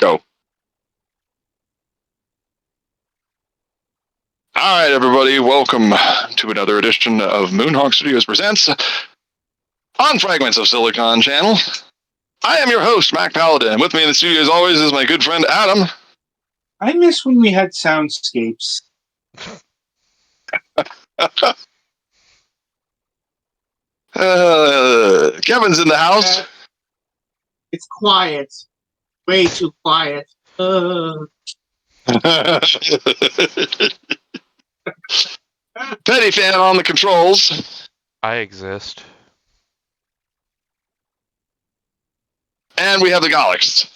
Go. All right, everybody, welcome to another edition of Moonhawk Studios Presents on Fragments of Silicon channel. I am your host, Mac Paladin. With me in the studio, as always, is my good friend Adam. I miss when we had soundscapes. Kevin's in the house. It's quiet. Way too quiet. Petty fan on the controls. I exist. And we have the Galax.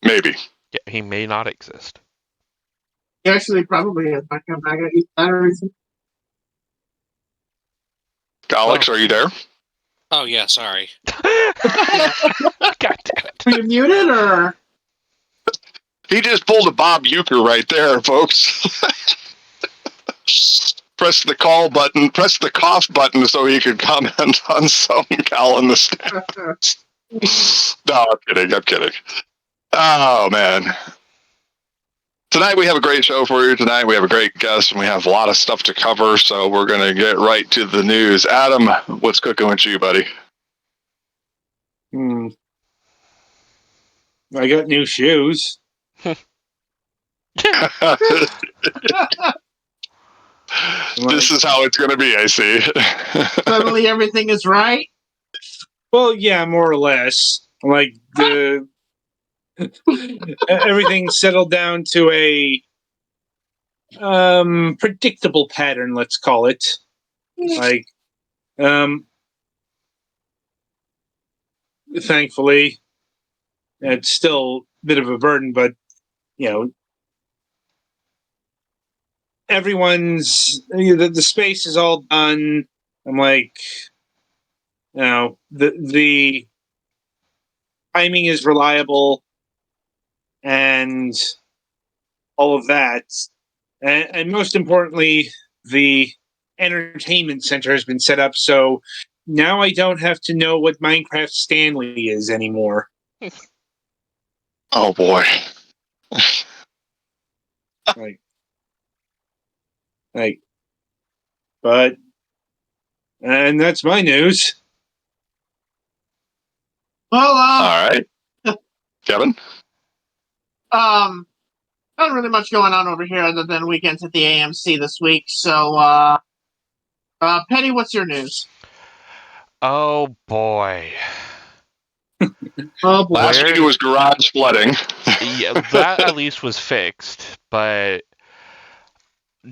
Maybe. Yeah, he may not exist. He actually probably is. I come back at batteries. Galax, are you there? Oh, yeah, sorry. God damn it. Were you muted or? He just pulled a Bob Euchre right there, folks. Press the call button, press the cough button so he could comment on some gal in the stands. No, I'm kidding. Oh, man. Tonight we have a great show for you. Tonight we have a great guest, and we have a lot of stuff to cover, so we're going to get right to the news. Adam, what's cooking with you, buddy? I got new shoes. This is how it's going to be, I see. Suddenly everything is right. Well, yeah, more or less. Like the everything settled down to a predictable pattern, let's call it. Like thankfully, it's still a bit of a burden, but you know, everyone's the space is all done. I'm like, you know, the timing is reliable and all of that, and most importantly, the entertainment center has been set up, so now I don't have to know what Minecraft Stanley is anymore. Oh, boy. But, and that's my news. Well, All right. Kevin? not really much going on over here other than weekends at the AMC this week. So, Petty, what's your news? Oh, boy. Oh, boy. Last week it was garage flooding. Yeah, that at least was fixed, but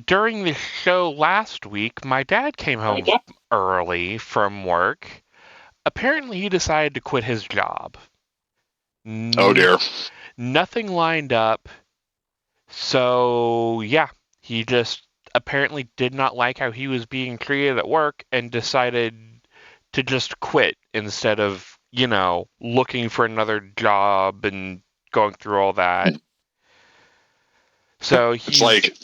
during the show last week, my dad came home early from work. Apparently, he decided to quit his job. Oh, dear. Nothing lined up. So, yeah, he just apparently did not like how he was being treated at work and decided to just quit instead of, you know, looking for another job and going through all that. So he's... It's like...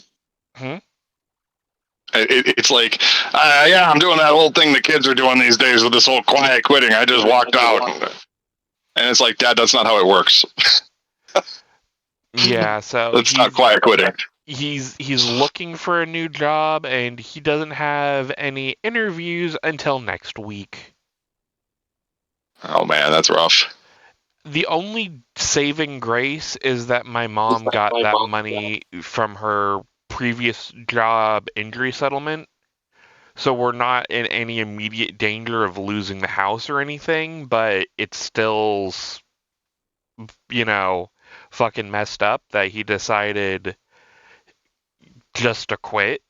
It's like, yeah, I'm doing that whole thing the kids are doing these days with this whole quiet quitting. I just walked out. And it's like, Dad, that's not how it works. Yeah, so it's not quiet quitting. He's looking for a new job, and he doesn't have any interviews until next week. Oh, man, that's rough. The only saving grace is that my mom got that money from her previous job injury settlement. So we're not in any immediate danger of losing the house or anything, but it's still, you know, fucking messed up that he decided just to quit.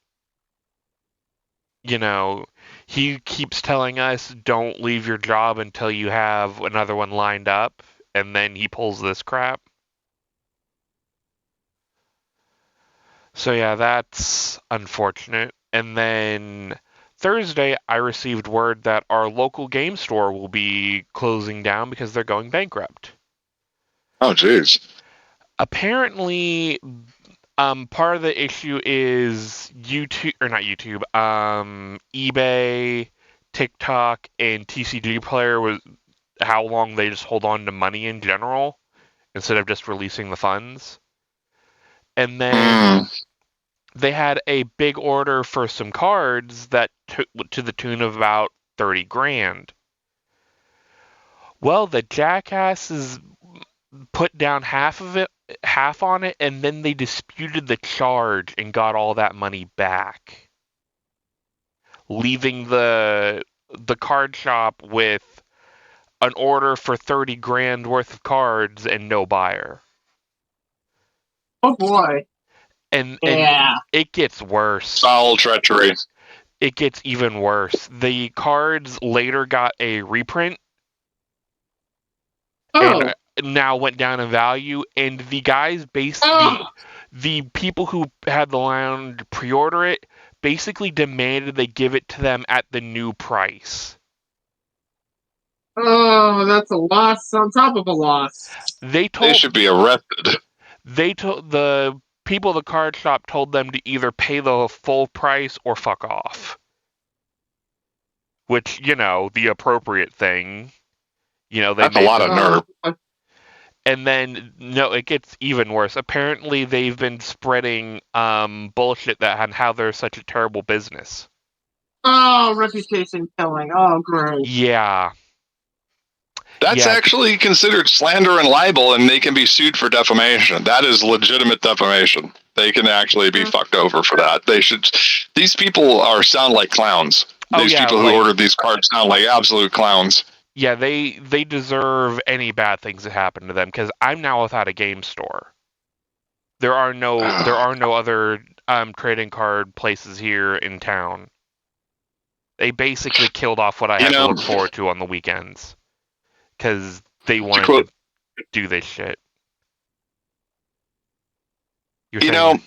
You know, he keeps telling us, don't leave your job until you have another one lined up, and then he pulls this crap. So yeah, that's unfortunate. And then Thursday, I received word that our local game store will be closing down because they're going bankrupt. Oh, jeez. Apparently, part of the issue is YouTube, or not YouTube, eBay, TikTok, and TCG Player how long they just hold on to money in general instead of just releasing the funds. And then they had a big order for some cards that to the tune of about 30 grand. Well, the jackasses put down half on it, and then they disputed the charge and got all that money back, leaving the card shop with an order for 30 grand worth of cards and no buyer. Oh boy. And Yeah. it gets worse. Foul treachery. It gets even worse. The cards later got a reprint Oh. and now went down in value, and the guys the people who had the lounge pre-order it basically demanded they give it to them at the new price. Oh, that's a loss on top of a loss. They should be arrested. They told the people at the card shop told them to either pay the full price or fuck off. Which, the appropriate thing. That's a lot of nerve. And then, no, it gets even worse. Apparently, they've been spreading bullshit on how they're such a terrible business. Oh, reputation killing. Oh, great. Yeah. That's actually considered slander and libel, and they can be sued for defamation. That is legitimate defamation. They can actually be fucked over for that. These people sound like clowns. These people who ordered these cards sound like absolute clowns. Yeah, they deserve any bad things that happen to them, because I'm now without a game store. There are no other trading card places here in town. They basically killed off what I have to look forward to on the weekends, because they wanted to do this shit. I'm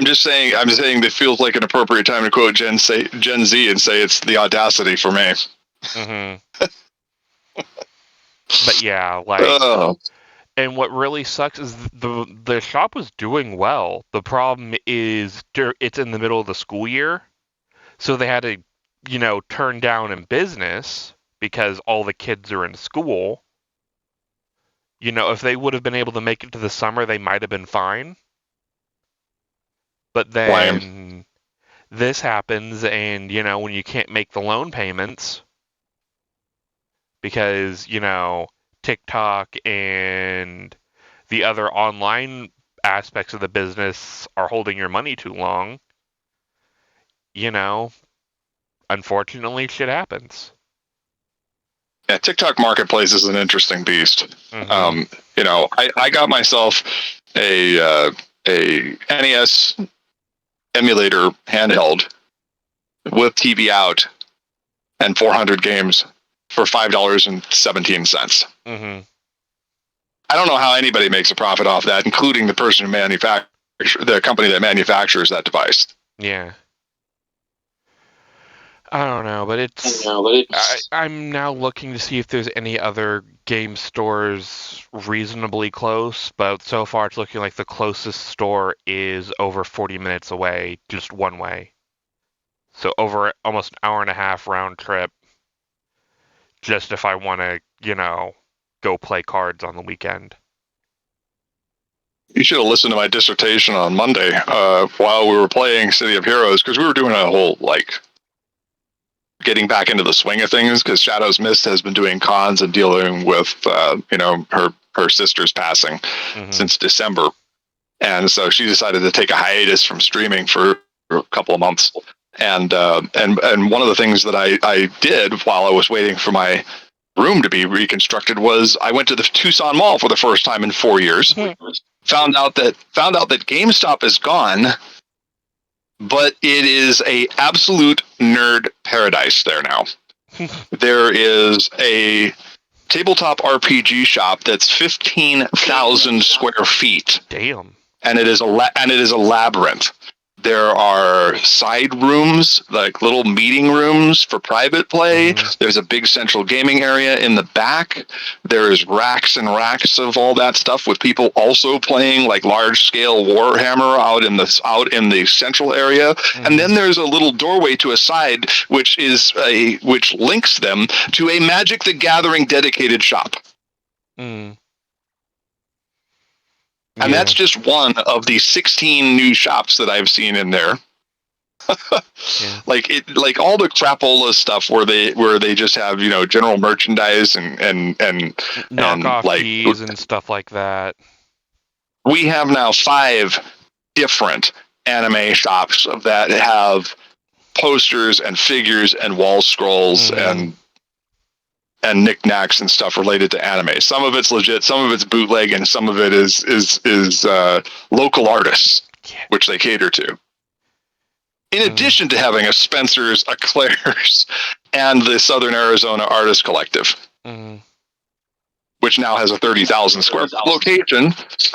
just saying that feels like an appropriate time to quote Gen Z and say it's the audacity for me. Mm-hmm. But yeah, and what really sucks is the shop was doing well. The problem is it's in the middle of the school year, so they had to, turn down in business because all the kids are in school. If they would have been able to make it to the summer, they might have been fine. But then this happens, and, when you can't make the loan payments because, TikTok and the other online aspects of the business are holding your money too long, unfortunately, shit happens. Yeah, TikTok Marketplace is an interesting beast. Mm-hmm. I got myself a NES emulator handheld with TV out and 400 games for $5.17. Mm-hmm. I don't know how anybody makes a profit off that, including the person who the company that manufactures that device. Yeah. I don't know, but I'm now looking to see if there's any other game stores reasonably close, but so far it's looking like the closest store is over 40 minutes away, just one way. So over almost an hour and a half round trip, just if I want to, go play cards on the weekend. You should have listened to my dissertation on Monday while we were playing City of Heroes, because we were doing a whole, getting back into the swing of things, because Shadows Mist has been doing cons and dealing with, her sister's passing since December. And so she decided to take a hiatus from streaming for a couple of months. And one of the things that I did while I was waiting for my room to be reconstructed was I went to the Tucson Mall for the first time in 4 years. Found out that GameStop is gone, but it is a absolute nerd paradise there now. There is a tabletop RPG shop that's 15,000 square feet. Damn. And it is a labyrinth. There are side rooms, like little meeting rooms for private play. Mhm. There's a big central gaming area in the back. There's racks and racks of all that stuff with people also playing like large scale Warhammer out in the central area. And then there's a little doorway to a side which links them to a Magic the Gathering dedicated shop. Mm. And that's just one of the 16 new shops that I've seen in there. Yeah. Like all the crapola stuff where they just have, general merchandise and knockoff like keys and stuff like that. We have now 5 different anime shops that have posters and figures and wall scrolls and knickknacks and stuff related to anime. Some of it's legit, some of it's bootleg, and some of it is local artists, which they cater to. In addition to having a Spencer's, a Claire's, and the Southern Arizona Artist Collective, which now has a 30,000 square foot location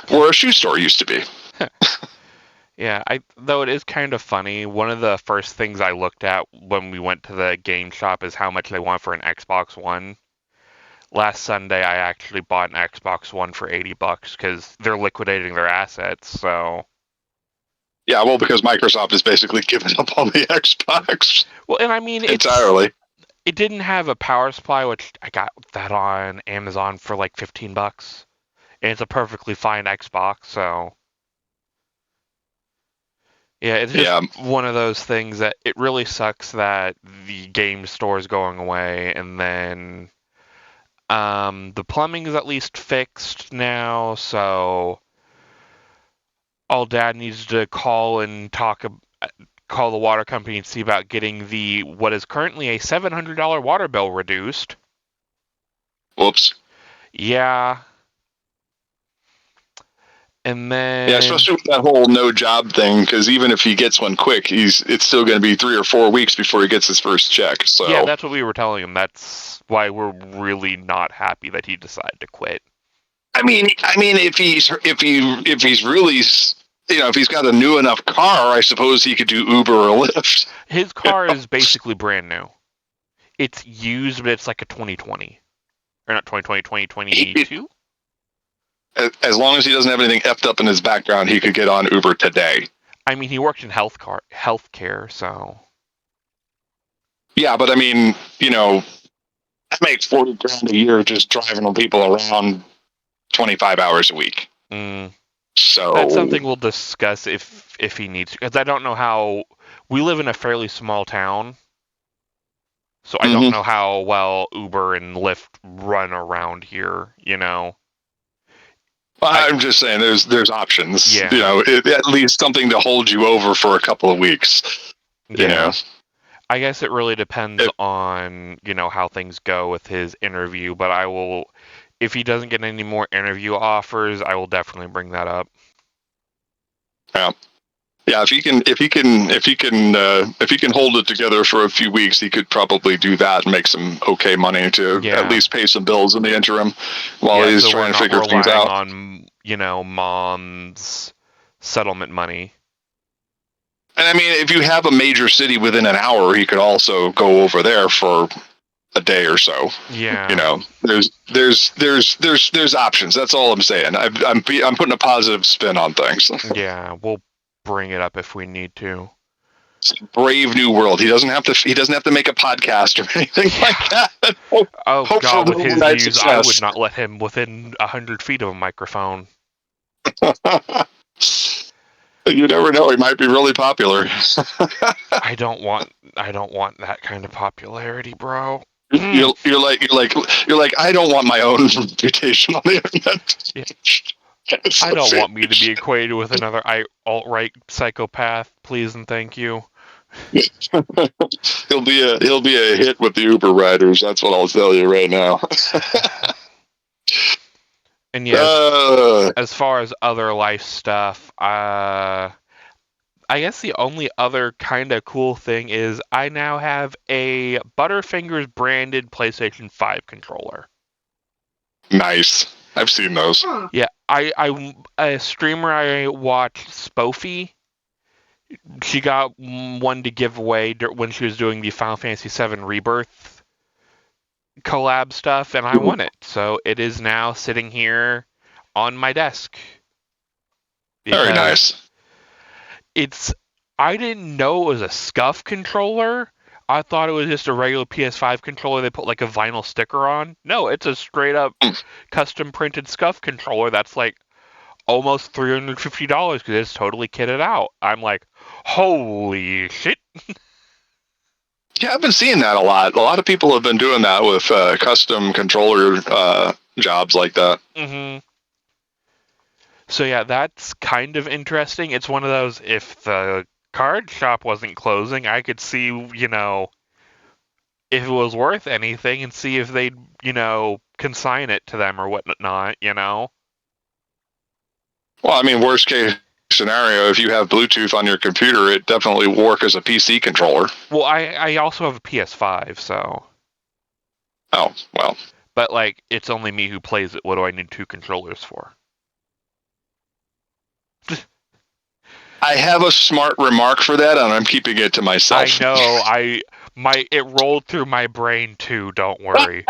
where a shoe store used to be. Yeah, though it is kind of funny, one of the first things I looked at when we went to the game shop is how much they want for an Xbox One. Last Sunday, I actually bought an Xbox One for $80 because they're liquidating their assets, so... Yeah, well, because Microsoft has basically given up on the Xbox. Well, and I mean... entirely. It didn't have a power supply, which I got that on Amazon for like $15. And it's a perfectly fine Xbox, so... Yeah, it's just one of those things that it really sucks that the game store is going away, and then the plumbing is at least fixed now, so all Dad needs to call the water company and see about getting what is currently a $700 water bill reduced. Whoops. Yeah. And then... Yeah, especially with that whole no job thing, because even if he gets one quick, it's still going to be 3 or 4 weeks before he gets his first check. So yeah, that's what we were telling him. That's why we're really not happy that he decided to quit. I mean, if he's really, if he's got a new enough car, I suppose he could do Uber or Lyft. His car is basically brand new. It's used, but it's like a 2020. Or not 2020, 2022? As long as he doesn't have anything effed up in his background, he could get on Uber today. I mean, he worked in healthcare, so... Yeah, but I mean, I make $40,000 a year just driving people around 25 hours a week. So that's something we'll discuss if he needs to. Because I don't know how... We live in a fairly small town, so I don't know how well Uber and Lyft run around here, I'm just saying there's options. Yeah. At least something to hold you over for a couple of weeks. Yeah. I guess it really depends on, how things go with his interview, but I will, if he doesn't get any more interview offers, I will definitely bring that up. Yeah. Yeah, if he can hold it together for a few weeks, he could probably do that and make some okay money to at least pay some bills in the interim while he's trying to figure things out. On, mom's settlement money. And I mean, if you have a major city within an hour, he could also go over there for a day or so. Yeah. There's options. That's all I'm saying. I'm putting a positive spin on things. Yeah, we'll bring it up if we need to. Brave new world. He doesn't have to make a podcast or anything like that. Oh God, with his views, I would not let him within 100 feet of a microphone. You never know. He might be really popular. I don't want that kind of popularity, bro. You're like I don't want my own reputation on the internet. Yeah. I don't want me to be equated with another alt-right psychopath. Please and thank you. He'll be a hit with the Uber riders. That's what I'll tell you right now. And yes, as far as other life stuff, I guess the only other kind of cool thing is I now have a Butterfingers branded PlayStation 5 controller. Nice. I've seen those. Yeah, a streamer I watched, Spoofy, she got one to give away when she was doing the Final Fantasy VII Rebirth collab stuff, and I won it. So it is now sitting here on my desk. Very nice. I didn't know it was a SCUF controller. I thought it was just a regular PS5 controller they put like a vinyl sticker on. No, it's a straight up custom printed SCUF controller that's like almost $350 because it's totally kitted out. I'm like, holy shit. Yeah, I've been seeing that a lot. A lot of people have been doing that with custom controller jobs like that. Mm-hmm. So yeah, that's kind of interesting. It's one of those, if the card shop wasn't closing, I could see, if it was worth anything and see if they'd, consign it to them or whatnot, Well, I mean, worst case scenario, if you have Bluetooth on your computer, it definitely will work as a PC controller. Well, I also have a PS5, so. Oh, well. But, like, it's only me who plays it. What do I need two controllers for? I have a smart remark for that, and I'm keeping it to myself. I know. It rolled through my brain, too. Don't worry.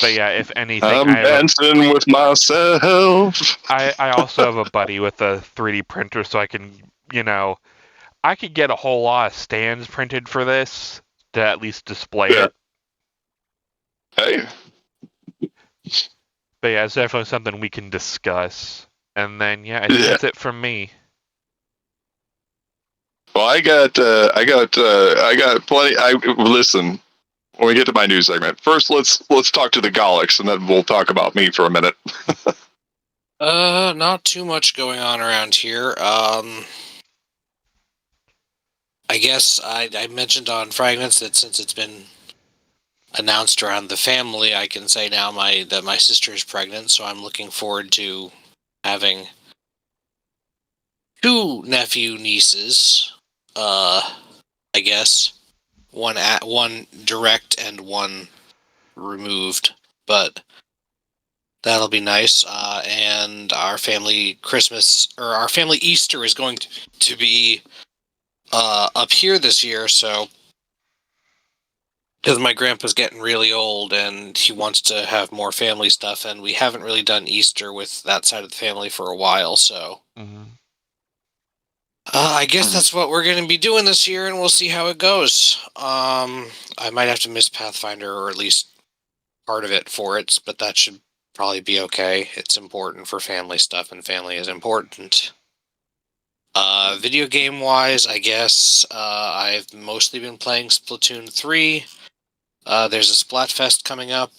But yeah, if anything, I'm dancing with myself. I also have a buddy with a 3D printer, so I can, I could get a whole lot of stands printed for this to at least display it. Hey. But yeah, it's definitely something we can discuss. And then I think that's it from me. Well, I got plenty. Listen. When we get to my news segment, first let's talk to the Golics, and then we'll talk about me for a minute. Not too much going on around here. I guess I mentioned on Fragments that since it's been announced around the family, I can say now that my sister is pregnant, so I'm looking forward to having two nieces. I guess one direct and one removed, but that'll be nice. And our family Easter is going to be up here this year, so because my grandpa's getting really old and he wants to have more family stuff, and we haven't really done Easter with that side of the family for a while, so I guess that's what we're going to be doing this year, and we'll see how it goes. I might have to miss Pathfinder, or at least part of it for it, but that should probably be okay. It's important for family stuff, and family is important. Video game wise, I guess I've mostly been playing Splatoon 3. There's a Splatfest coming up.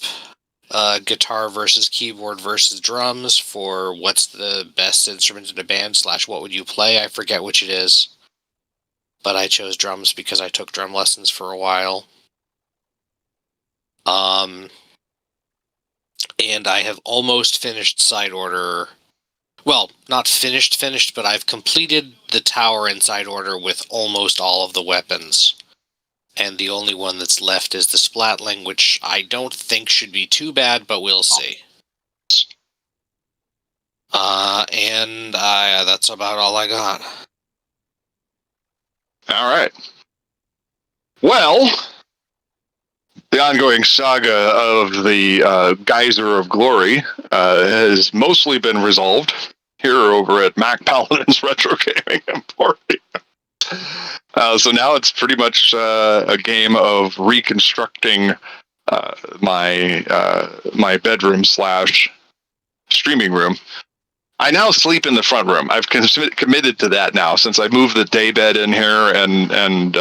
Guitar versus keyboard versus drums for what's the best instrument in a band / what would you play. I forget which it is, but I chose drums because I took drum lessons for a while. And I have almost finished Side Order. Well, not finished, but I've completed the tower in Side Order with almost all of the weapons. And the only one that's left is the Splatling, which I don't think should be too bad, but we'll see. And that's about all I got. All right. Well, the ongoing saga of the Geyser of Glory has mostly been resolved here over at Mac Paladin's Retro Gaming Emporium. So now it's pretty much a game of reconstructing my bedroom / streaming room. I now sleep in the front room. I've committed to that now since I moved the day bed in here and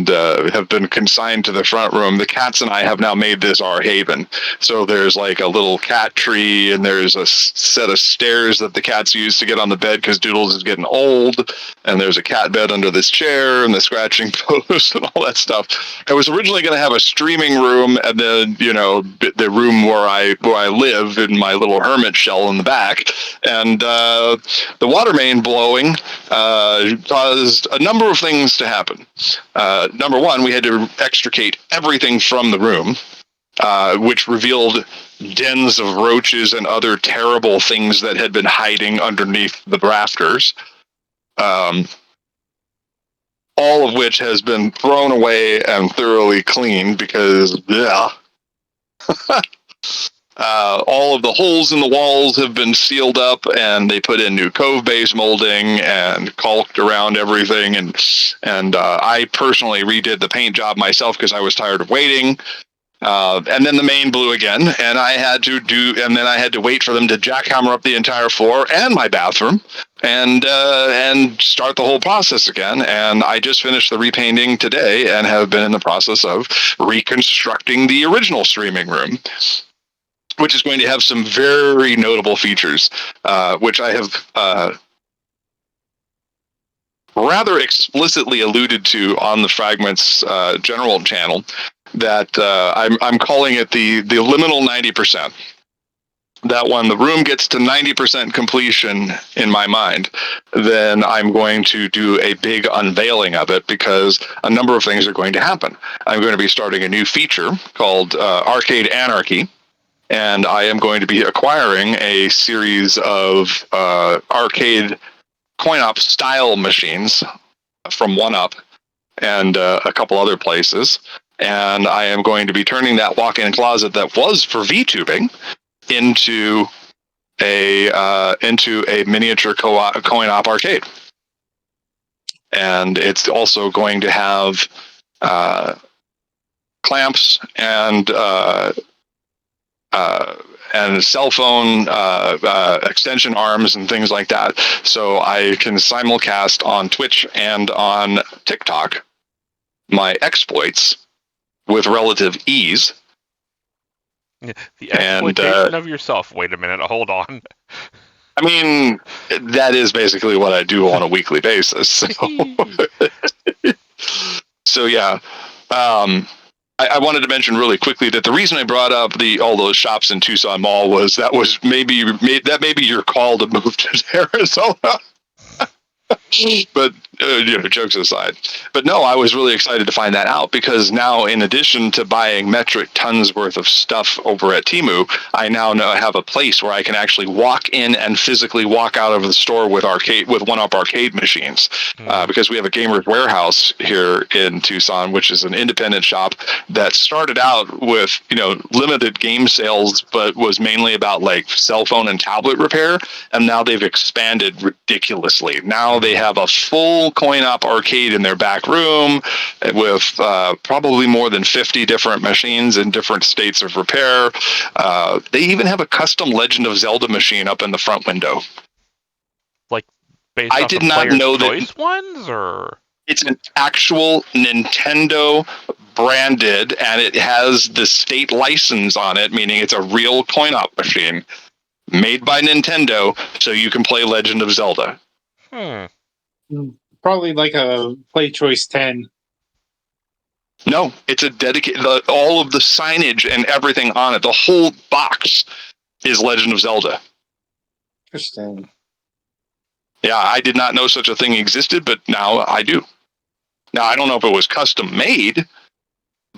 have been consigned to the front room. The cats and I have now made this our haven. So there's like a little cat tree, and there's a set of stairs that the cats use to get on the bed because Doodles is getting old. And there's a cat bed under this chair and the scratching post and all that stuff. I was originally going to have a streaming room, and then the room where I live in my little hermit shell in the back. And the water main blowing caused a number of things to happen. Number one, we had to extricate everything from the room, which revealed dens of roaches and other terrible things that had been hiding underneath the rafters. All of which has been thrown away and thoroughly cleaned because, yeah. All of the holes in the walls have been sealed up, and they put in new cove base molding and caulked around everything. And I personally redid the paint job myself because I was tired of waiting. And then the main blew again, and I had to wait for them to jackhammer up the entire floor and my bathroom, and start the whole process again. And I just finished the repainting today, and have been in the process of reconstructing the original streaming room, which is going to have some very notable features, which I have rather explicitly alluded to on the Fragments general channel. That I'm calling it the liminal 90%. That when the room gets to 90% completion in my mind, then I'm going to do a big unveiling of it, because a number of things are going to happen. I'm going to be starting a new feature called Arcade Anarchy, and I am going to be acquiring a series of arcade coin-op style machines from 1UP and a couple other places. And I am going to be turning that walk-in closet that was for VTubing into a miniature coin-op arcade. And it's also going to have clamps and cell phone extension arms and things like that, so I can simulcast on Twitch and on TikTok my exploits with relative ease. The exploitation of yourself. Wait a minute, hold on. I mean, that is basically what I do on a weekly basis. So yeah. I wanted to mention really quickly that the reason I brought up all those shops in Tucson Mall was maybe your call to move to Arizona. But jokes aside, but no, I was really excited to find that out, because now, in addition to buying metric tons worth of stuff over at Temu, I now have a place where I can actually walk in and physically walk out of the store with 1UP arcade machines, because we have a Gamers Warehouse here in Tucson, which is an independent shop that started out with limited game sales, but was mainly about like cell phone and tablet repair, and now they've expanded ridiculously. Now they have a full coin-op arcade in their back room with probably more than 50 different machines in different states of repair. They even have a custom Legend of Zelda machine up in the front window. Like, based I off did the not player's know choice that ones, or it's an actual Nintendo branded, and it has the state license on it, meaning it's a real coin-op machine made by Nintendo, so you can play Legend of Zelda. Probably like a Play Choice 10. No, it's a dedicated. All of the signage and everything on it, the whole box, is Legend of Zelda. Interesting. Yeah, I did not know such a thing existed, but now I do. Now, I don't know if it was custom made,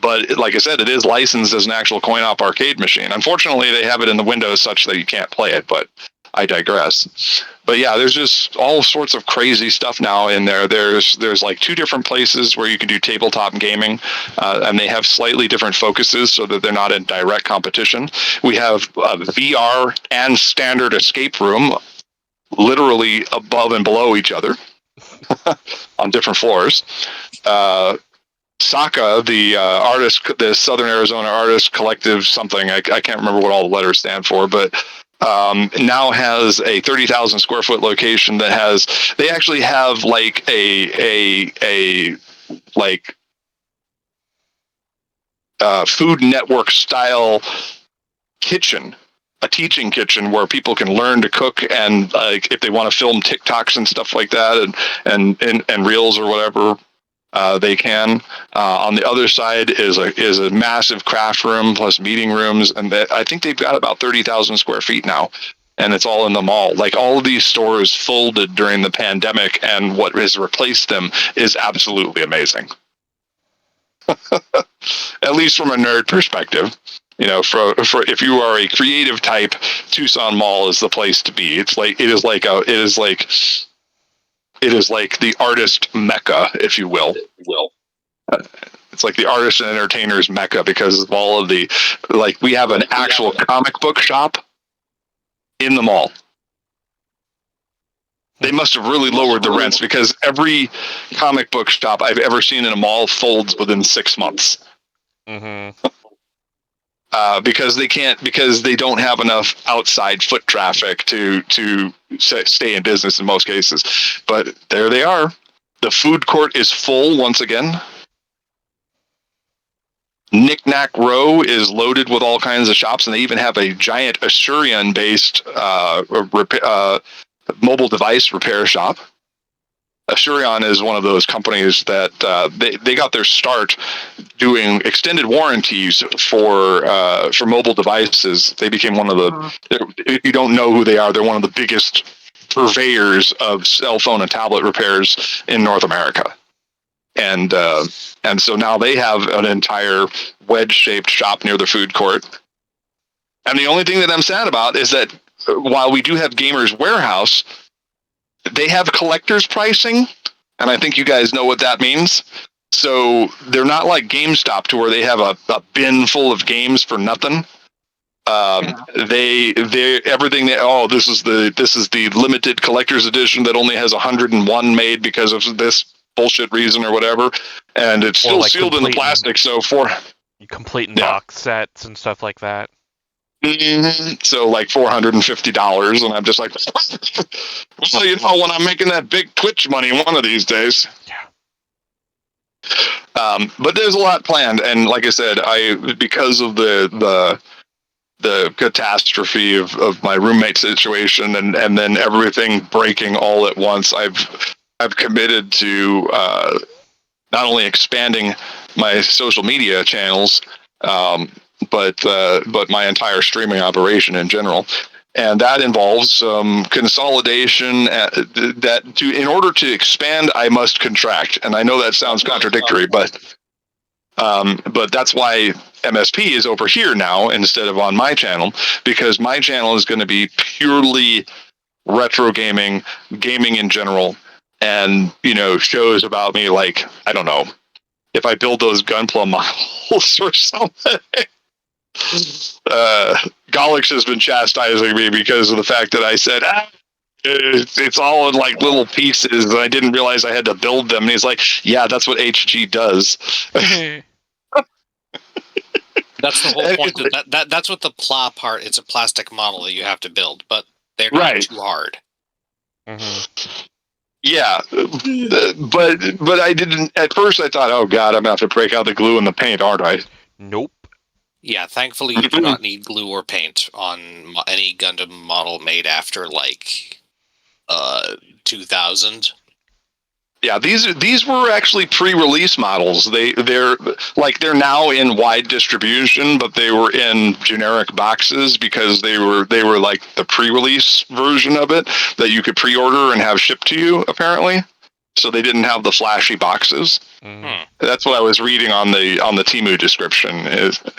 but like I said, it is licensed as an actual coin-op arcade machine. Unfortunately, they have it in the windows such that you can't play it, but I digress. But yeah, there's just all sorts of crazy stuff now in there. There's like 2 different places where you can do tabletop gaming, and they have slightly different focuses so that they're not in direct competition. We have VR and standard escape room literally above and below each other on different floors. Saka, the artist, the Southern Arizona Artist Collective, something I can't remember what all the letters stand for, but now has a 30,000 square foot location that has. They actually have like a Food Network style kitchen. A teaching kitchen where people can learn to cook, and if they want to film TikToks and stuff like that, and reels or whatever, they can. On the other side is a massive craft room plus meeting rooms, and I think they've got about 30,000 square feet now, and it's all in the mall. Like, all of these stores folded during the pandemic, and what has replaced them is absolutely amazing. At least from a nerd perspective. You know, for if you are a creative type, Tucson Mall is the place to be. It is like the artist mecca, if you will. It's like the artist and entertainers mecca because of all of the, like, we have an actual comic book shop in the mall. They must have really lowered the rents because every comic book shop I've ever seen in a mall folds within 6 months. Mm-hmm. Because they don't have enough outside foot traffic to stay in business in most cases. But there they are. The food court is full once again. Knick-Knack Row is loaded with all kinds of shops, and they even have a giant Asurion-based mobile device repair shop. Asurion is one of those companies that they got their start doing extended warranties for mobile devices. They became one of the. If you don't know who they are, they're one of the biggest purveyors of cell phone and tablet repairs in North America. And so now they have an entire wedge-shaped shop near the food court. And the only thing that I'm sad about is that while we do have Gamers Warehouse, they have collector's pricing, and I think you guys know what that means. So they're not like GameStop to where they have a bin full of games for nothing. They everything this is the limited collector's edition that only has 101 made because of this bullshit reason or whatever, and it's still like sealed in the plastic. So for complete in box sets and stuff like that. Mm-hmm. So like $450, and I'm just like, well, you know, when I'm making that big Twitch money one of these days. Yeah. But there's a lot planned, and like I said, because of the catastrophe of my roommate situation and then everything breaking all at once, I've committed to not only expanding my social media channels, but my entire streaming operation in general, and that involves some consolidation. In order to expand, I must contract, and I know that sounds contradictory, but that's why MSP is over here now instead of on my channel, because my channel is going to be purely retro gaming in general, and shows about me, like, I don't know, if I build those Gunpla models or something. Golix has been chastising me because of the fact that I said it's all in like little pieces, and I didn't realize I had to build them. And he's like, "Yeah, that's what HG does." That's the whole point. That's what the PLA part. It's a plastic model that you have to build, but they're not too hard. Mm-hmm. Yeah, but I didn't. At first, I thought, "Oh God, I'm gonna have to break out the glue and the paint, aren't I?" Nope. Yeah, thankfully you do not need glue or paint on any Gundam model made after like 2000. Yeah, these were actually pre-release models. They're now in wide distribution, but they were in generic boxes because they were like the pre-release version of it that you could pre-order and have shipped to you, apparently. So they didn't have the flashy boxes. Mm-hmm. That's what I was reading on the Temu description.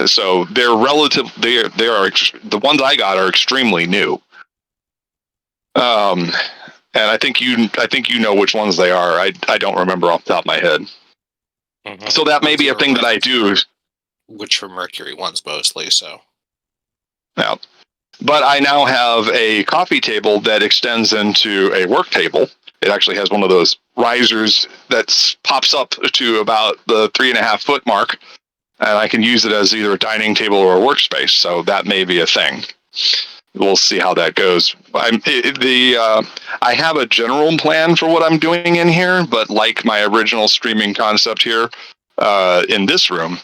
So they're relative. They are the ones I got are extremely new. And I think you know which ones they are. I don't remember off the top of my head. Mm-hmm. So that may be a thing that I do. Which were Mercury ones mostly, so. Yeah. But I now have a coffee table that extends into a work table. It actually has one of those risers that pops up to about the 3.5 foot mark, and I can use it as either a dining table or a workspace. So that may be a thing. We'll see how that goes. I have a general plan for what I'm doing in here, but like my original streaming concept here in this room,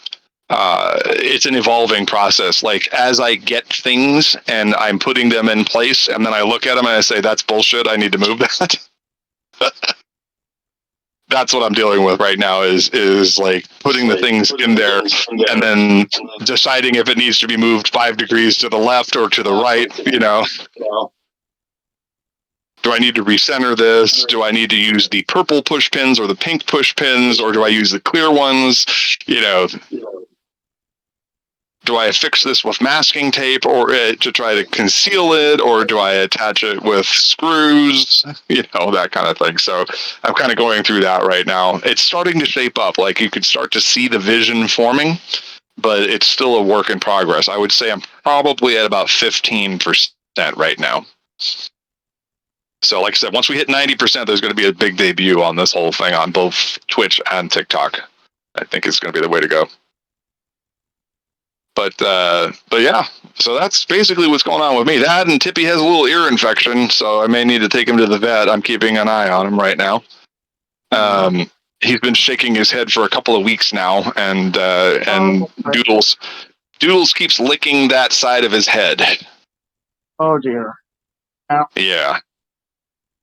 it's an evolving process. Like, as I get things and I'm putting them in place, and then I look at them and I say, that's bullshit, I need to move that. That's what I'm dealing with right now is like putting the things in there and then deciding if it needs to be moved 5 degrees to the left or to the right, Do I need to recenter this? Do I need to use the purple push pins or the pink push pins, or do I use the clear ones? do I affix this with masking tape or to try to conceal it, or do I attach it with screws? That kind of thing. So I'm kind of going through that right now. It's starting to shape up. Like you could start to see the vision forming, but it's still a work in progress. I would say I'm probably at about 15% right now. So like I said, once we hit 90%, there's going to be a big debut on this whole thing on both Twitch and TikTok. I think it's going to be the way to go. But yeah, so that's basically what's going on with me. That, and Tippy has a little ear infection, so I may need to take him to the vet. I'm keeping an eye on him right now. He's been shaking his head for a couple of weeks now, and Doodles keeps licking that side of his head. Oh dear. Yeah.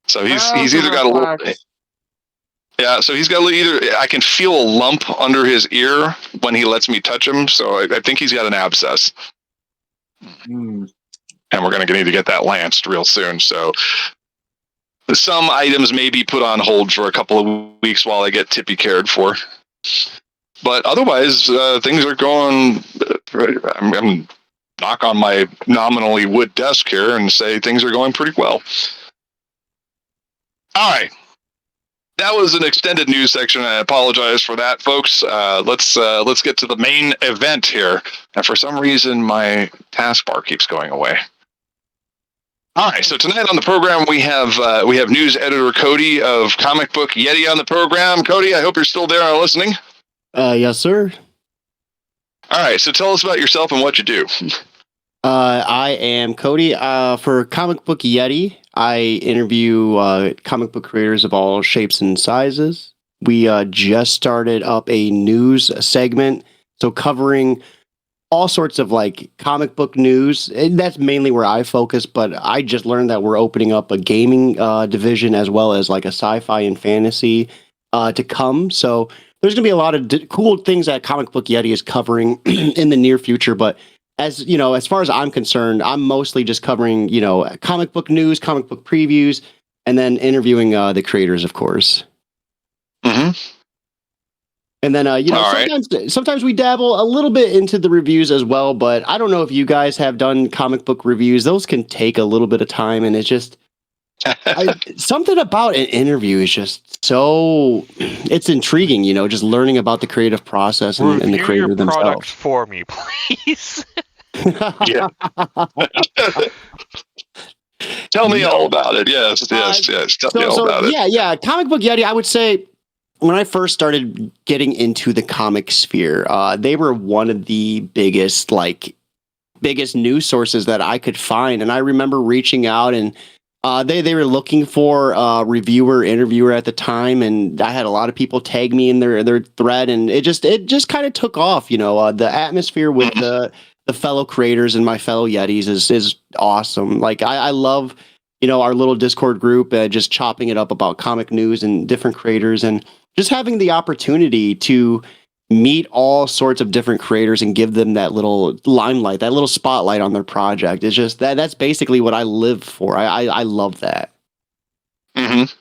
So he's either got a little. Yeah, so he's got either. I can feel a lump under his ear when he lets me touch him, so I think he's got an abscess. And we're going to need to get that lanced real soon. So some items may be put on hold for a couple of weeks while I get Tippy cared for. But otherwise, things are going. I'm going to knock on my nominally wood desk here and say things are going pretty well. All right. That was an extended news section. I apologize for that, folks. Let's get to the main event here. And for some reason, my taskbar keeps going away. All right. So tonight on the program, we have news editor Cody of Comic Book Yeti on the program. Cody, I hope you're still there and listening. Yes, sir. All right. So tell us about yourself and what you do. I am Cody. For Comic Book Yeti, I interview comic book creators of all shapes and sizes. We just started up a news segment, so covering all sorts of like comic book news. And that's mainly where I focus, but I just learned that we're opening up a gaming division as well as like a sci-fi and fantasy to come. So there's going to be a lot of cool things that Comic Book Yeti is covering in the near future, but as you know, as far as I'm concerned, I'm mostly just covering, comic book news, comic book previews, and then interviewing the creators, of course. Mm-hmm. And then, sometimes we dabble a little bit into the reviews as well, but I don't know if you guys have done comic book reviews. Those can take a little bit of time, and it's just something about an interview is just so it's intriguing, just learning about the creative process and the creator your themselves. products for me, please. Yeah. Tell me all about it. Yes. Tell me all about it. Yeah. Comic Book Yeti, I would say when I first started getting into the comic sphere, they were one of the biggest news sources that I could find. And I remember reaching out and they were looking for a reviewer, interviewer at the time, and I had a lot of people tag me in their thread, and it just kind of took off. The atmosphere with the fellow creators and my fellow Yetis is awesome. Like I love, our little Discord group, just chopping it up about comic news and different creators, and just having the opportunity to meet all sorts of different creators and give them that little limelight, that little spotlight on their project. It's just that's basically what I live for. I love that. Mm-hmm.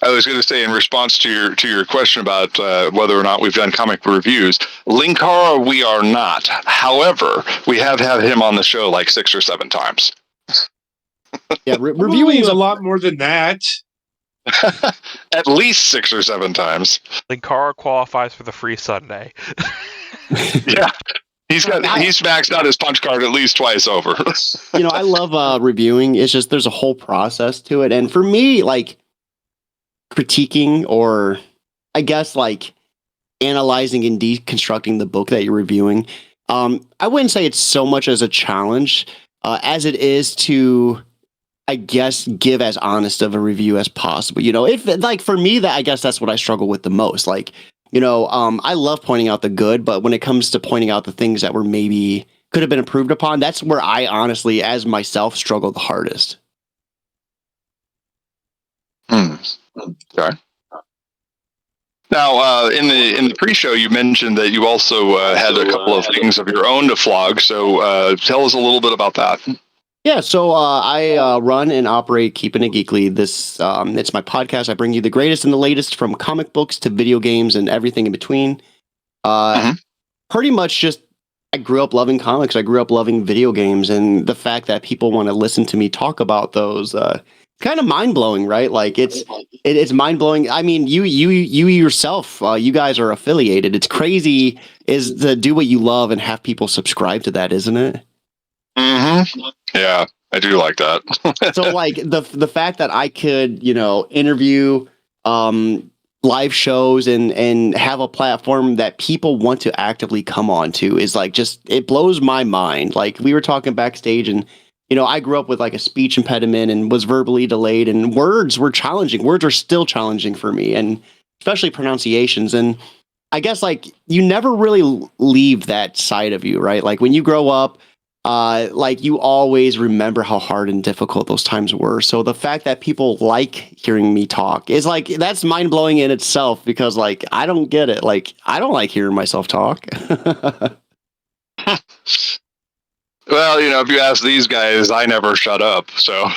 I was going to say, in response to your question about whether or not we've done comic reviews, Linkara, we are not. However, we have had him on the show like 6 or 7 times. Yeah, reviewing is a lot more than that. At least 6 or 7 times. Linkara qualifies for the free Sunday. Yeah. He's maxed out his punch card at least twice over. I love reviewing. It's just there's a whole process to it. And for me, like critiquing, or I guess like analyzing and deconstructing the book that you're reviewing, I wouldn't say it's so much as a challenge as it is to, I guess, give as honest of a review as possible. If like for me, that I guess that's what I struggle with the most. Like, I love pointing out the good, but when it comes to pointing out the things that were maybe could have been improved upon, that's where I honestly, as myself, struggle the hardest. Okay. Now, in the pre-show, you mentioned that you also had a couple of things of your own to flog. So tell us a little bit about that. Yeah, so I run and operate Keeping It Geekly. It's my podcast. I bring you the greatest and the latest from comic books to video games and everything in between. Pretty much just, I grew up loving comics. I grew up loving video games, and the fact that people want to listen to me talk about those, kind of mind blowing, right? Like it's mind blowing. I mean, you yourself, you guys are affiliated. It's crazy is to do what you love and have people subscribe to that, isn't it? Mm-hmm. Yeah, I do like that. So like the fact that I could, interview live shows and have a platform that people want to actively come on to is like just it blows my mind. Like we were talking backstage and I grew up with like a speech impediment and was verbally delayed and words were challenging. Words are still challenging for me and especially pronunciations. And I guess like you never really leave that side of you, right? Like when you grow up, like you always remember how hard and difficult those times were. So the fact that people like hearing me talk is like that's mind blowing in itself because like I don't get it. Like I don't like hearing myself talk. Well, if you ask these guys, I never shut up. So,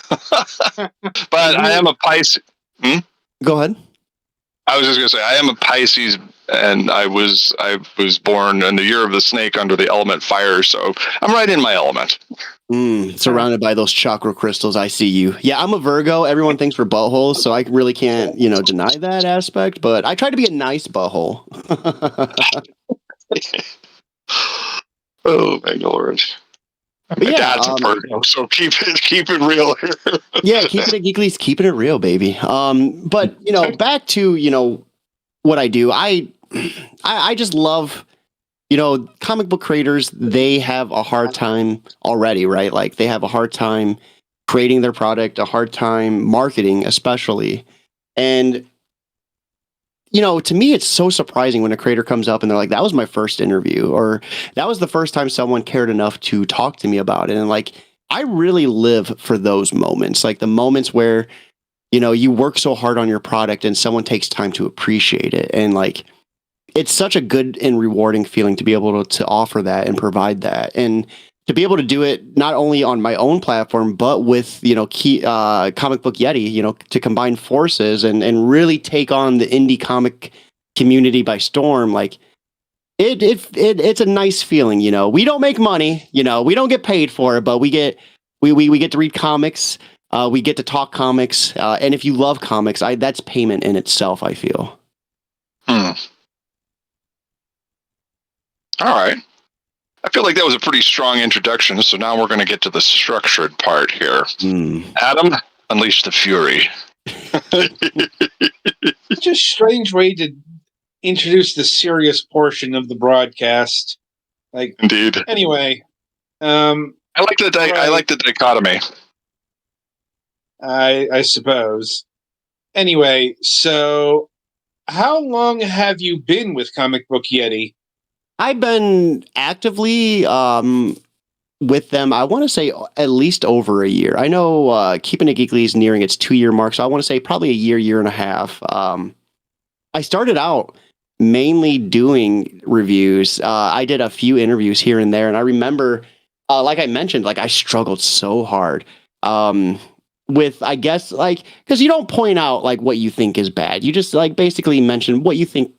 but I am a Pisces. Go ahead. I was just gonna say I am a Pisces, and I was born in the year of the snake under the element fire, so I'm right in my element. Surrounded by those chakra crystals, I see you. Yeah, I'm a Virgo. Everyone thinks we're buttholes, so I really can't, deny that aspect. But I try to be a nice butthole. Oh my lord! But My dad's a Virgo, so keep it real here. Yeah, keeping it geekly, keeping it real, baby. But back to what I do. I just love comic book creators. They have a hard time already, right? Like they have a hard time creating their product, a hard time marketing, especially. And to me, it's so surprising when a creator comes up and they're like, "That was my first interview," or "That was the first time someone cared enough to talk to me about it." And like, I really live for those moments, like the moments where you work so hard on your product and someone takes time to appreciate it. And like, it's such a good and rewarding feeling to be able to offer that and provide that. And to be able to do it not only on my own platform, but with, Comic Book Yeti, to combine forces and really take on the indie comic community by storm. Like it's a nice feeling, we don't make money, we don't get paid for it, but we get to read comics. We get to talk comics. And if you love comics, that's payment in itself, I feel. All right. I feel like that was a pretty strong introduction, so now we're going to get to the structured part here. Adam, unleash the fury. Such a strange way to introduce the serious portion of the broadcast. Like, indeed. Anyway, I like the dichotomy. I suppose. Anyway, so how long have you been with Comic Book Yeti? I've been actively with them, I want to say at least over a year. I know Keeping It Geekly is nearing its 2-year mark, so I want to say probably a year and a half. I started out mainly doing reviews. I did a few interviews here and there, and I remember, like I mentioned, like I struggled so hard with, I guess, like, because you don't point out like what you think is bad. You just like basically mention what you think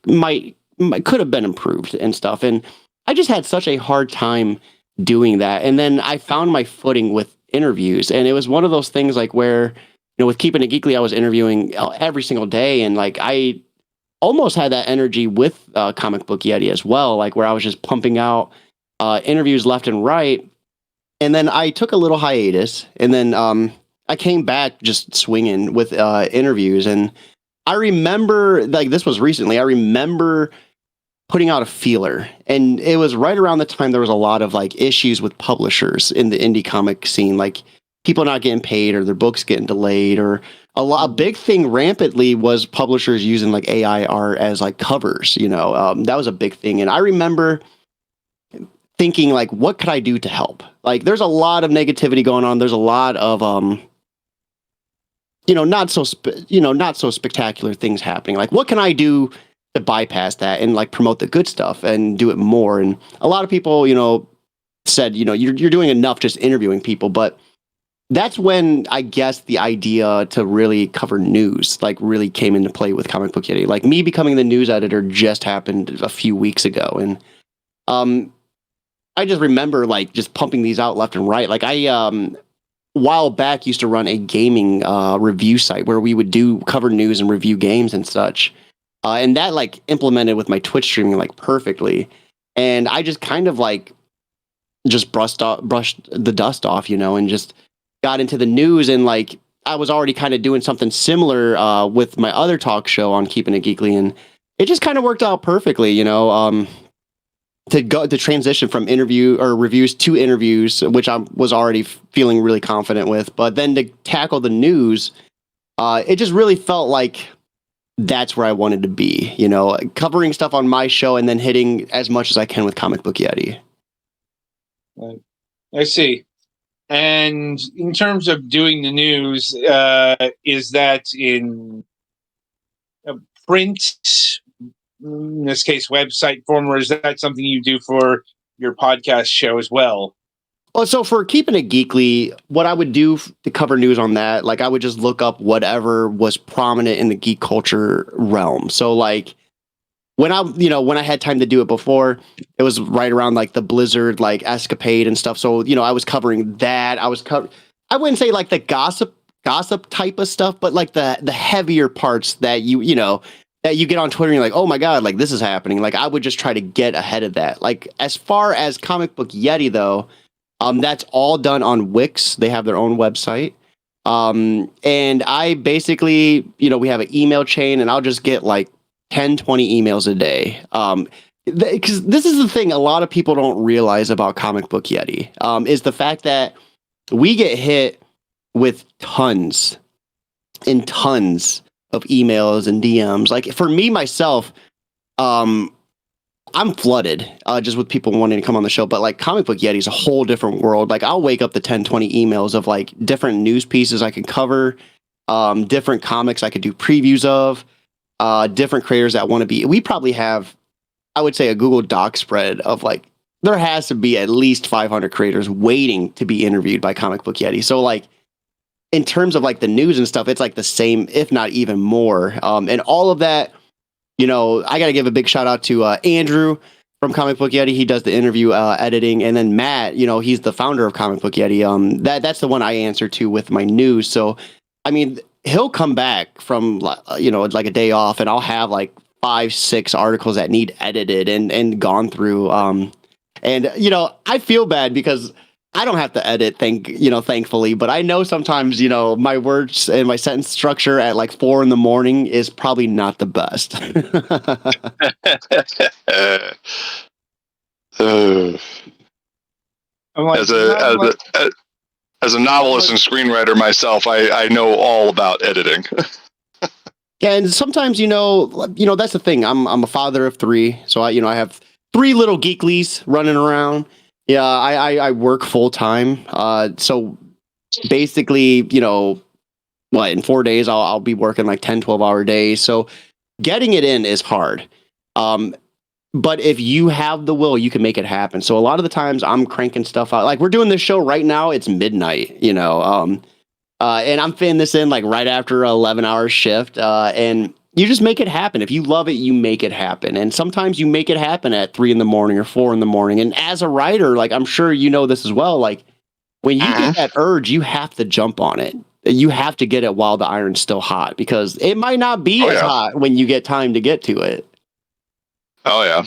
could have been improved and stuff. And I just had such a hard time doing that. And then I found my footing with interviews. And it was one of those things like where, with Keeping It Geekly, I was interviewing every single day. And like, I almost had that energy with Comic Book Yeti as well, like where I was just pumping out interviews left and right. And then I took a little hiatus and then I came back just swinging with interviews. And I remember, like this was recently, I remember putting out a feeler, and it was right around the time there was a lot of like issues with publishers in the indie comic scene, like people not getting paid or their books getting delayed, or a big thing rampantly was publishers using like AI art as like covers. That was a big thing, and I remember thinking like, what could I do to help? Like, there's a lot of negativity going on. There's a lot of not so spectacular things happening. Like, what can I do to bypass that and like promote the good stuff and do it more? And a lot of people, said, you're doing enough just interviewing people. But that's when I guess the idea to really cover news like really came into play with Comic Book Yeti. Like me becoming the news editor just happened a few weeks ago. And just remember like just pumping these out left and right. Like I a while back used to run a gaming review site where we would cover news and review games and such. And that like implemented with my Twitch streaming like perfectly. And I just kind of like just brushed the dust off, and just got into the news. And like I was already kind of doing something similar with my other talk show on Keeping It Geekly, and it just kind of worked out perfectly, to transition from interview or reviews to interviews, which I was already feeling really confident with, but then to tackle the news, it just really felt like that's where I wanted to be, covering stuff on my show and then hitting as much as I can with Comic Book Yeti. I see. And in terms of doing the news, is that in a print, in this case, website form, or is that something you do for your podcast show as well? Well, so for Keeping It Geekly, what I would do to cover news on that, like I would just look up whatever was prominent in the geek culture realm. So like when I had time to do it before, it was right around like the Blizzard like escapade and stuff. So, I was covering that. I wouldn't say like the gossip type of stuff, but like the heavier parts that that you get on Twitter and you're like, oh my God, like this is happening. Like I would just try to get ahead of that. Like as far as Comic Book Yeti though, that's all done on Wix. They have their own website. And I basically, we have an email chain and I'll just get like 10, 20 emails a day. Because this is the thing a lot of people don't realize about Comic Book Yeti, is the fact that we get hit with tons and tons of emails and DMs. Like for me, myself, I'm flooded just with people wanting to come on the show, but like Comic Book Yeti is a whole different world. Like I'll wake up to 10, 20 emails of like different news pieces I can cover, different comics I could do previews of, different creators that want to be. We probably have, I would say, a Google Doc spread of like, there has to be at least 500 creators waiting to be interviewed by Comic Book Yeti. So like, in terms of like the news and stuff, it's like the same, if not even more. And all of that, I got to give a big shout out to Andrew from Comic Book Yeti. He does the interview editing. And then Matt, he's the founder of Comic Book Yeti. That's the one I answer to with my news. So, I mean, he'll come back from, like a day off and I'll have like 5-6 articles that need edited and gone through. And I feel bad because I don't have to edit, thankfully, but I know sometimes, my words and my sentence structure at like 4 a.m. is probably not the best. I'm like, as a novelist and screenwriter myself, I know all about editing. And sometimes, that's the thing. I'm a father of 3, so I have 3 little geeklies running around. Yeah, I work full time. So basically, in 4 days, I'll be working like 10, 12-hour days. So getting it in is hard. But if you have the will, you can make it happen. So a lot of the times I'm cranking stuff out. Like we're doing this show right now. It's midnight, and I'm fitting this in like right after an 11-hour shift. And you just make it happen. If you love it, you make it happen. And sometimes you make it happen at 3 a.m. or 4 a.m. And as a writer, like I'm sure you know this as well, like when you get that urge, you have to jump on it. You have to get it while the iron's still hot because it might not be as hot when you get time to get to it. Oh yeah.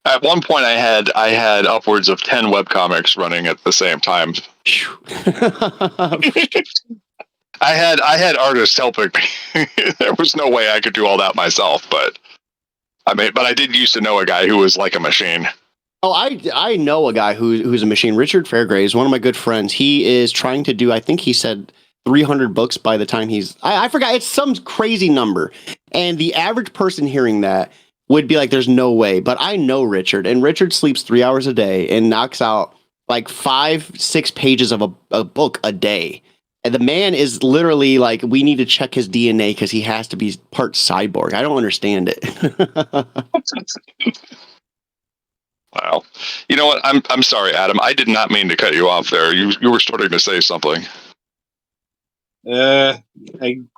At one point I had upwards of 10 webcomics running at the same time. I had artists helping me. There was no way I could do all that myself, but I did used to know a guy who was like a machine. Oh, I know a guy who's a machine. Richard Fairgraves, one of my good friends. He is trying to do, I think he said 300 books by the time I forgot. It's some crazy number. And the average person hearing that would be like, there's no way. But I know Richard, and Richard sleeps 3 hours a day and knocks out like 5-6 pages of a book a day. And the man is literally like, we need to check his DNA because he has to be part cyborg. I don't understand it. Wow. You know what? I'm sorry, Adam. I did not mean to cut you off there. You were starting to say something. I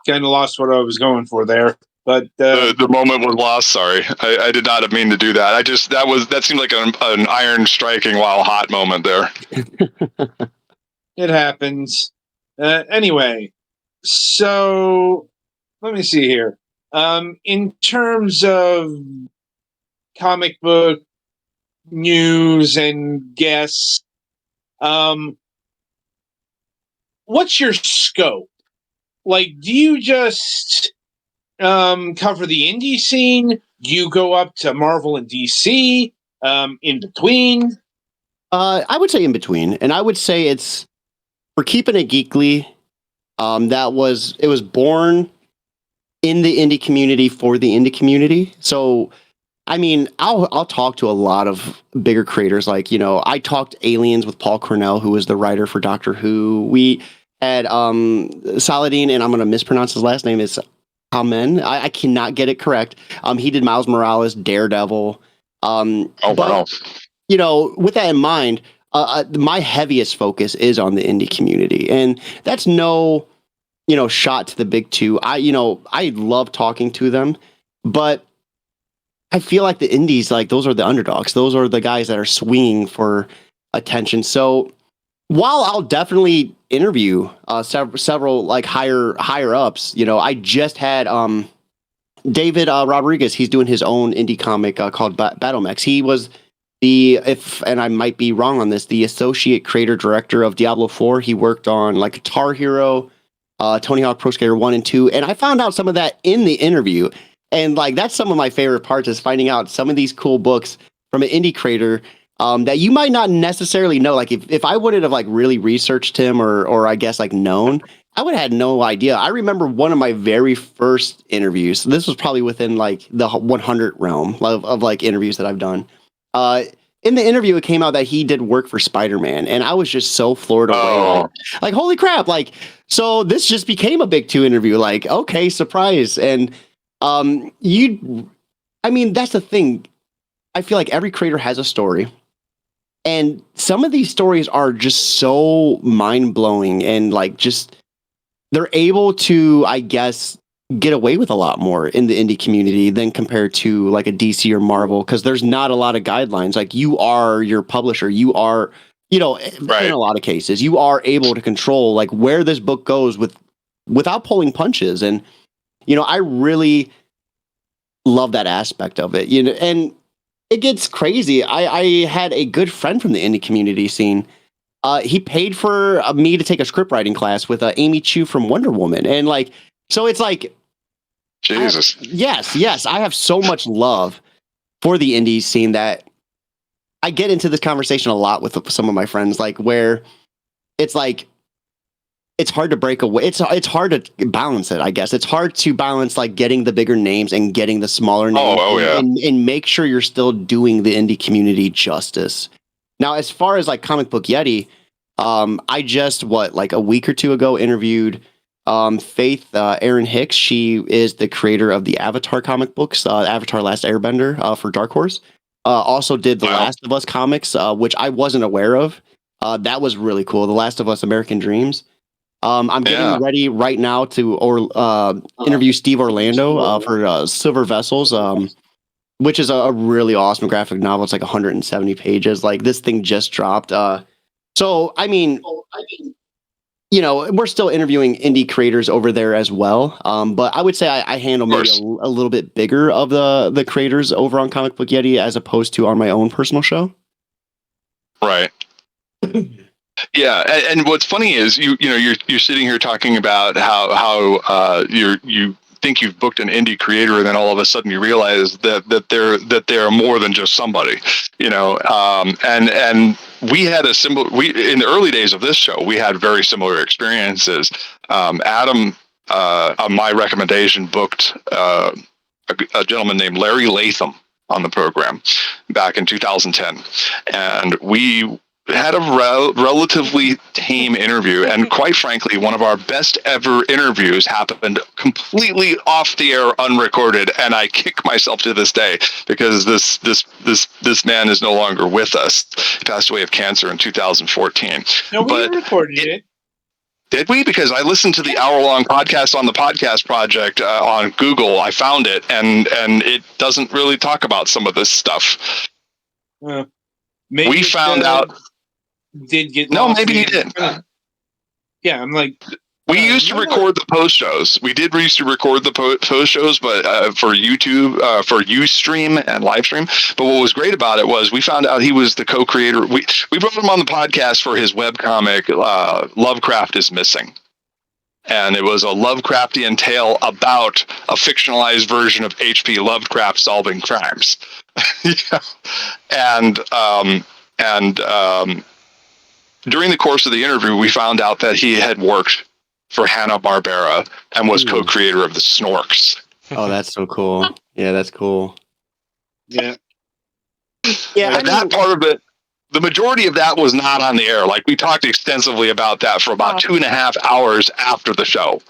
kind of lost what I was going for there. But The moment was lost. Sorry, I did not mean to do that. That seemed like an iron striking while hot moment there. it happens. Anyway, so let me see here. In terms of comic book news and guests, what's your scope? Like, do you just cover the indie scene? Do you go up to Marvel and DC? In between? I would say in between, and I would say it's we're keeping it geekly. It was born in the indie community for the indie community. So, I mean, I'll talk to a lot of bigger creators. Like, I talked Aliens with Paul Cornell, who was the writer for Doctor Who. We had Saladin, and I'm going to mispronounce his last name. Is Amen. I cannot get it correct. He did Miles Morales, Daredevil. Oh, wow. With that in mind, my heaviest focus is on the indie community, and that's no, shot to the big two. I love talking to them, but I feel like the indies, like those are the underdogs. Those are the guys that are swinging for attention. So while I'll definitely interview several like higher ups, I just had David Rodriguez. He's doing his own indie comic called Battlemex. He was and I might be wrong on this, the associate creator director of Diablo 4. He worked on like Guitar Hero, Tony Hawk Pro Skater 1 and 2. And I found out some of that in the interview. And like, that's some of my favorite parts, is finding out some of these cool books from an indie creator that you might not necessarily know. Like if I wouldn't have like really researched him or I guess like known, I would have had no idea. I remember one of my very first interviews. This was probably within like the 100 realm of like interviews that I've done. In the interview, it came out that he did work for Spider-Man, and I was just so floored away. Like, holy crap. Like, so this just became a Big Two interview. Like, okay, surprise. And that's the thing. I feel like every creator has a story, and some of these stories are just so mind-blowing, and like just they're able to, I guess, get away with a lot more in the indie community than compared to like a DC or Marvel, because there's not a lot of guidelines. Like, you are your publisher, you are, right. In a lot of cases, you are able to control like where this book goes without pulling punches. And I really love that aspect of it. And it gets crazy. I had a good friend from the indie community scene. He paid for me to take a script writing class with Amy Chu from Wonder Woman, and like, so it's like, Jesus. Yes. I have so much love for the indie scene that I get into this conversation a lot with some of my friends, like where it's like, it's hard to break away. It's hard to balance it, I guess. It's hard to balance like getting the bigger names and getting the smaller names and make sure you're still doing the indie community justice. Now, as far as like Comic Book Yeti, I just, like a week or two ago interviewed Faith Erin Hicks. She is the creator of the Avatar comic books, Avatar Last Airbender for Dark Horse. Also did the Last of Us comics, which I wasn't aware of. That was really cool. The Last of Us American Dreams. I'm getting ready right now to interview Steve Orlando for Silver Vessels, which is a really awesome graphic novel. It's like 170 pages. Like, this thing just dropped. So, I mean, we're still interviewing indie creators over there as well. But I would say I handle maybe a little bit bigger of the creators over on Comic Book Yeti as opposed to on my own personal show. Right. Yeah, and what's funny is you're sitting here talking about how you think you've booked an indie creator, and then all of a sudden you realize that they're more than just somebody, and we had in the early days of this show, we had very similar experiences. Adam, on my recommendation, booked a gentleman named Larry Latham on the program back in 2010, and we had a relatively tame interview, and quite frankly, one of our best ever interviews happened completely off the air, unrecorded, and I kick myself to this day because this man is no longer with us. He passed away of cancer in 2014. No, we recorded it. Did we? Because I listened to the hour-long podcast on the Podcast Project on Google. I found it, and it doesn't really talk about some of this stuff. Maybe We found out. Did get No, lost maybe in you didn't. Yeah, I'm like, We used to record the post shows. We did used to record the post shows, but for YouTube, for Ustream and Livestream. But what was great about it was we found out he was the co-creator. We brought him on the podcast for his webcomic, Lovecraft is Missing. And it was a Lovecraftian tale about a fictionalized version of H.P. Lovecraft solving crimes. Yeah. And during the course of the interview, we found out that he had worked for Hanna-Barbera and was co-creator of the Snorks. Oh, that's so cool. Yeah, that's cool. yeah. Yeah, And that part of it, the majority of that was not on the air. Like, we talked extensively about that for about 2.5 hours after the show.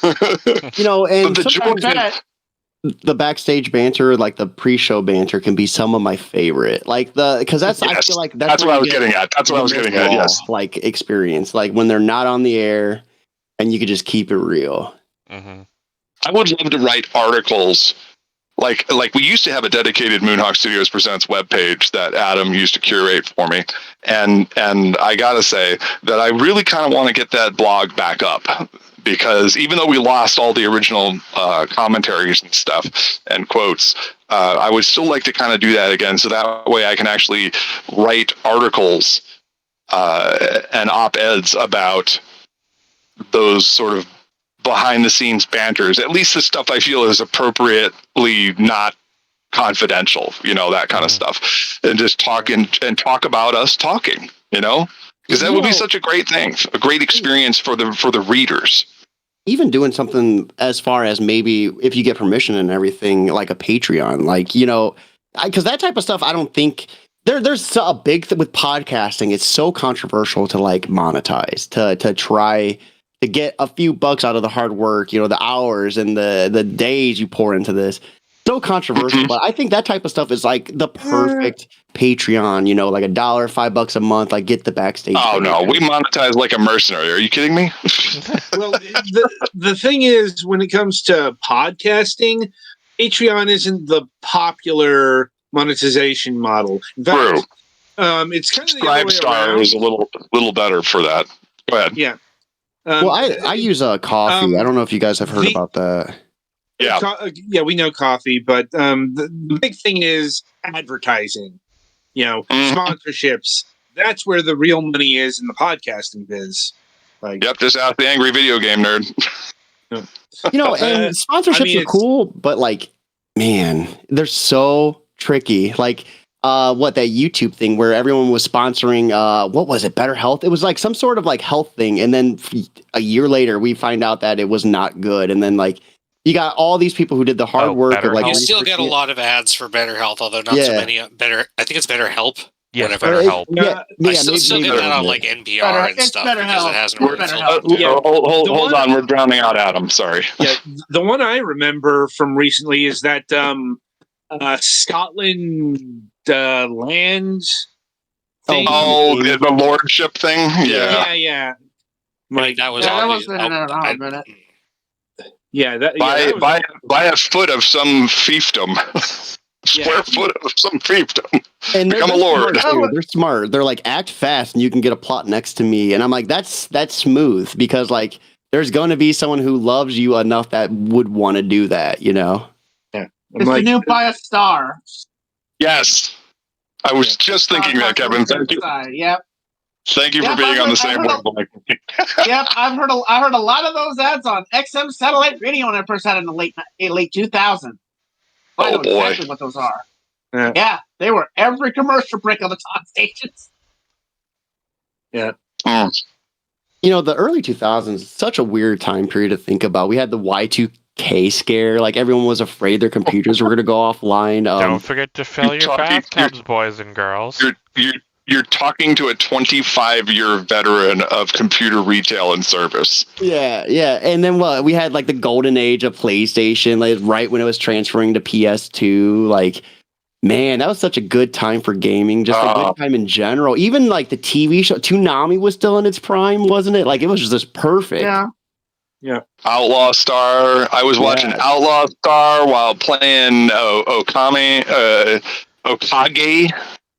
You know, and But the sometimes joke the backstage banter, like the pre-show banter, can be some of my favorite. Like because that's I Yes, feel like that's what I was getting at. That's what I was getting at. Yes. Like experience, like when they're not on the air, and you could just keep it real. Mm-hmm. I would love to write articles. Like we used to have a dedicated Moonhawk Studios Presents webpage that Adam used to curate for me, and I gotta say that I really kind of want to get that blog back up, because even though we lost all the original commentaries and stuff and quotes, I would still like to kind of do that again, so that way I can actually write articles and op-eds about those sort of behind the scenes banters, at least the stuff I feel is appropriately not confidential, that kind of stuff, and just talk and talk about us talking, because that would be such a great thing, a great experience for the readers. Even doing something as far as maybe if you get permission and everything, like a Patreon, because that type of stuff, I don't think there's a big thing with podcasting. It's so controversial to monetize, to try to get a few bucks out of the hard work, the hours and the days you pour into this. So controversial, but I think that type of stuff is like the perfect Patreon, like $1, $5 a month, like get the backstage. Oh no, we monetize like a mercenary. Are you kidding me? Well, the thing is, when it comes to podcasting, Patreon isn't the popular monetization model. In fact, it's kind of the other way Star around. is a little better for that. Go ahead. Yeah. Well, I use Coffee. I don't know if you guys have heard about that. Yeah, we know Coffee, but the big thing is advertising. Sponsorships. That's where the real money is in the podcasting biz. Yep, just ask the angry video game nerd. And sponsorships are cool, but man, they're so tricky. That YouTube thing where everyone was sponsoring, what was it, Better Health? It was some sort of health thing, and then a year later we find out that it was not good, and then you got all these people who did the hard work of you still get a lot of ads for Better Health, although not so many. I think it's Better Help. Yeah, whatever. Better Help. I still get that on NPR and stuff because it hasn't really Hold on, we're drowning out Adam. Sorry. Yeah, the one I remember from recently is that Scotland land thing. Oh, the lordship thing. Yeah. That was a minute. Yeah, buy a foot of some fiefdom. Square foot of some fiefdom. And become a lord. They're smart. They're act fast and you can get a plot next to me. And I'm that's smooth, because there's going to be someone who loves you enough that would want to do that, Yeah. It's the new buy a star. Yes. I was just thinking that, Kevin. Thank you. Yep. Thank you for being on the same wavelength. Yep, I've heard a lot of those ads on XM satellite radio when I first had it in the late 2000s. I know exactly what those are. Yeah, they were every commercial break on the top stations. Yeah. The early 2000s, such a weird time period to think about. We had the Y2K scare. Everyone was afraid their computers were going to go offline. Don't forget to fill your bathtubs, boys and girls. You're talking to a 25-year veteran of computer retail and service. Yeah. And then we had the golden age of PlayStation, right when it was transferring to PS2. Man, that was such a good time for gaming. Just a good time in general. Even like the TV show, Toonami was still in its prime, wasn't it? Like it was just perfect. Yeah. Outlaw Star. I was watching Outlaw Star while playing Okage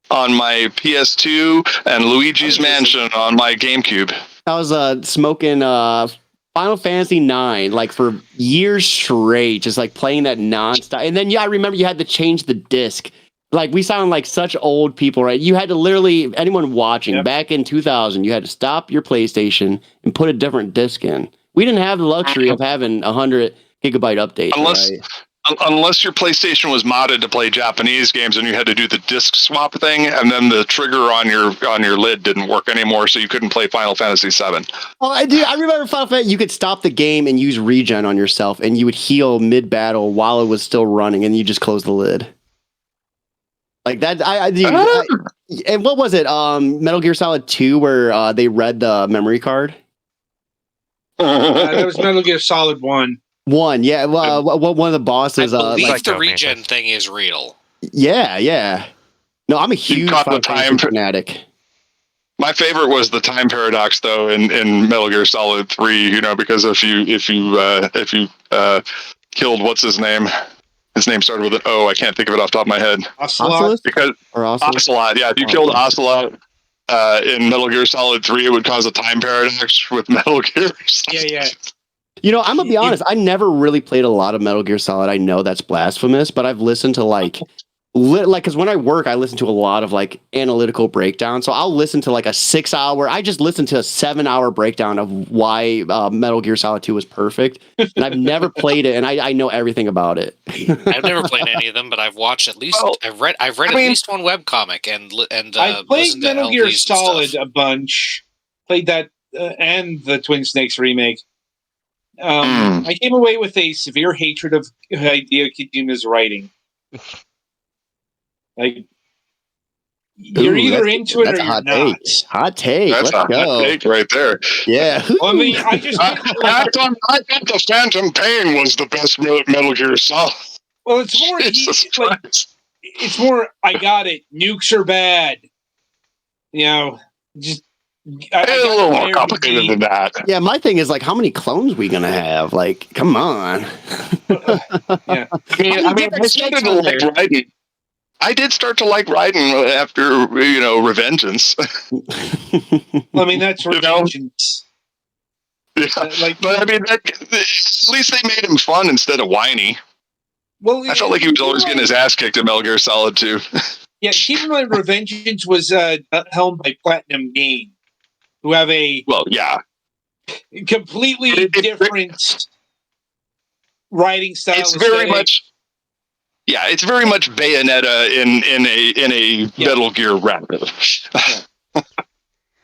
on my PS2 and Luigi's Mansion on my GameCube. I was smoking Final Fantasy 9 like for years straight, just like playing that nonstop. And then I remember you had to change the disc. Like we sound like such old people, right? You had to literally, anyone watching back in 2000, you had to stop your PlayStation and put a different disc in. We didn't have the luxury of having 100 gigabyte updates. Unless your PlayStation was modded to play Japanese games and you had to do the disc swap thing, and then the trigger on your lid didn't work anymore, so you couldn't play Final Fantasy VII. Well, I remember Final Fantasy. You could stop the game and use regen on yourself, and you would heal mid battle while it was still running, and you just close the lid. Like that. And what was it? Metal Gear Solid 2, where they read the memory card. That was Metal Gear Solid 1. One, yeah. Well, one of the bosses. I believe the regen thing is real. Yeah. No, I'm a huge time fanatic. My favorite was the time paradox, though, in Metal Gear Solid 3. You know, because if you killed what's his name started with an O. I can't think of it off the top of my head. Ocelot. Ocelot. Yeah, if you killed Ocelot in Metal Gear Solid 3, it would cause a time paradox with Metal Gear. Yeah. You know, I'm gonna be honest. I never really played a lot of Metal Gear Solid. I know that's blasphemous, but I've listened to because when I work, I listen to a lot of like analytical breakdowns. So I'll listen to like a 6 hour. I just listened to a 7 hour breakdown of why Metal Gear Solid 2 was perfect, and I've never played it, and I know everything about it. I've never played any of them, but I've watched at least. Well, I've read at least one webcomic and I played Metal Gear Solid a bunch. Played that and the Twin Snakes remake. I came away with a severe hatred of Hideo Kojima's writing. Like, you're either into it or you're not. Hot take. That's Let's go. Hot take right there. Yeah. Well, I mean, I thought the Phantom Pain was the best Metal Gear Solid. Well, it's more. It's more. I got it. Nukes are bad. You know, just. It's a little more complicated than that. Yeah, my thing is like, how many clones we gonna have? Like, come on. Yeah. I mean, I started to like Raiden. I did start to like Raiden after Revengeance. I mean, that's Revengeance. Yeah, but I mean, at least they made him fun instead of whiny. Well, I felt like he was always getting his ass kicked in Metal Gear Solid 2. Yeah, keep in mind, Revengeance was helmed by Platinum Games, who have a completely different writing style. It's very much. Yeah, it's very much Bayonetta in a Metal Gear rapid.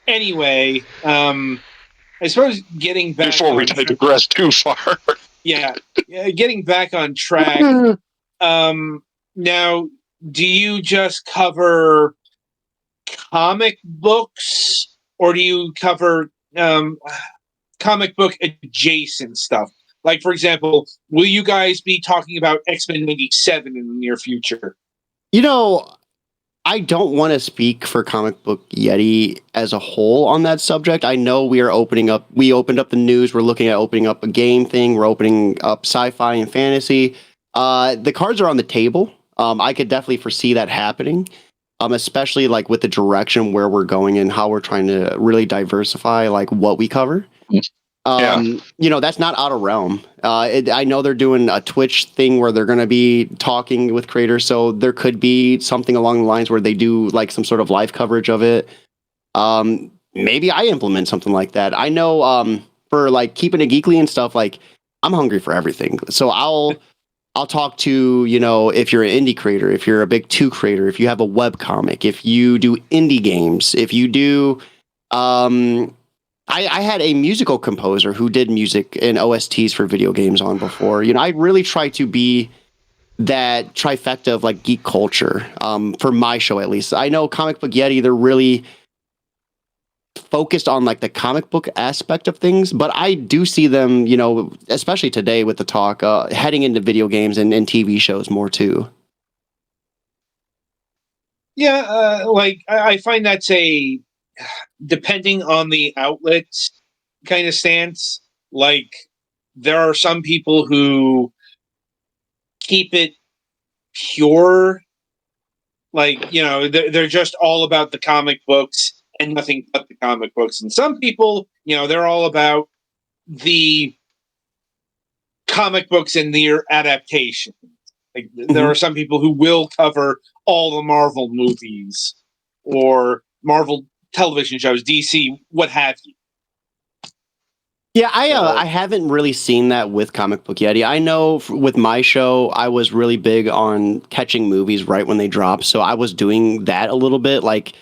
Anyway, I suppose getting back before we digress too far. Getting back on track. Now, do you just cover comic books, or do you cover comic book adjacent stuff? Like, for example, will you guys be talking about X-Men 97 in the near future? You know, I don't want to speak for Comic Book Yeti as a whole on that subject. I know we opened up the news. We're looking at opening up a game thing. We're opening up sci-fi and fantasy. The cards are on the table. I could definitely foresee that happening, especially like with the direction where we're going and how we're trying to really diversify like what we cover. That's not out of realm. I know they're doing a Twitch thing where they're going to be talking with creators, so there could be something along the lines where they do like some sort of live coverage of it. Maybe I implement something like that. I know for like keeping it geekly and stuff, like I'm hungry for everything. So I'll talk to, if you're an indie creator, if you're a big 2 creator, if you have a web comic, if you do indie games, if you do I had a musical composer who did music and OSTs for video games on before. I really try to be that trifecta of like geek culture for my show, at least. I know Comic Book Yeti, they're really focused on like the comic book aspect of things, but I do see them, especially today with the talk, heading into video games and TV shows more too. Yeah, like I find that's a depending on the outlet kind of stance. Like there are some people who keep it pure, like they're just all about the comic books and nothing but the comic books, and some people they're all about the comic books and their adaptation. Like there are some people who will cover all the Marvel movies or Marvel television shows, DC, what have you. Yeah, I haven't really seen that with Comic Book Yeti. I know with my show, I was really big on catching movies right when they drop, so I was doing that a little bit, like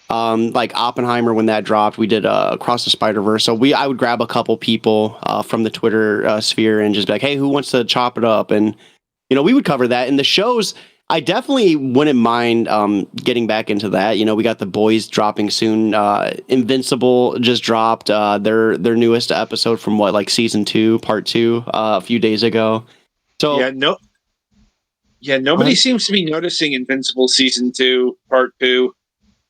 Oppenheimer when that dropped. We did Across the Spider-Verse, so I would grab a couple people from the Twitter sphere and just be like, hey, who wants to chop it up? And we would cover that. And the shows, I definitely wouldn't mind getting back into that. We got The Boys dropping soon. Invincible just dropped their newest episode from season 2, part 2, a few days ago. So nobody seems to be noticing Invincible season 2, part 2.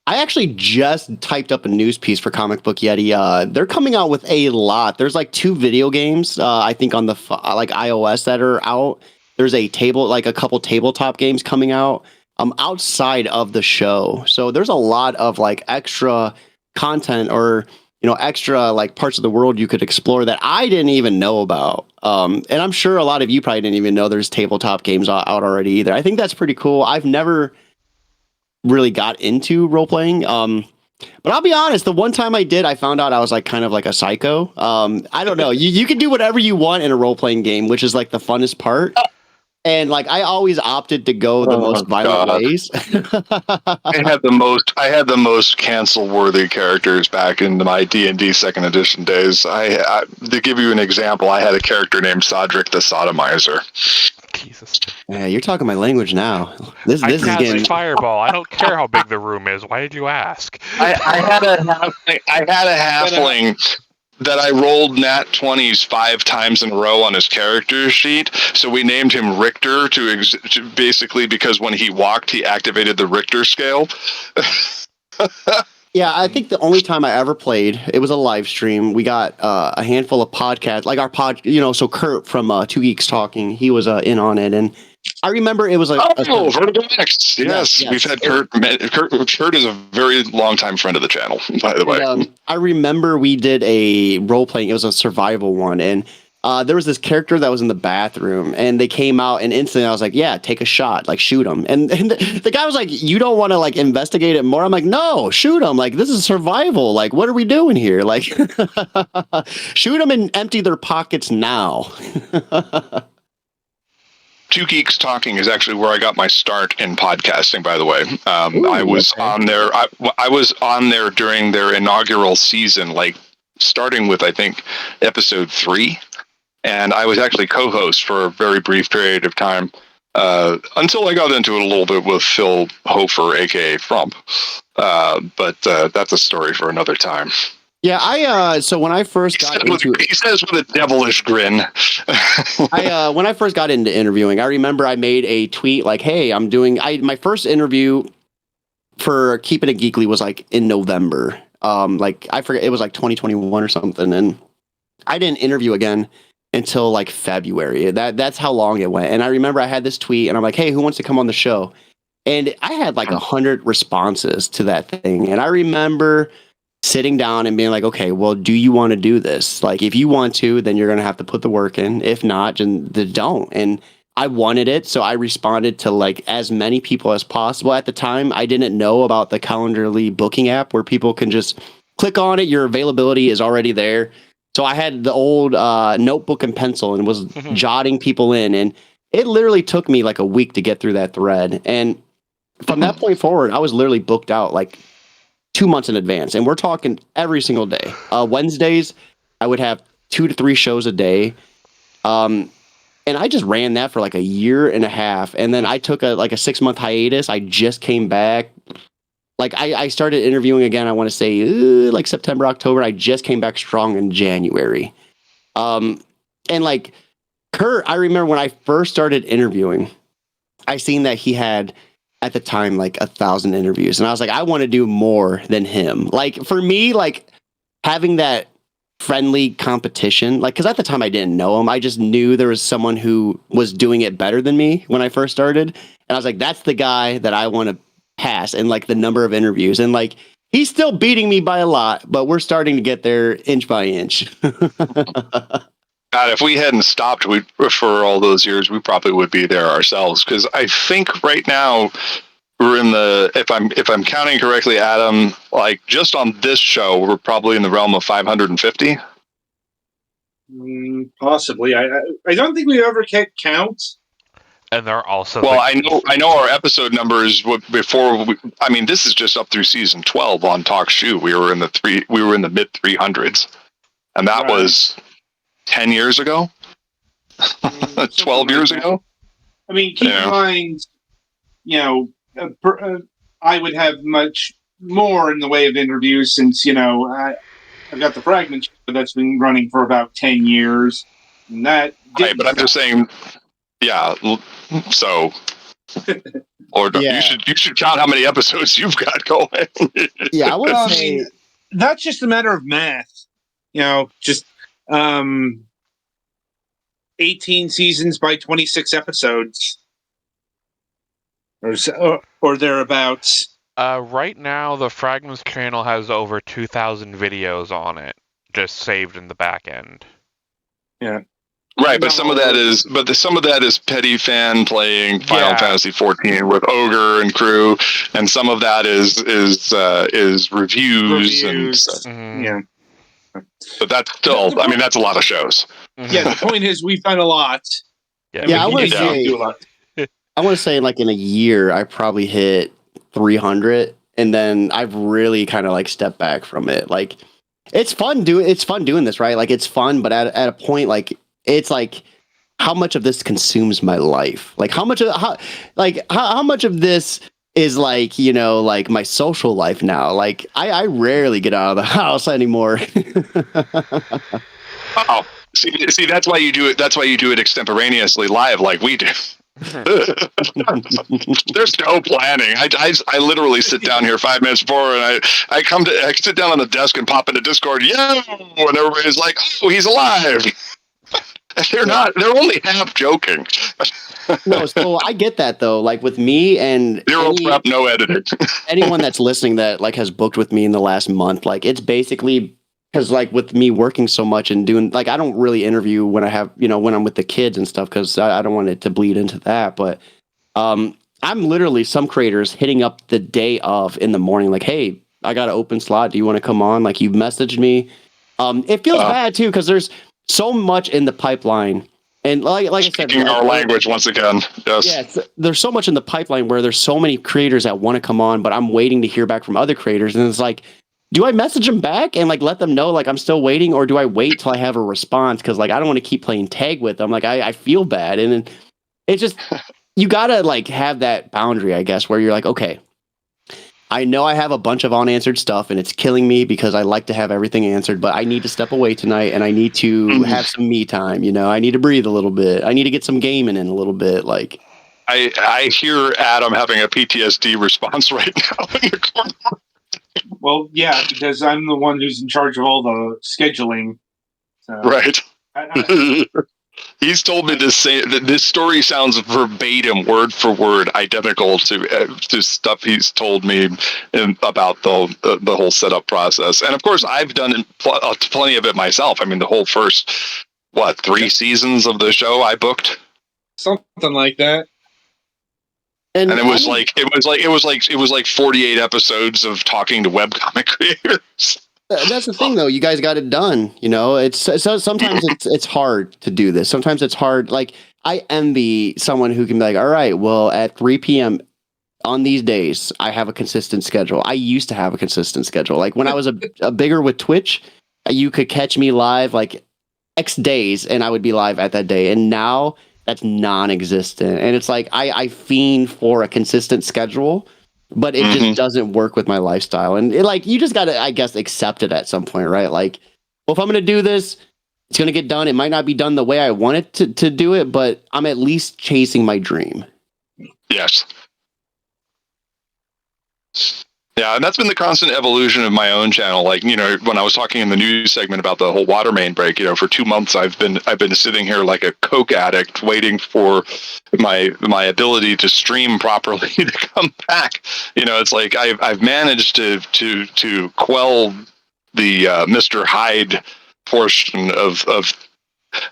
I actually just typed up a news piece for Comic Book Yeti. They're coming out with a lot. There's 2 video games, I think, on the iOS that are out. There's a couple tabletop games coming out outside of the show. So there's a lot of extra content or extra parts of the world you could explore that I didn't even know about. And I'm sure a lot of you probably didn't even know there's tabletop games out already either. I think that's pretty cool. I've never really got into role playing. But I'll be honest, the one time I did, I found out I was kind of like a psycho. I don't know. You can do whatever you want in a role playing game, which is the funnest part. And I always opted to go the most violent ways. I had the most cancel-worthy characters back in my D&D second edition days. To give you an example, I had a character named Sodric the Sodomizer. Jesus. Yeah, you're talking my language now. This I is cast getting fireball. I don't care how big the room is. Why did you ask? I had a halfling that I rolled nat 20s 5 times in a row on his character sheet. So we named him Richter to basically because when he walked, he activated the Richter scale. Yeah, I think the only time I ever played, it was a live stream. We got a handful of podcasts, so Kurt from Two Geeks Talking, he was in on it. And I remember it was Vertigo X. Yes, we've had Kurt. Kurt is a very long-time friend of the channel, by the way. I remember we did a role-playing, it was a survival one, and there was this character that was in the bathroom, and they came out, and instantly I was like, yeah, take a shot, shoot him. And the guy was like, you don't want to investigate it more? I'm like, no, shoot him. This is survival. What are we doing here? Shoot them and empty their pockets now. Two Geeks Talking is actually where I got my start in podcasting, by the way. I was on there. I was on there during their inaugural season, starting with, I think, episode 3. And I was actually co-host for a very brief period of time until I got into it a little bit with Phil Hofer, a.k.a. Frump. But that's a story for another time. Yeah, so when I first got into it, he says with a devilish grin. When I first got into interviewing, I remember I made a tweet hey, I'm doing my first interview for Keeping It Geekly was in November. I forget, it was 2021 or something, and I didn't interview again until February. That's how long it went. And I remember I had this tweet, and I'm like, hey, who wants to come on the show? And I had 100 responses to that thing, and I remember sitting down and being like, okay, well, do you want to do this? If you want to, then you're going to have to put the work in. If not, then don't. And I wanted it. So I responded to as many people as possible. At the time, I didn't know about the Calendarly booking app where people can just click on it. Your availability is already there. So I had the old notebook and pencil and was jotting people in. And it literally took me a week to get through that thread. And from that point forward, I was literally booked out 2 months in advance, and we're talking every single day. Wednesdays, I would have 2 to 3 shows a day, and I just ran that for a year and a half, and then I took a 6-month hiatus. I just came back. I started interviewing again, I want to say September, October. I just came back strong in January. And Kurt, I remember when I first started interviewing, I seen that he had at the time, like 1,000 interviews. And I was like, I want to do more than him. Like, for me, like, having that friendly competition, like, because at the time I didn't know him. I just knew there was someone who was doing it better than me when I first started. And I was like, that's the guy that I want to pass and like the number of interviews. And like, he's still beating me by a lot, but we're starting to get there inch by inch. God, if we hadn't stopped for all those years, we probably would be there ourselves. Because I think right now we're in the, if I'm counting correctly, Adam, like just on this show, we're probably in the realm of 550. Possibly. I don't think we ever kept count. And they're also well. I know our episode numbers before. I mean, this is just up through season 12 on Talk Shoe. We were in the mid 300s, and that was 10 years ago. 12 years ago. I mean, keep in mind, I would have much more in the way of interviews since, I've got the Fragment show that's been running for about 10 years. And that right, but I'm just saying, yeah, so... you should count how many episodes you've got going. Yeah, I mean, that's just a matter of math. 18 seasons by 26 episodes. Or thereabouts. Right now, the Fragments channel has over 2,000 videos on it, just saved in the back end. Yeah. Right, but some of that is petty fan playing Final Fantasy 14 with Ogre and crew, and some of that is reviews. And stuff. Mm-hmm. Yeah. But that's still, I mean, that's a lot of shows. Yeah, the point is we've done a lot. Yeah, I want to say like in a year I probably hit 300, and then I've really kind of like stepped back from it. Like it's fun doing this, right? Like it's fun, but at a point, like it's like how much of this consumes my life? Like how much of this is like, like my social life now? Like I rarely get out of the house anymore. Oh, see, that's why you do it. That's why you do it extemporaneously live, like we do. There's no planning. I literally sit down here 5 minutes before, and I sit down on the desk and pop into Discord, and everybody's like, "Oh, he's alive." They're not. They're only half joking. No, so I get that though. Like with me and zero prep, no editing. Anyone that's listening that like has booked with me in the last month, like it's basically because like with me working so much and doing like I don't really interview when I have when I'm with the kids and stuff because I don't want it to bleed into that. But I'm literally some creators hitting up the day of in the morning like, hey, I got an open slot. Do you want to come on? Like you messaged me. It feels bad too because there's so much in the pipeline. And like I said, speaking our language once again. Yes. Yeah, there's so much in the pipeline where there's so many creators that want to come on, but I'm waiting to hear back from other creators, and it's like, do I message them back and like let them know like I'm still waiting, or do I wait till I have a response? Because like I don't want to keep playing tag with them. Like I feel bad, and it's just you gotta like have that boundary, I guess, where you're like, okay, I know I have a bunch of unanswered stuff and it's killing me because I like to have everything answered, but I need to step away tonight and I need to have some me time. I need to breathe a little bit. I need to get some gaming in a little bit. Like I hear Adam having a PTSD response right now in the corner. Well, yeah, because I'm the one who's in charge of all the scheduling. So. Right. He's told me to say that this story sounds verbatim, word for word, identical to stuff he's told me about the whole setup process. And of course, I've done plenty of it myself. I mean, the whole first 3 seasons of the show I booked, something like that. And it was like 48 episodes of talking to webcomic creators. That's the thing, though. You guys got it done. It's sometimes it's hard to do this. Sometimes it's hard. Like I envy someone who can be like, all right, well, at 3 p.m. on these days, I have a consistent schedule. I used to have a consistent schedule. Like when I was a bigger with Twitch, you could catch me live like X days, and I would be live at that day. And now that's non-existent. And it's like I fiend for a consistent schedule. But it just doesn't work with my lifestyle. And you just got to, I guess, accept it at some point, right? Like, well, if I'm going to do this, it's going to get done. It might not be done the way I want it to do it, but I'm at least chasing my dream. Yes. Yeah, and that's been the constant evolution of my own channel. Like, when I was talking in the news segment about the whole water main break, for 2 months I've been sitting here like a coke addict, waiting for my ability to stream properly to come back. It's like I've managed to quell the Mr. Hyde portion of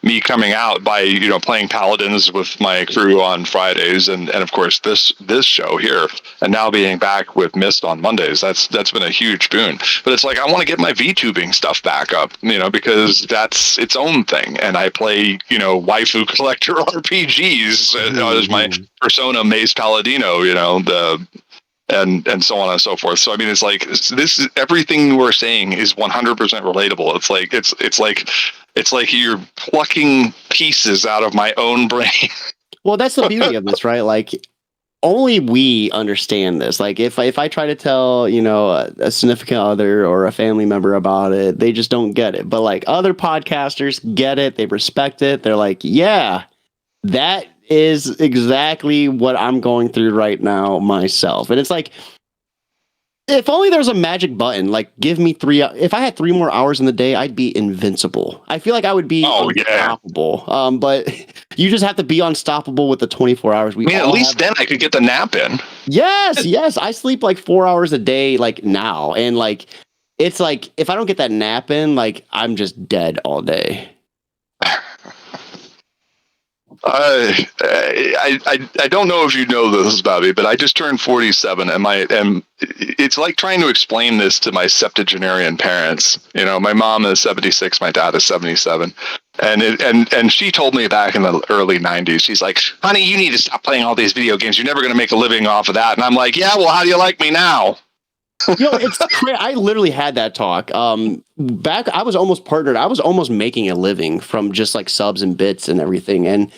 me coming out by playing Paladins with my crew on Fridays, and of course this show here, and now being back with Mist on Mondays. That's been a huge boon. But it's like I want to get my VTubing stuff back up, because that's its own thing, and I play waifu collector RPGs as my persona Maze Paladino, and so on and so forth. So I mean, it's like this is everything we're saying is 100% relatable. It's like you're plucking pieces out of my own brain. Well, that's the beauty of this, right? Like, only we understand this. Like, if I try to tell a significant other or a family member about it, they just don't get it. But like other podcasters get it, they respect it. They're like, yeah, that is exactly what I'm going through right now myself. And it's like, if only there was a magic button, like give me if I had 3 more hours in the day, I'd be invincible. I feel like I would be unstoppable. But you just have to be unstoppable with the 24 hours. At least then I could get the nap in. Yes. I sleep like 4 hours a day, like now. And like, it's like, if I don't get that nap in, like I'm just dead all day. I don't know if you know this about me, but I just turned 47, and it's like trying to explain this to my septuagenarian parents. My mom is 76, my dad is 77, and she told me back in the early 90s, she's like, honey, you need to stop playing all these video games. You're never going to make a living off of that. And I'm like, yeah, well, how do you like me now? It's crazy. I literally had that talk. Back, I was almost partnered. I was almost making a living from just like subs and bits and everything. And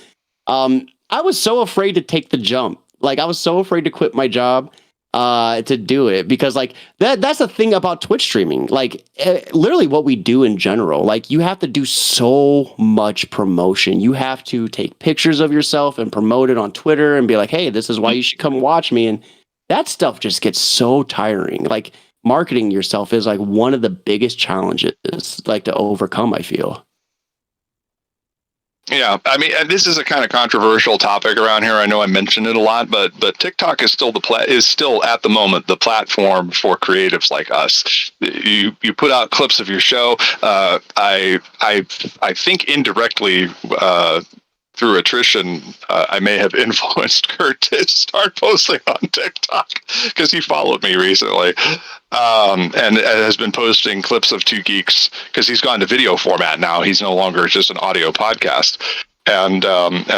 I was so afraid to take the jump. Like, I was so afraid to quit my job to do it, because like that's the thing about Twitch streaming. Like, literally what we do in general, like you have to do so much promotion. You have to take pictures of yourself and promote it on Twitter and be like, hey, this is why you should come watch me. And that stuff just gets so tiring. Like, marketing yourself is like one of the biggest challenges like to overcome, I feel. Yeah, I mean, and this is a kind of controversial topic around here. I know I mentioned it a lot, but TikTok is still still at the moment the platform for creatives like us. You put out clips of your show. I think indirectly through attrition, I may have influenced Kurt to start posting on TikTok because he followed me recently, and has been posting clips of Two Geeks because he's gone to video format now. He's no longer just an audio podcast. And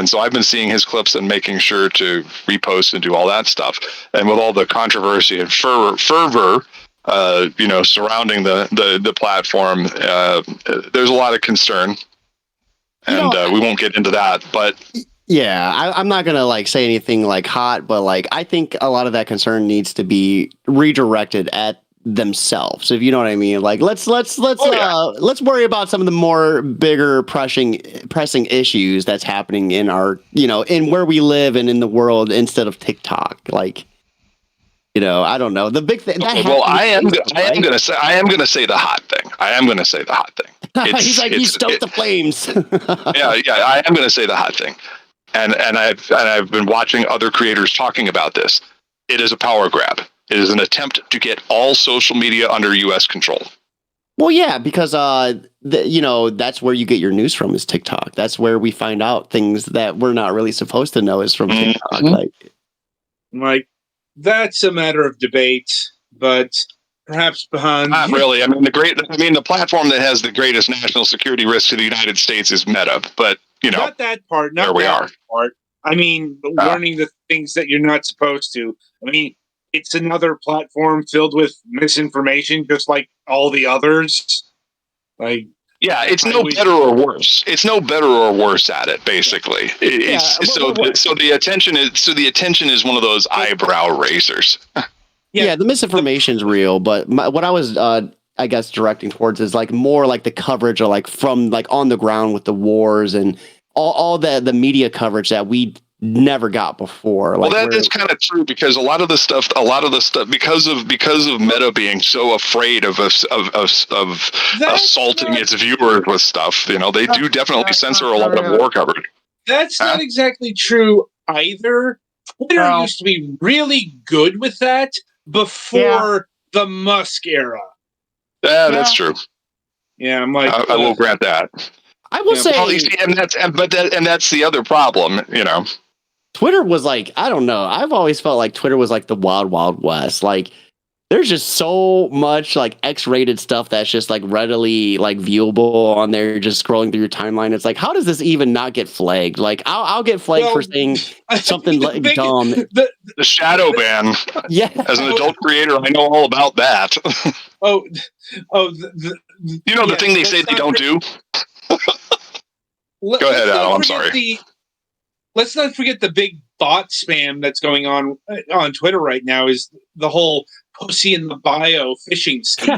so I've been seeing his clips and making sure to repost and do all that stuff. And with all the controversy and fervor surrounding the platform, there's a lot of concern. And we won't get into that, but yeah, I'm not gonna like say anything like hot, but like I think a lot of that concern needs to be redirected at themselves, if you know what I mean. Like let's worry about some of the more bigger pressing issues that's happening in our in where we live and in the world instead of TikTok. Like, I don't know. The big thing. Well, I am going to say the hot thing. I am going to say the hot thing. He's like, you stoked the flames. yeah. I am going to say the hot thing, and I've been watching other creators talking about this. It is a power grab. It is an attempt to get all social media under U.S. control. Well, yeah, because that's where you get your news from is TikTok. That's where we find out things that we're not really supposed to know is from TikTok. Like that's a matter of debate, but perhaps behind. Not really. I mean, the platform that has the greatest national security risk to the United States is Meta, but not that part. Not there we are. Part. I mean, learning the things that you're not supposed to. I mean, it's another platform filled with misinformation, just like all the others. Like, yeah, it's no better or worse. It's no better or worse at it. Basically, the attention is one of those eyebrow raisers. Yeah, the misinformation is real, but what I was, I guess, directing towards is like more like the coverage or like from like on the ground with the wars and all the media coverage that we never got before. Well, that is kind of true because a lot of the stuff, because of Meta being so afraid of assaulting its viewers with stuff, they do definitely censor a lot of war coverage. That's not exactly true either. Twitter used to be really good with that before the Musk era. Yeah, that's true. Yeah, I'm like, I will grant that. I will say, and that's the other problem, Twitter was like, I don't know. I've always felt like Twitter was like the wild, wild west. Like, there's just so much like X-rated stuff that's just like readily like viewable on there. Just scrolling through your timeline, it's like, how does this even not get flagged? Like, I'll get flagged for saying something like dumb. The shadow ban. Yeah. As an adult creator, I know all about that. The thing they say they don't do. Go ahead, Adam. I'm sorry. Let's not forget the big bot spam that's going on Twitter right now. Is the whole pussy in the bio phishing scheme?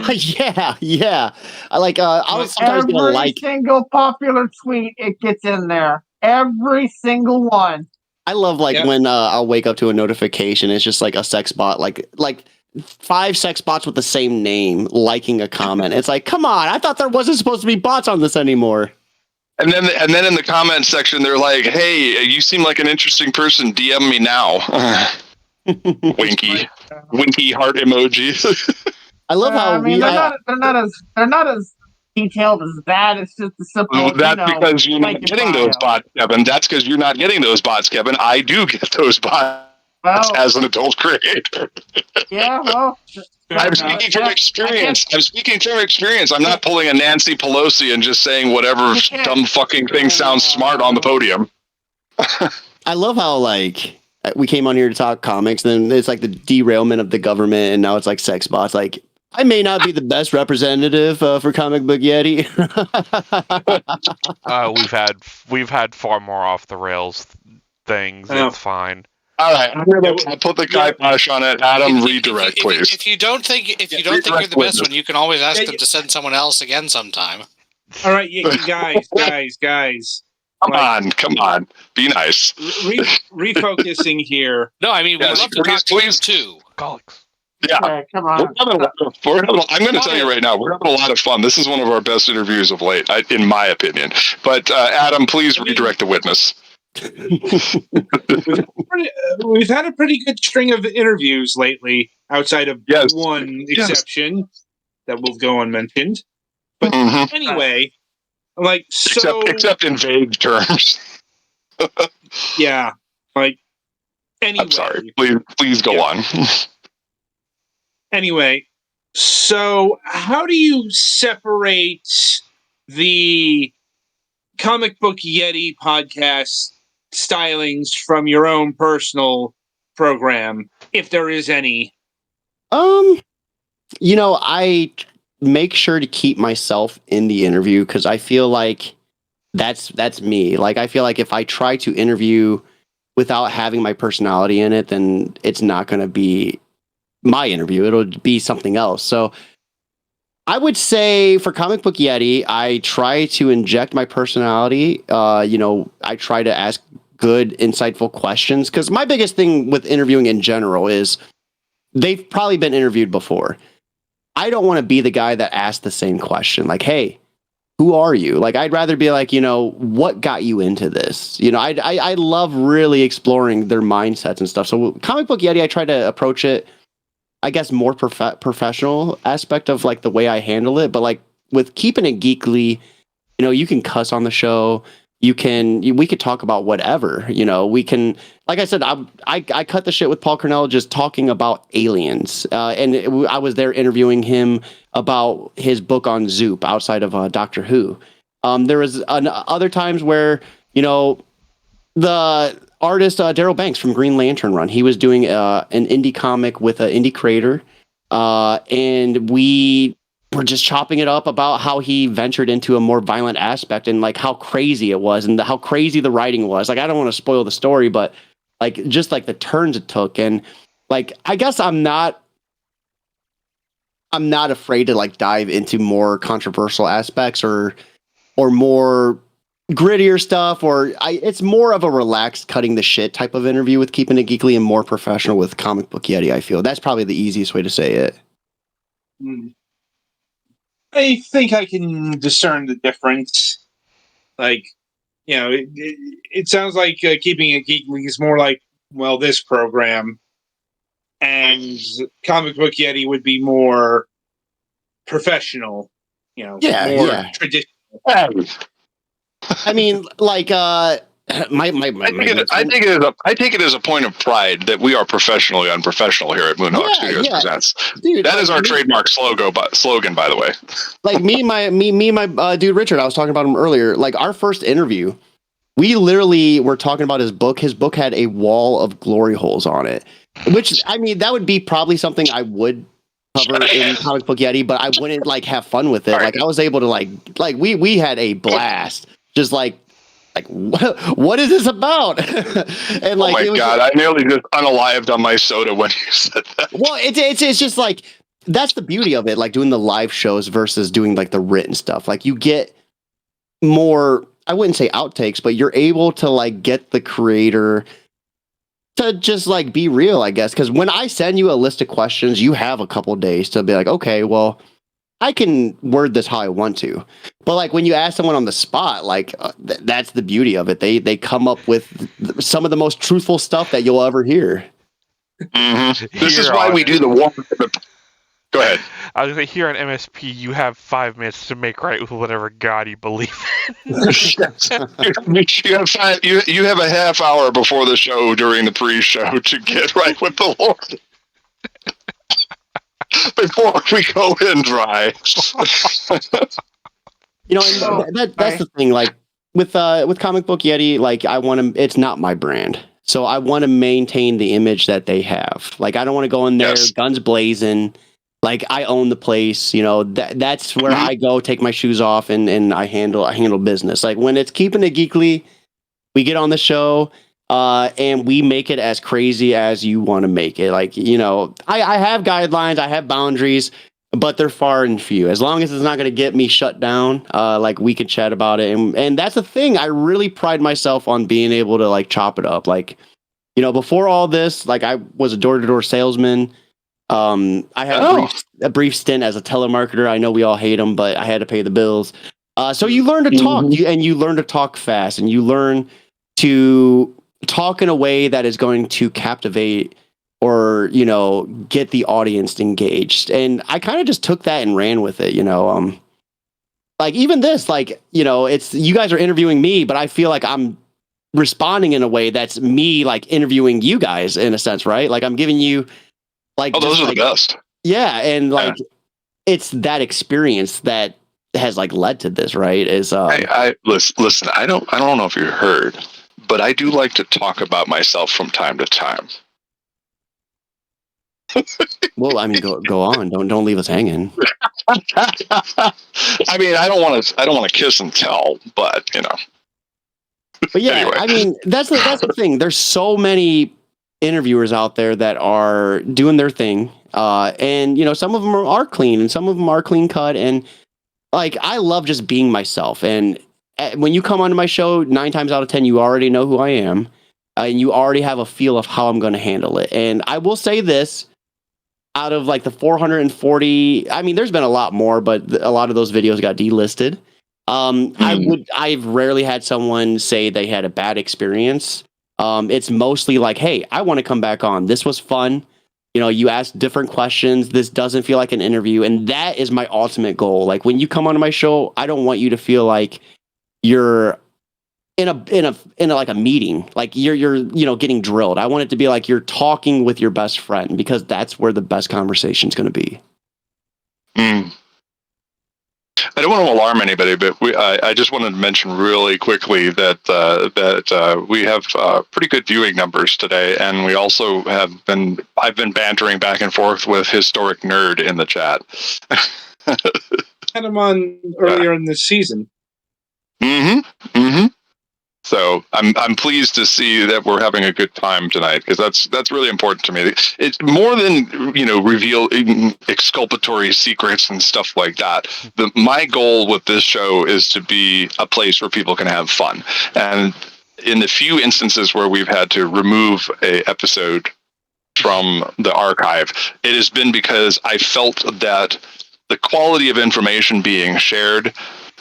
yeah. I'll sometimes every single popular tweet it gets in there. Every single one. I love when I'll wake up to a notification. It's just like a sex bot, like 5 sex bots with the same name liking a comment. It's like, come on! I thought there wasn't supposed to be bots on this anymore. And then in the comment section, they're like, "Hey, you seem like an interesting person. DM me now." Winky heart emoji. I love how they're not as detailed as that. It's just a simple. That's because you're not getting those bots, Kevin. That's because you're not getting those bots, Kevin. I do get those bots as an adult creator. Yeah, well. I'm speaking from experience. I'm not pulling a Nancy Pelosi and just saying whatever dumb fucking thing sounds smart on the podium. I love how we came on here to talk comics, and then it's like the derailment of the government, and now it's like sex bots. Like, I may not be the best representative for Comic Book Yeti. We've had far more off the rails things. It's fine. All right, I'm gonna put the kibosh on it. Adam, redirect, please. If you don't think you're the best one, you can always ask them to send someone else again sometime. All right, guys. Come on, be nice. Refocusing here. No, I mean, we'd love to talk to you too. Colics. Yeah, okay, come on. I'm going to tell you right now, we're having a lot of fun. This is one of our best interviews of late, in my opinion. But Adam, please redirect the witness. We've had a pretty good string of interviews lately, outside of one exception that will go unmentioned. But anyway, except in vague terms. Yeah, anyway. I'm sorry. Please go on. Anyway, so how do you separate the Comic Book Yeti podcast stylings from your own personal program, if there is any? I make sure to keep myself in the interview because I feel like that's me. Like, I feel like if I try to interview without having my personality in it, then it's not going to be my interview. It'll be something else. So I would say for Comic Book Yeti, I try to inject my personality. I try to ask good, insightful questions because my biggest thing with interviewing in general is they've probably been interviewed before. I don't want to be the guy that asks the same question. Like, hey, who are you? Like, I'd rather be like, what got you into this? I love really exploring their mindsets and stuff. So Comic Book Yeti, I try to approach it, I guess, more professional aspect of like the way I handle it. But like with keeping it geekly, you can cuss on the show. We could talk about whatever, we can, like I said, I cut the shit with Paul Cornell just talking about aliens. And I was there interviewing him about his book on Zoop outside of Doctor Who. There was other times where, the artist Daryl Banks from Green Lantern Run, he was doing an indie comic with an indie creator. And we were just chopping it up about how he ventured into a more violent aspect and like how crazy it was and how crazy the writing was. Like, I don't want to spoil the story, but like just like the turns it took. And like, I guess I'm not afraid to like dive into more controversial aspects or more grittier stuff, or it's more of a relaxed, cutting the shit type of interview with Keeping It Geekly, and more professional with Comic Book Yeti. I feel that's probably the easiest way to say it. I think I can discern the difference. Like, it sounds like Keeping It Geekly is more like, well, this program, and Comic Book Yeti would be more professional, more traditional. I mean, like, I take it as a point of pride that we are professionally unprofessional here at Moonhawk Studios Presents. Dude, that is our trademark slogan, by the way. Like my dude Richard, I was talking about him earlier. Like our first interview, we literally were talking about his book. His book had a wall of glory holes on it, which, I mean, that would be probably something I would cover in Comic Book Yeti, but I wouldn't like have fun with it. Right. Like I was able to like we had a blast. Just like what is this about? And like, oh my God, I nearly just unalived on my soda when you said that. Well, it's just like, that's the beauty of it, like doing the live shows versus doing like the written stuff. Like you get more, I wouldn't say outtakes, but you're able to like get the creator to just like be real, I guess. Because when I send you a list of questions, you have a couple days to be like, okay, well, I can word this how I want to. But like when you ask someone on the spot, like that's the beauty of it. They come up with some of the most truthful stuff that you'll ever hear. Mm-hmm. This is why we do the warm. Go ahead. I was going to hear on MSP, you have 5 minutes to make right with whatever God you believe in. you have a half hour before the show during the pre-show to get right with the Lord. Before we go in dry. That's the thing. Like with Comic Book Yeti, like I want to. It's not my brand, so I want to maintain the image that they have. Like I don't want to go in there guns blazing. Like I own the place, that's where I go, take my shoes off, and I handle business. Like when it's Keeping It Geekly, we get on the show, and we make it as crazy as you want to make it. Like, I have guidelines, I have boundaries, but they're far and few. As long as it's not going to get me shut down, like we can chat about it. And that's the thing. I really pride myself on being able to like chop it up. Like, before all this, like I was a door-to-door salesman. I had a brief stint as a telemarketer. I know we all hate them, but I had to pay the bills. So you learn to talk, you learn to talk fast, and you learn to talk in a way that is going to captivate or, get the audience engaged. And I kind of just took that and ran with it, like even this, like, it's, you guys are interviewing me, but I feel like I'm responding in a way that's me like interviewing you guys in a sense, right? Like I'm giving you like, those are the best. Yeah. And like, it's that experience that has like led to this, right? Is I listen, I don't know if you heard, but I do like to talk about myself from time to time. Well, I mean, go on. Don't leave us hanging. I mean, I don't want to kiss and tell, but But yeah, anyway. I mean, that's the thing. There's so many interviewers out there that are doing their thing, and some of them are clean, and some of them are clean cut, and like I love just being myself. And when you come onto my show, 9 times out of 10, you already know who I am, and you already have a feel of how I'm going to handle it. And I will say this. Out of like the 440, I mean, there's been a lot more, but a lot of those videos got delisted. I've rarely had someone say they had a bad experience. It's mostly like, hey, I want to come back on. This was fun. You asked different questions. This doesn't feel like an interview. And that is my ultimate goal. Like when you come onto my show, I don't want you to feel like you're in a like a meeting, like you're getting drilled. I want it to be like you're talking with your best friend, because that's where the best conversation is going to be. I don't want to alarm anybody, but I just wanted to mention really quickly that we have pretty good viewing numbers today, and we also I've been bantering back and forth with Historic Nerd in the chat. Had him on earlier in this season. Mm-hmm. So I'm pleased to see that we're having a good time tonight, because that's really important to me. It's more than revealing exculpatory secrets and stuff like that. My goal with this show is to be a place where people can have fun. And in the few instances where we've had to remove a episode from the archive, it has been because I felt that the quality of information being shared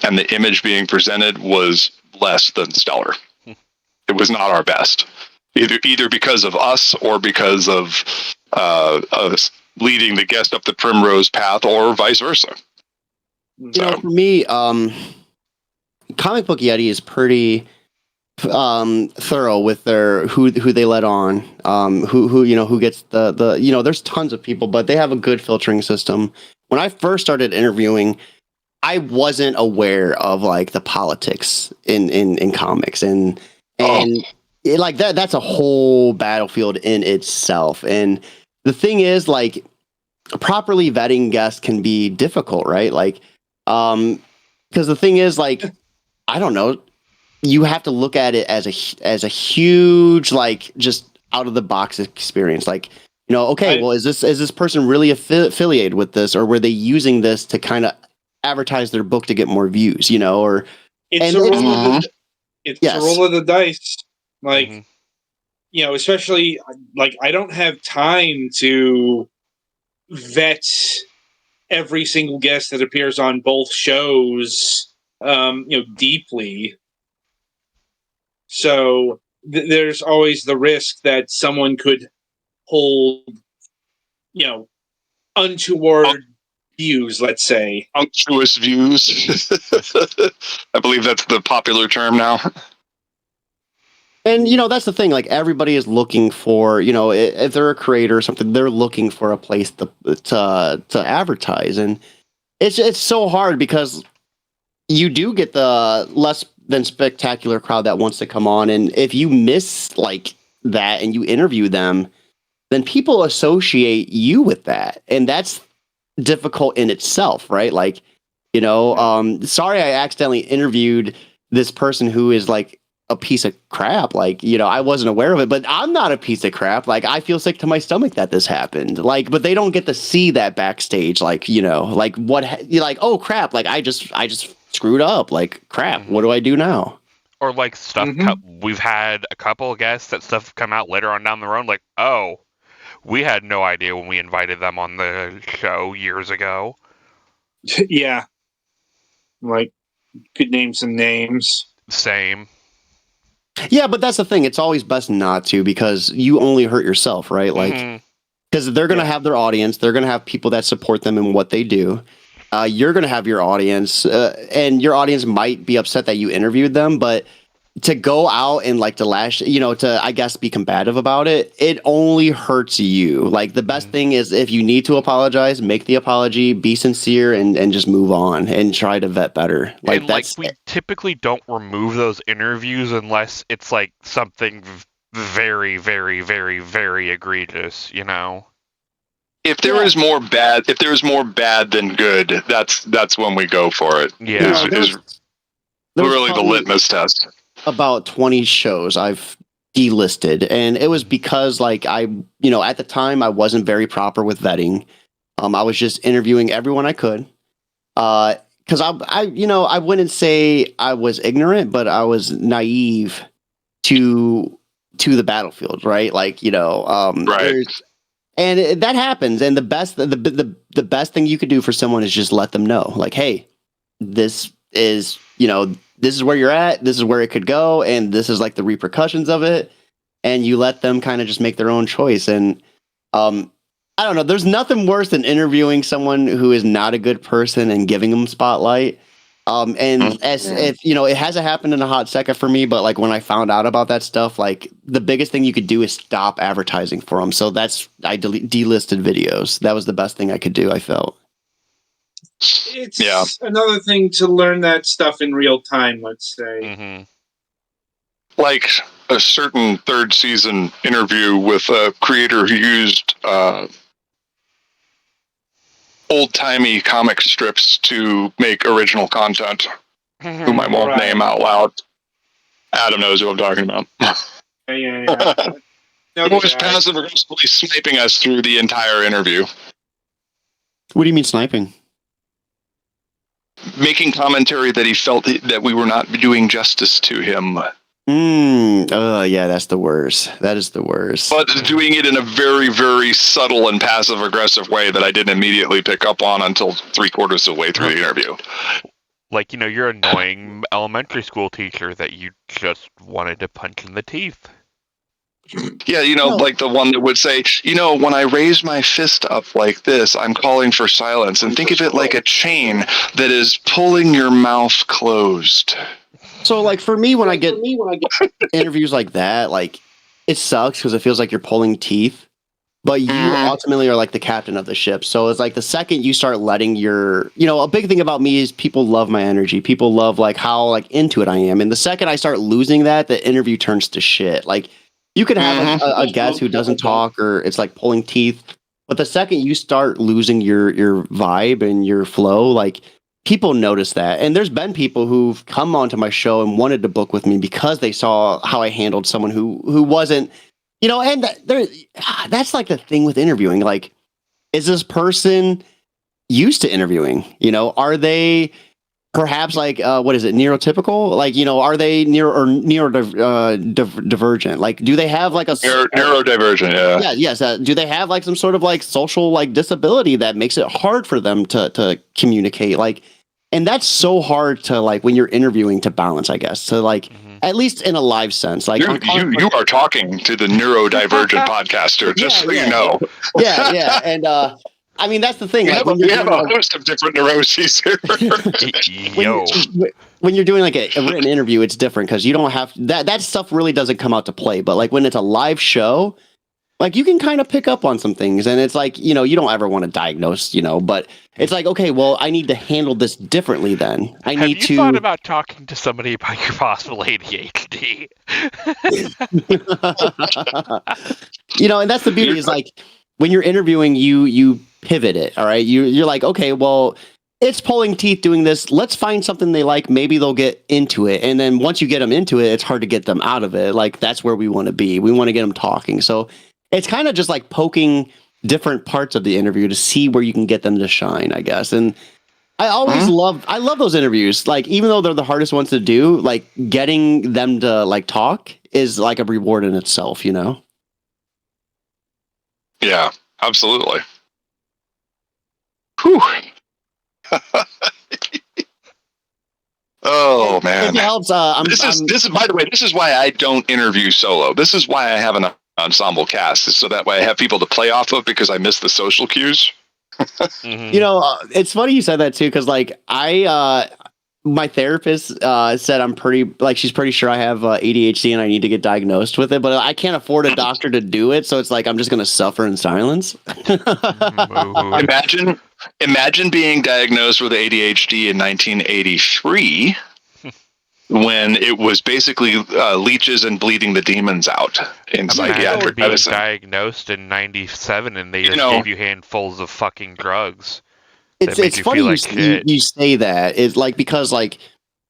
and the image being presented was less than stellar. It was not our best, either because of us or because of us leading the guest up the primrose path, or vice versa. For me, Comic Book Yeti is pretty thorough with their who they let on, who gets the there's tons of people, but they have a good filtering system. When I first started interviewing, I wasn't aware of like the politics in comics, and like that's a whole battlefield in itself. And the thing is, like, properly vetting guests can be difficult, right? Like, because the thing is, like, I don't know, you have to look at it as a huge, like, just out of the box experience. Like, okay, well, is this person really affiliated with this, or were they using this to kind of advertise their book to get more views, or it's a roll of the dice. Like, especially like I don't have time to vet every single guest that appears on both shows, deeply. So there's always the risk that someone could hold, untoward views, let's say. Unctuous views. I believe that's the popular term now. And that's the thing. Like, everybody is looking for, if they're a creator or something, they're looking for a place to advertise, and it's so hard because you do get the less than spectacular crowd that wants to come on, and if you miss like that and you interview them, then people associate you with that, and that's difficult in itself, right? Like, sorry, I accidentally interviewed this person who is like a piece of crap. Like, I wasn't aware of it, but I'm not a piece of crap. Like, I feel sick to my stomach that this happened. Like, but they don't get to see that backstage. Like, like what, like, oh crap. Like, I just screwed up. Like, crap. What do I do now? Or like stuff. We've had a couple of guests that stuff come out later on down the road. Like, oh, we had no idea when we invited them on the show years ago. Yeah. Like, could name some names. Same. Yeah, but that's the thing. It's always best not to, because you only hurt yourself, right? Like, because they're going to have their audience. They're going to have people that support them in what they do. You're going to have your audience, and your audience might be upset that you interviewed them, but to go out and like to lash, to, I guess, be combative about it, it only hurts you. Like, the best thing is, if you need to apologize, make the apology, be sincere, and just move on and try to vet better. Like, and like, we typically don't remove those interviews unless it's like something very, very, very, very egregious, If there is more bad than good, that's when we go for it. Yeah, is really the litmus test. About 20 shows I've delisted, and it was because, like, I at the time I wasn't very proper with vetting. I was just interviewing everyone I could, because I wouldn't say I was ignorant, but I was naive to the battlefield, right? Like, right. And that happens, and the best thing you could do for someone is just let them know, like, hey, this is this is where you're at, this is where it could go, and this is like the repercussions of it, and you let them kind of just make their own choice. And I don't know, there's nothing worse than interviewing someone who is not a good person and giving them spotlight. If it hasn't happened in a hot second for me, but like, when I found out about that stuff, like, the biggest thing you could do is stop advertising for them. So I delisted videos. That was the best thing I could do, I felt. It's another thing to learn that stuff in real time, let's say. Like a certain third season interview with a creator who used old-timey comic strips to make original content, whom I won't name out loud. Adam knows who I'm talking about. Yeah. He was passive aggressively sniping us through the entire interview. What do you mean sniping? Making commentary that he felt that we were not doing justice to him. Yeah, that's the worst. That is the worst. But doing it in a very, very subtle and passive aggressive way that I didn't immediately pick up on until 3/4 of the way through the interview. Like, your annoying elementary school teacher that you just wanted to punch in the teeth. Yeah, like the one that would say, when I raise my fist up like this, I'm calling for silence. And think of it like a chain that is pulling your mouth closed. So, like, for me, when I get interviews like that, like, it sucks because it feels like you're pulling teeth. But you ultimately are like the captain of the ship. So it's like the second you start letting a big thing about me is people love my energy. People love like how like into it I am. And the second I start losing that, the interview turns to shit. Like you can have a guest who doesn't talk or it's like pulling teeth. But the second you start losing your vibe and your flow, like people notice that. And there's been people who've come onto my show and wanted to book with me because they saw how I handled someone who wasn't, and that's like the thing with interviewing. Like, is this person used to interviewing? Are they perhaps like, what is it, neurotypical? Like, are they neurodivergent? Like, do they have like a neurodivergent? Yeah. Yeah. Yes. Do they have like some sort of like social like disability that makes it hard for them to communicate? Like, and that's so hard to like when you're interviewing to balance, I guess. So like. At least in a live sense, like you are talking to the neurodivergent podcaster, just so you know. Yeah, and I mean that's the thing. Like, we have a host of different neuroses here. When you're doing like a written interview, it's different because you don't have that stuff really doesn't come out to play. But like when it's a live show, like you can kind of pick up on some things, and it's like you don't ever want to diagnose, but it's like okay, well I need to handle this differently. Then Have you thought about talking to somebody about your possible ADHD? And that's the beauty is like when you're interviewing, you pivot it. All right, you're like okay, well it's pulling teeth doing this. Let's find something they like. Maybe they'll get into it, and then once you get them into it, it's hard to get them out of it. Like that's where we want to be. We want to get them talking. So. It's kind of just like poking different parts of the interview to see where you can get them to shine, I guess. And I always love those interviews. Like, even though they're the hardest ones to do, like getting them to like talk is like a reward in itself, Yeah, absolutely. Whew. Oh man. If it helps, this is by the way, this is why I don't interview solo. This is why I have an ensemble cast, is so that way I have people to play off of because I miss the social cues. It's funny you said that too, because like my therapist said I'm she's pretty sure I have ADHD and I need to get diagnosed with it, but I can't afford a doctor to do it, so it's like I'm just gonna suffer in silence. Imagine being diagnosed with ADHD in 1983. When it was basically leeches and bleeding the demons out in psychiatric medicine. Diagnosed in 97 and they just gave you handfuls of fucking drugs. It's funny you say that. It's like because like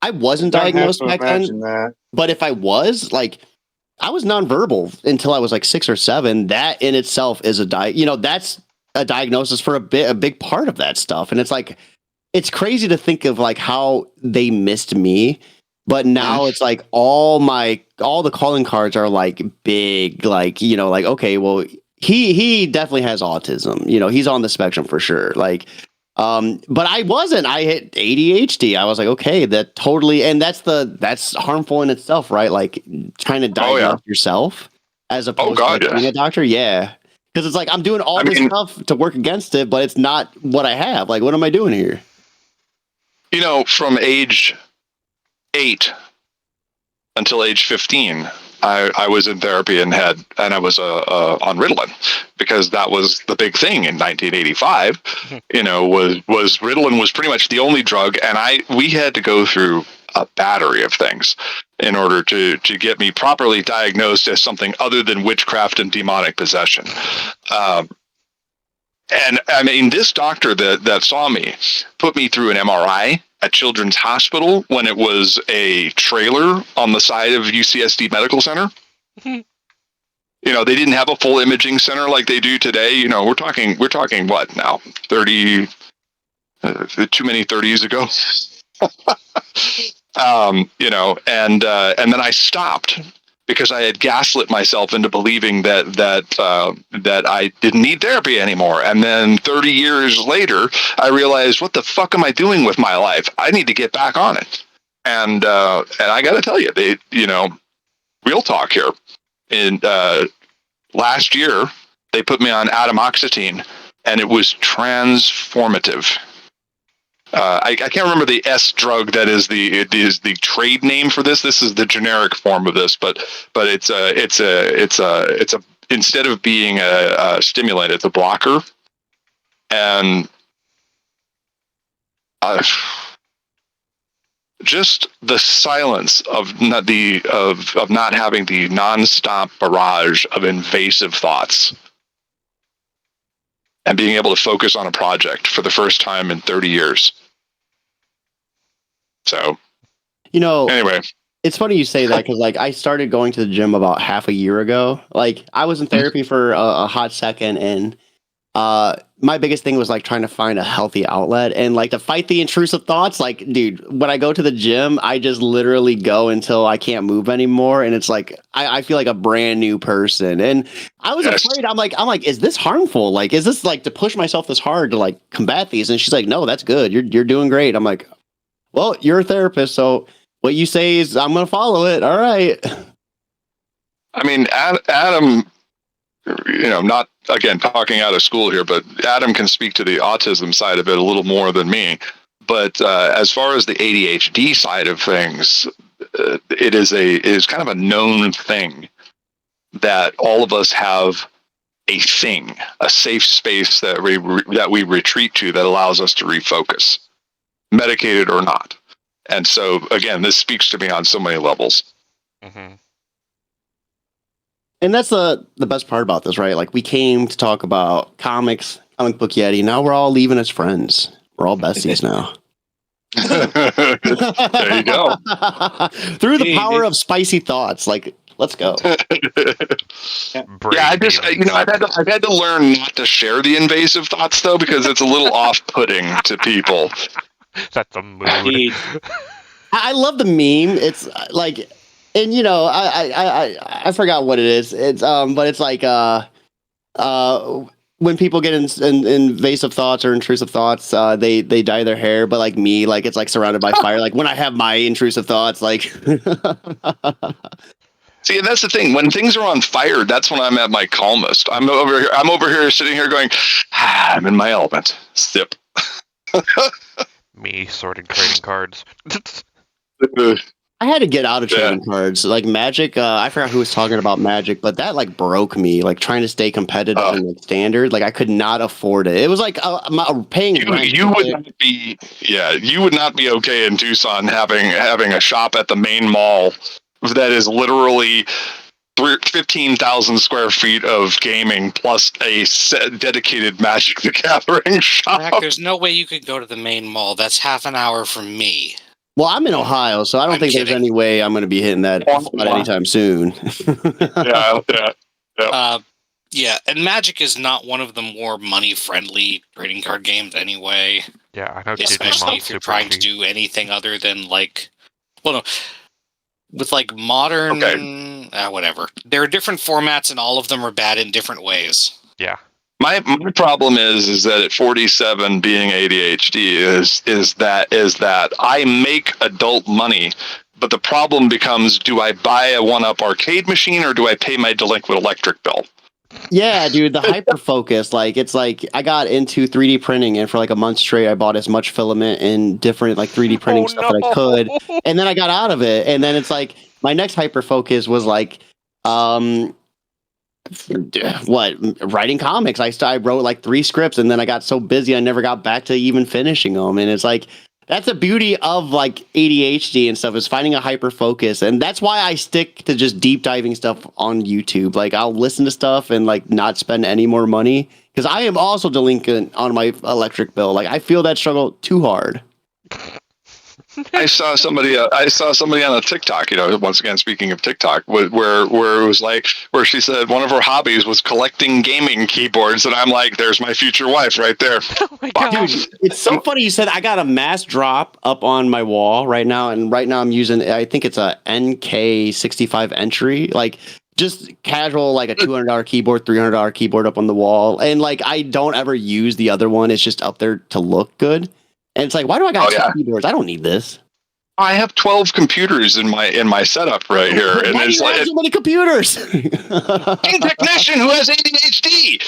I wasn't diagnosed back then, but if I was, like I was nonverbal until I was like 6 or 7. That in itself is that's a diagnosis for a big part of that stuff. And it's like it's crazy to think of like how they missed me. But now it's like all the calling cards are like big, like, like, okay, well, he definitely has autism, he's on the spectrum for sure. Like, but I wasn't, I hit ADHD. I was like, okay, that totally. And that's harmful in itself, right? Like trying to diagnose yourself as opposed to being a doctor. Yeah. Cause it's like, I'm doing all this stuff to work against it, but it's not what I have. Like, what am I doing here? From age 8 until age 15, I was in therapy and I was on Ritalin because that was the big thing in 1985. Was Ritalin was pretty much the only drug, and we had to go through a battery of things in order to get me properly diagnosed as something other than witchcraft and demonic possession. And I mean, this doctor that saw me put me through an MRI at Children's Hospital when it was a trailer on the side of UCSD Medical Center. You know, they didn't have a full imaging center like they do today. You know, we're talking what now? 30, too many 30s ago. You know, and then I stopped because I had gaslit myself into believing that I didn't need therapy anymore. And then 30 years later, I realized, what the fuck am I doing with my life? I need to get back on it. And I got to tell you, real talk here. In last year, they put me on atomoxetine, and it was transformative. I can't remember the S drug that is the trade name for this. This is the generic form of this, but it's a instead of being a stimulant, it's a blocker, and just the silence of not having the nonstop barrage of invasive thoughts and being able to focus on a project for the first time in 30 years. So, anyway, it's funny you say that because like I started going to the gym about half a year ago. Like I was in therapy for a hot second, and my biggest thing was like trying to find a healthy outlet and like to fight the intrusive thoughts. Like, dude, when I go to the gym, I just literally go until I can't move anymore, and it's like I feel like a brand new person. And I was afraid. I'm like, is this harmful? Like, is this like to push myself this hard to like combat these? And she's like, no, that's good. You're doing great. I'm like, well, you're a therapist, so what you say is I'm gonna follow it. All right. I mean, Adam, not again talking out of school here, but Adam can speak to the autism side of it a little more than me. But as far as the ADHD side of things, it is kind of a known thing that all of us have a safe space that we retreat to that allows us to refocus, medicated or not. And so again, this speaks to me on so many levels. Mm-hmm. And that's the best part about this, right? Like we came to talk about comics, comic book Yeti. Now we're all leaving as friends. We're all besties now. There you go. Through the power of spicy thoughts. Like, let's go. Yeah, I've had to learn not to share the invasive thoughts though, because it's a little off-putting to people. That's a mood. I love the meme. It's like, and I forgot what it is. It's but it's like when people get in invasive thoughts or intrusive thoughts, they dye their hair, but like me, like it's like surrounded by fire. Like when I have my intrusive thoughts, like. See, and that's the thing. When things are on fire, that's when I'm at my calmest. I'm over here sitting here going, I'm in my element. Sip. Me sorting trading cards. I had to get out of trading cards. Like Magic, I forgot who was talking about Magic, but that like broke me. Like trying to stay competitive and like, standard, like I could not afford it. It was like paying. You would not be okay in Tucson having a shop at the main mall that is literally 15,000 square feet of gaming plus a dedicated Magic the Gathering shop. Mac, there's no way you could go to the main mall. That's half an hour from me. Well, I'm in Ohio, so I don't think there's any way I'm going to be hitting that spot anytime soon. Yeah, and Magic is not one of the more money-friendly trading card games anyway. Yeah, I know. Especially if you're trying to do anything other than like, well, no, with like modern, whatever. There are different formats, and all of them are bad in different ways. Yeah. My problem is that at 47 being ADHD is that I make adult money, but the problem becomes, do I buy a 1-up arcade machine or do I pay my delinquent electric bill? Yeah, dude, the hyper focus, like it's like I got into 3D printing, and for like a month straight I bought as much filament and different like 3D printing stuff that I could, and then I got out of it, and then it's like my next hyper focus was like writing comics. I wrote like 3 scripts, and then I got so busy I never got back to even finishing them. And it's like that's the beauty of like ADHD and stuff, is finding a hyper focus. And that's why I stick to just deep diving stuff on YouTube. Like I'll listen to stuff and like not spend any more money because I am also delinquent on my electric bill. Like I feel that struggle too hard. I saw somebody on a TikTok. Once again, speaking of TikTok, where it was like where she said one of her hobbies was collecting gaming keyboards, and I'm like, "There's my future wife right there." Oh my god! Dude, it's so funny you said. I got a mass drop up on my wall right now, and right now I'm using. I think it's a NK65 entry, like just casual, like a $200 keyboard, $300 keyboard up on the wall, and like I don't ever use the other one. It's just up there to look good. And it's like, why do I got two keyboards? I don't need this. I have 12 computers in my setup right here, and why do you have so many computers? I'm a technician who has ADHD.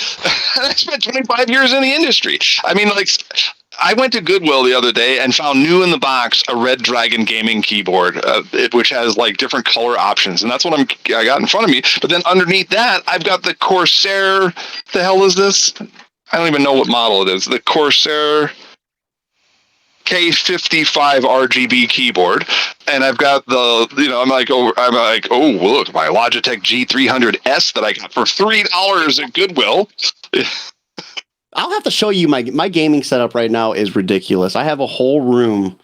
I spent 25 years in the industry. I mean, like, I went to Goodwill the other day and found new in the box a Red Dragon gaming keyboard, which has like different color options, and that's what I got in front of me. But then underneath that, I've got the Corsair. The hell is this? I don't even know what model it is. The Corsair K55 RGB keyboard, and I've got I'm like, oh look, my Logitech G300S that I got for $3 at Goodwill. I'll have to show you my gaming setup right now is ridiculous. I have a whole room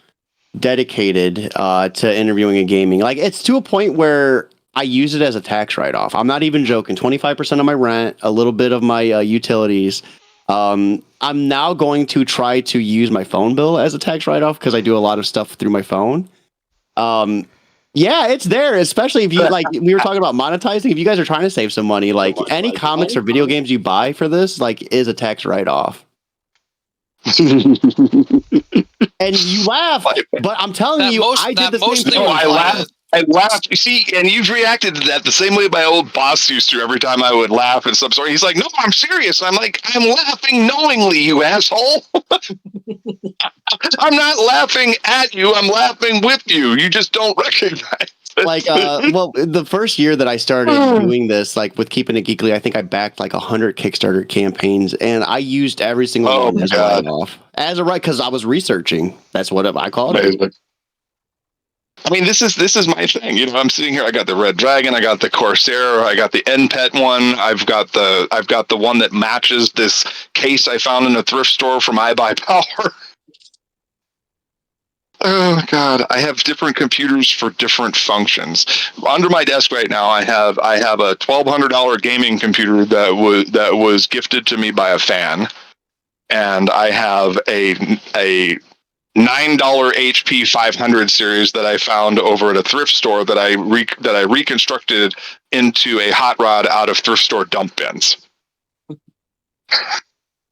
dedicated to interviewing and gaming. Like it's to a point where I use it as a tax write-off. I'm not even joking. 25% of my rent, a little bit of my utilities. I'm now going to try to use my phone bill as a tax write-off because I do a lot of stuff through my phone. Yeah, it's there, especially if you like we were talking about monetizing. If you guys are trying to save some money, like any comics or video games you buy for this, like is a tax write-off. And you laugh, but I'm telling you, I did the same thing. I laughed. You see, and you've reacted to that the same way my old boss used to every time I would laugh at some story. He's like, "No, I'm serious." I'm like, "I'm laughing knowingly, you asshole." I'm not laughing at you. I'm laughing with you. You just don't recognize it. Like, well, the first year that I started doing this, like with Keeping It Geekly, I think I backed like 100 Kickstarter campaigns, and I used every single one as a write-off. As a because I was researching. That's what I called it. I mean, this is my thing. I'm sitting here. I got the Red Dragon. I got the Corsair. I got the NPET one. I've got the one that matches this case I found in a thrift store from iBuyPower. Oh God, I have different computers for different functions. Under my desk right now, I have a $1,200 gaming computer that was gifted to me by a fan, and I have a $9 HP 500 series that I found over at a thrift store that I reconstructed into a hot rod out of thrift store dump bins.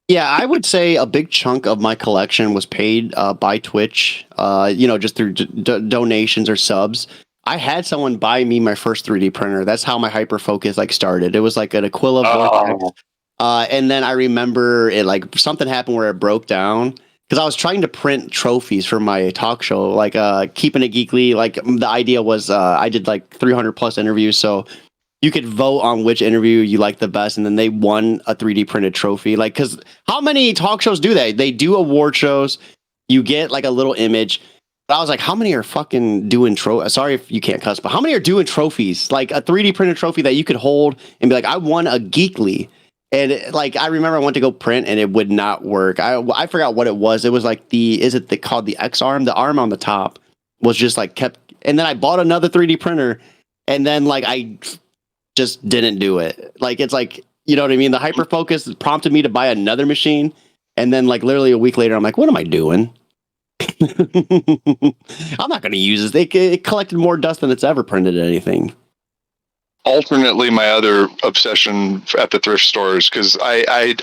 Yeah, I would say a big chunk of my collection was paid by Twitch, just through donations or subs. I had someone buy me my first 3D printer. That's how my Hyperfocus started. It was like an Aquila Vortex. And then I remember it something happened where it broke down because I was trying to print trophies for my talk show, Keeping It Geekly. Like the idea was I did 300 plus interviews, so you could vote on which interview you like the best, and then they won a 3D printed trophy. Because how many talk shows do they? They do award shows. You get a little image. But I was like, how many are fucking doing sorry if you can't cuss, but how many are doing trophies? Like a 3D printed trophy that you could hold and be like, I won a Geekly. And I remember I went to go print and it would not work. I forgot what it was. It was called the X arm? The arm on the top was just kept. And then I bought another 3D printer, and then I just didn't do it. It's you know what I mean? The Hyperfocus prompted me to buy another machine, and then literally a week later, I'm like, what am I doing? I'm not going to use this. It collected more dust than it's ever printed anything. Alternately, my other obsession at the thrift stores, because I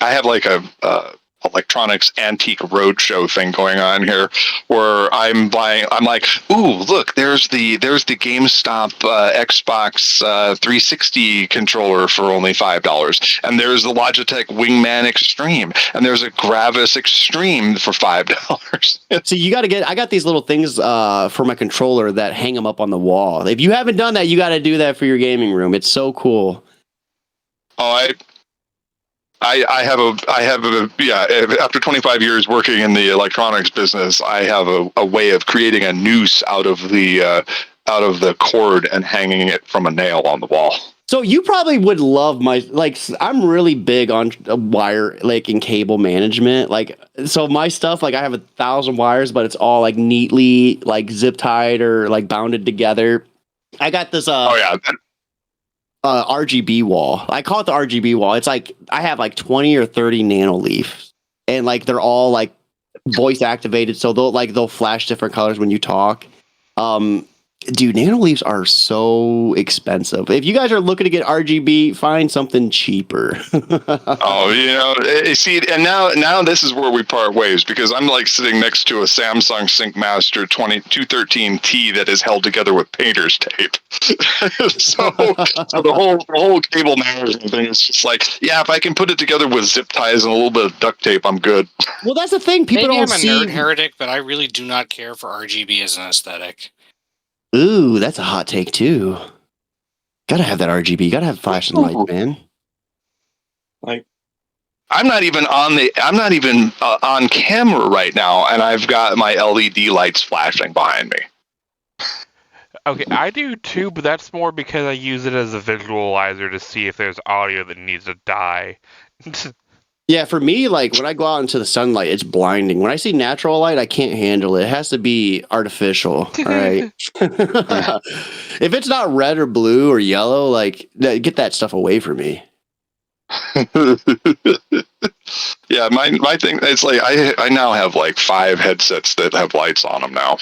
have a electronics antique roadshow thing going on here, where I'm like, ooh, look, there's the GameStop Xbox 360 controller for only $5, and there's the Logitech Wingman Extreme, and there's a Gravis Extreme for $5. So I got these little things for my controller that hang them up on the wall. If you haven't done that, you got to do that for your gaming room. It's so cool. Oh, I have after 25 years working in the electronics business, I have a way of creating a noose out of the cord and hanging it from a nail on the wall. So you probably would love my I'm really big on wire and cable management. So my stuff I have 1,000 wires, but it's all neatly zip tied or bounded together. I got this RGB wall. I call it the RGB wall. It's I have 20 or 30 nano leaves, and they're all voice activated, so they'll flash different colors when you talk. Dude, nano leaves are so expensive. If you guys are looking to get RGB, find something cheaper. See, and now this is where we part ways, because I'm sitting next to a Samsung SyncMaster 2213T that is held together with painter's tape. so the whole cable management thing is just if I can put it together with zip ties and a little bit of duct tape, I'm good. Well, that's the thing. People Maybe don't I'm a see. nerd heretic, but I really do not care for RGB as an aesthetic. Ooh, that's a hot take too. Gotta have that RGB. Gotta have flashing lights, man. I'm not even on camera right now, and I've got my LED lights flashing behind me. Okay, I do too, but that's more because I use it as a visualizer to see if there's audio that needs to die. Yeah, for me, when I go out into the sunlight, it's blinding. When I see natural light, I can't handle it. It has to be artificial, all right? If it's not red or blue or yellow, get that stuff away from me. Yeah, my thing, it's I now have 5 headsets that have lights on them now.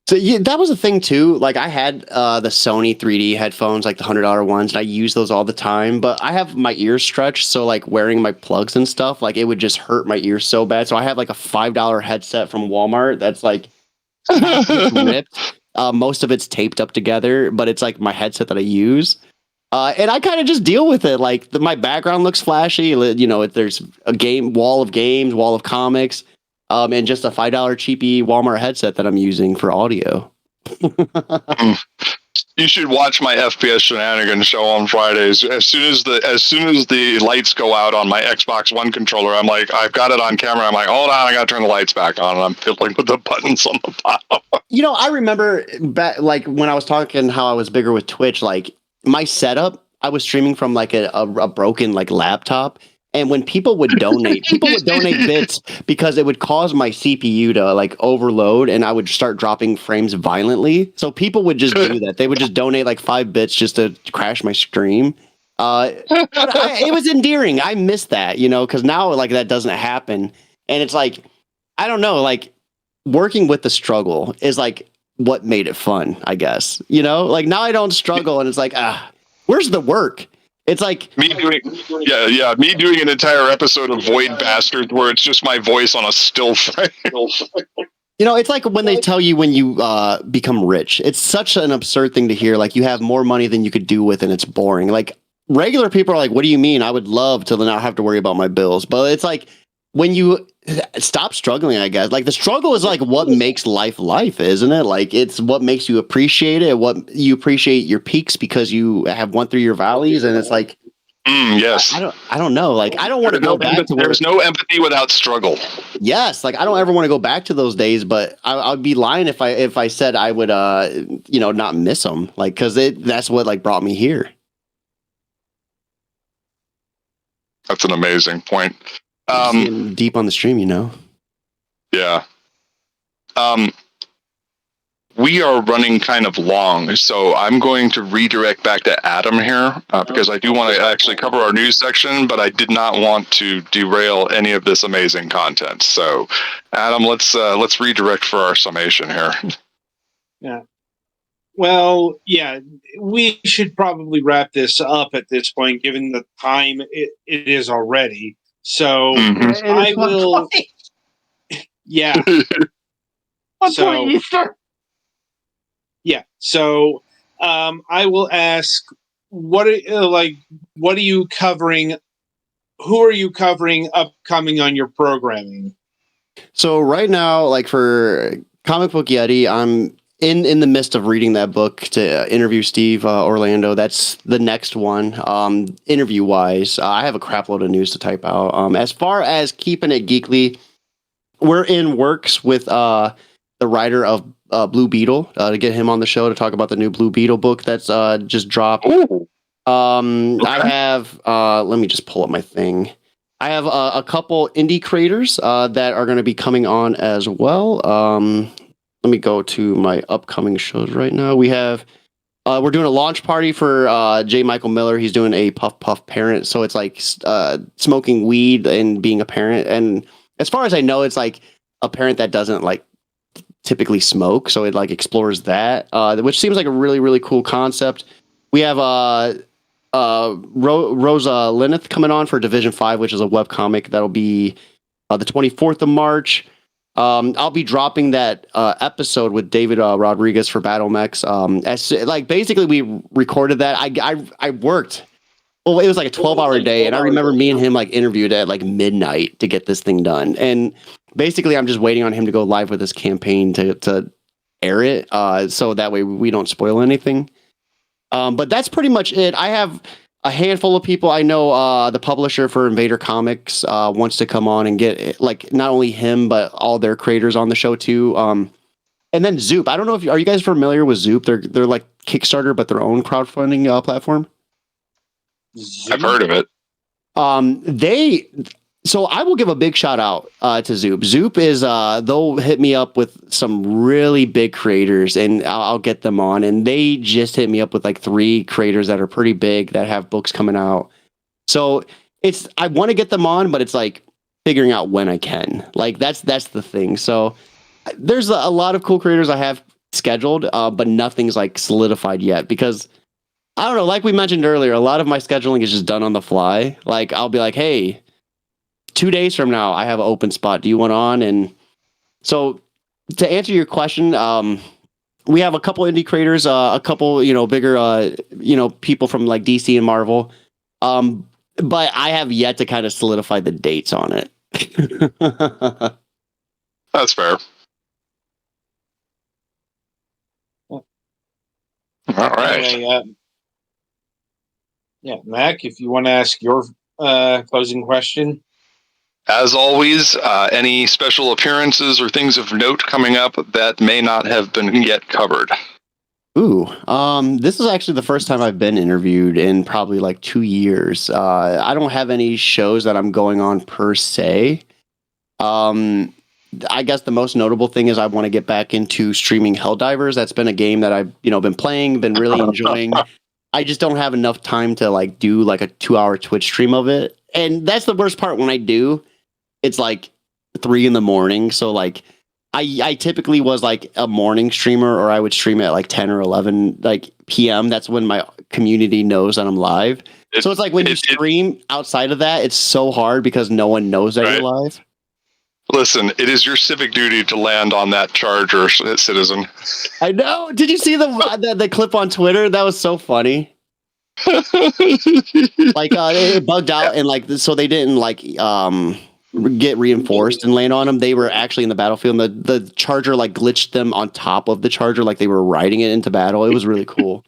So yeah, that was a thing too. I had the Sony 3D headphones, the $100 ones, and I use those all the time. But I have my ears stretched, so wearing my plugs and stuff, it would just hurt my ears so bad. So I have a $5 headset from Walmart that's ripped. Most of it's taped up together, but it's my headset that I use. And I kind of just deal with it. My background looks flashy. There's a wall of games, wall of comics. And just a $5 cheapy Walmart headset that I'm using for audio. You should watch my FPS shenanigans show on Fridays. As soon as the lights go out on my Xbox One controller, I'm I've got it on camera. I'm hold on, I gotta turn the lights back on, and I'm fiddling with the buttons on the bottom. I remember back, when I was talking how I was bigger with Twitch, my setup, I was streaming from a broken laptop. And when people would donate bits because it would cause my CPU to overload, and I would start dropping frames violently. So people would just do that. They would just donate 5 bits just to crash my stream. But it was endearing. I miss that, because now that doesn't happen. And it's I don't know, working with the struggle is what made it fun, I guess. Now I don't struggle, and it's where's the work? It's me doing an entire episode of Void Bastards where it's just my voice on a still frame. It's when they tell you when you become rich. It's such an absurd thing to hear. You have more money than you could do with, and it's boring. Regular people are what do you mean? I would love to not have to worry about my bills. But it's when you stop struggling, I guess. The struggle is what makes life, isn't it? It's what makes you appreciate it. What you appreciate your peaks because you have went through your valleys, and it's yes. I don't know. I don't want to go back to there's no empathy without struggle. Yes, I don't ever want to go back to those days, but I'd be lying if I said I would not miss them. Because that's what brought me here. That's an amazing point. Deep on the stream, Yeah. We are running kind of long, so I'm going to redirect back to Adam here because I do want to actually cover our news section, but I did not want to derail any of this amazing content. So, Adam, let's redirect for our summation here. Yeah. Well, yeah, we should probably wrap this up at this point, given the time it is already. So I will. Yeah. So Easter. Yeah. So I will ask, what are you covering? Who are you covering upcoming on your programming? So right now, for Comic Book Yeti, I'm in the midst of reading that book to interview Steve Orlando. That's the next one. Interview wise, I have a crap load of news to type out. As far as keeping it geekly, we're in works with the writer of Blue Beetle to get him on the show to talk about the new Blue Beetle book that's just dropped. Ooh. I have let me just pull up my thing. I have a couple indie creators that are going to be coming on as well. Let me go to my upcoming shows right now. We have we're doing a launch party for J. Michael Miller. He's doing a Puff Puff parent, so it's like smoking weed and being a parent. And as far as I know, it's like a parent that doesn't like typically smoke, so it like explores that, which seems like a really really cool concept. We have Rosa Lineth coming on for Division 5, which is a webcomic that'll be the 24th of March. I'll be dropping that episode with David Rodriguez for Battle Mechs. Like basically we recorded that. I worked. Well, it was like a 12-hour day, and I remember me and him like interviewed at like midnight to get this thing done. And basically, I'm just waiting on him to go live with his campaign to air it, so that way we don't spoil anything. But that's pretty much it. I have a handful of people. I know the publisher for Invader Comics wants to come on and get like not only him but all their creators on the show too. And then Zoop. I don't know if are you guys familiar with Zoop? They're like Kickstarter but their own crowdfunding platform. I've heard of it. So I will give a big shout out to Zoop. Zoop is they'll hit me up with some really big creators and I'll get them on. And they just hit me up with like 3 creators that are pretty big that have books coming out. So I want to get them on, but it's like figuring out when I can. Like that's the thing. So there's a lot of cool creators I have scheduled, but nothing's like solidified yet because I don't know. Like we mentioned earlier, a lot of my scheduling is just done on the fly. Like I'll be like, hey, 2 days from now, I have an open spot. Do you want on? And so to answer your question, we have a couple indie creators, a couple, bigger, people from like DC and Marvel. But I have yet to kind of solidify the dates on it. That's fair. All right. Anyway, Mac, if you want to ask your closing question. As always, any special appearances or things of note coming up that may not have been yet covered? Ooh, this is actually the first time I've been interviewed in probably like 2 years. I don't have any shows that I'm going on per se. I guess the most notable thing is I want to get back into streaming Helldivers. That's been a game that I've, been playing, been really enjoying. I just don't have enough time to like do like a 2-hour Twitch stream of it. And that's the worst part when I do. It's like 3 a.m. So like I typically was like a morning streamer or I would stream at like 10 or 11 like PM. That's when my community knows that I'm live. So it's like when you stream outside of that, it's so hard because no one knows that you're live. Listen, it is your civic duty to land on that charger, citizen. I know. Did you see the clip on Twitter? That was so funny. Like it bugged out and like so they didn't like get reinforced and land on them. They were actually in the battlefield and the charger like glitched them on top of the charger like they were riding it into battle. It was really cool.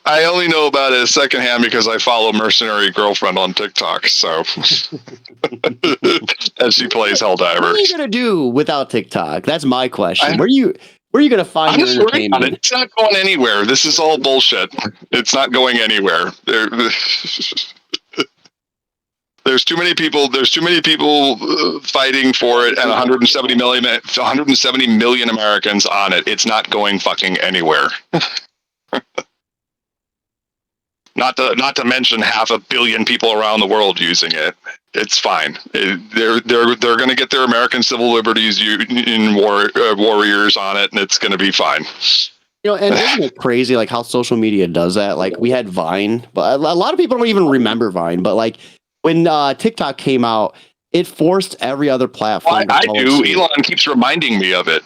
I only know about it secondhand because I follow Mercenary Girlfriend on TikTok, so as she plays Helldivers. What are you gonna do without TikTok? That's my question. Where are you gonna find your entertainment? It's not going anywhere. This is all bullshit. It's not going anywhere. There's too many people. There's too many people fighting for it, and 170 million Americans on it. It's not going fucking anywhere. Not to mention 500 million people around the world using it. It's fine. They're going to get their American civil liberties in warriors on it, and it's going to be fine. And isn't it crazy like how social media does that? Like we had Vine, but a lot of people don't even remember Vine. But like when TikTok came out, it forced every other platform. I do. Elon keeps reminding me of it.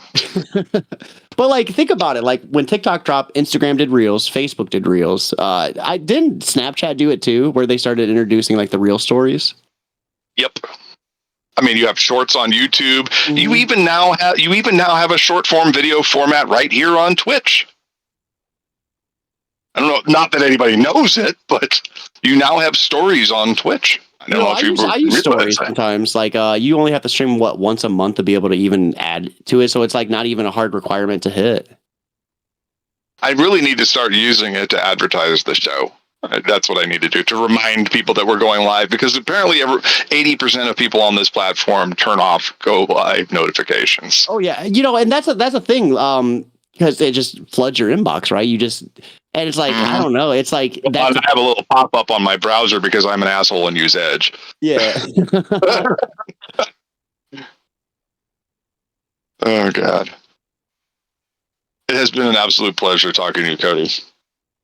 But like, think about it. Like when TikTok dropped, Instagram did Reels, Facebook did Reels. I didn't Snapchat do it too, where they started introducing like the Reel stories. Yep. I mean, you have shorts on YouTube. Mm-hmm. You even now have a short form video format right here on Twitch. I don't know, not that anybody knows it, but you now have stories on Twitch. I know I use stories sometimes. Like, you only have to stream once a month to be able to even add to it. So it's like not even a hard requirement to hit. I really need to start using it to advertise the show. That's what I need to do to remind people that we're going live, because apparently 80% of people on this platform turn off go live notifications. Oh yeah, and that's a thing. Because it just floods your inbox, right? And it's like, I don't know. It's like I have a little pop up on my browser because I'm an asshole and use Edge. Yeah. Oh God. It has been an absolute pleasure talking to you, Cody.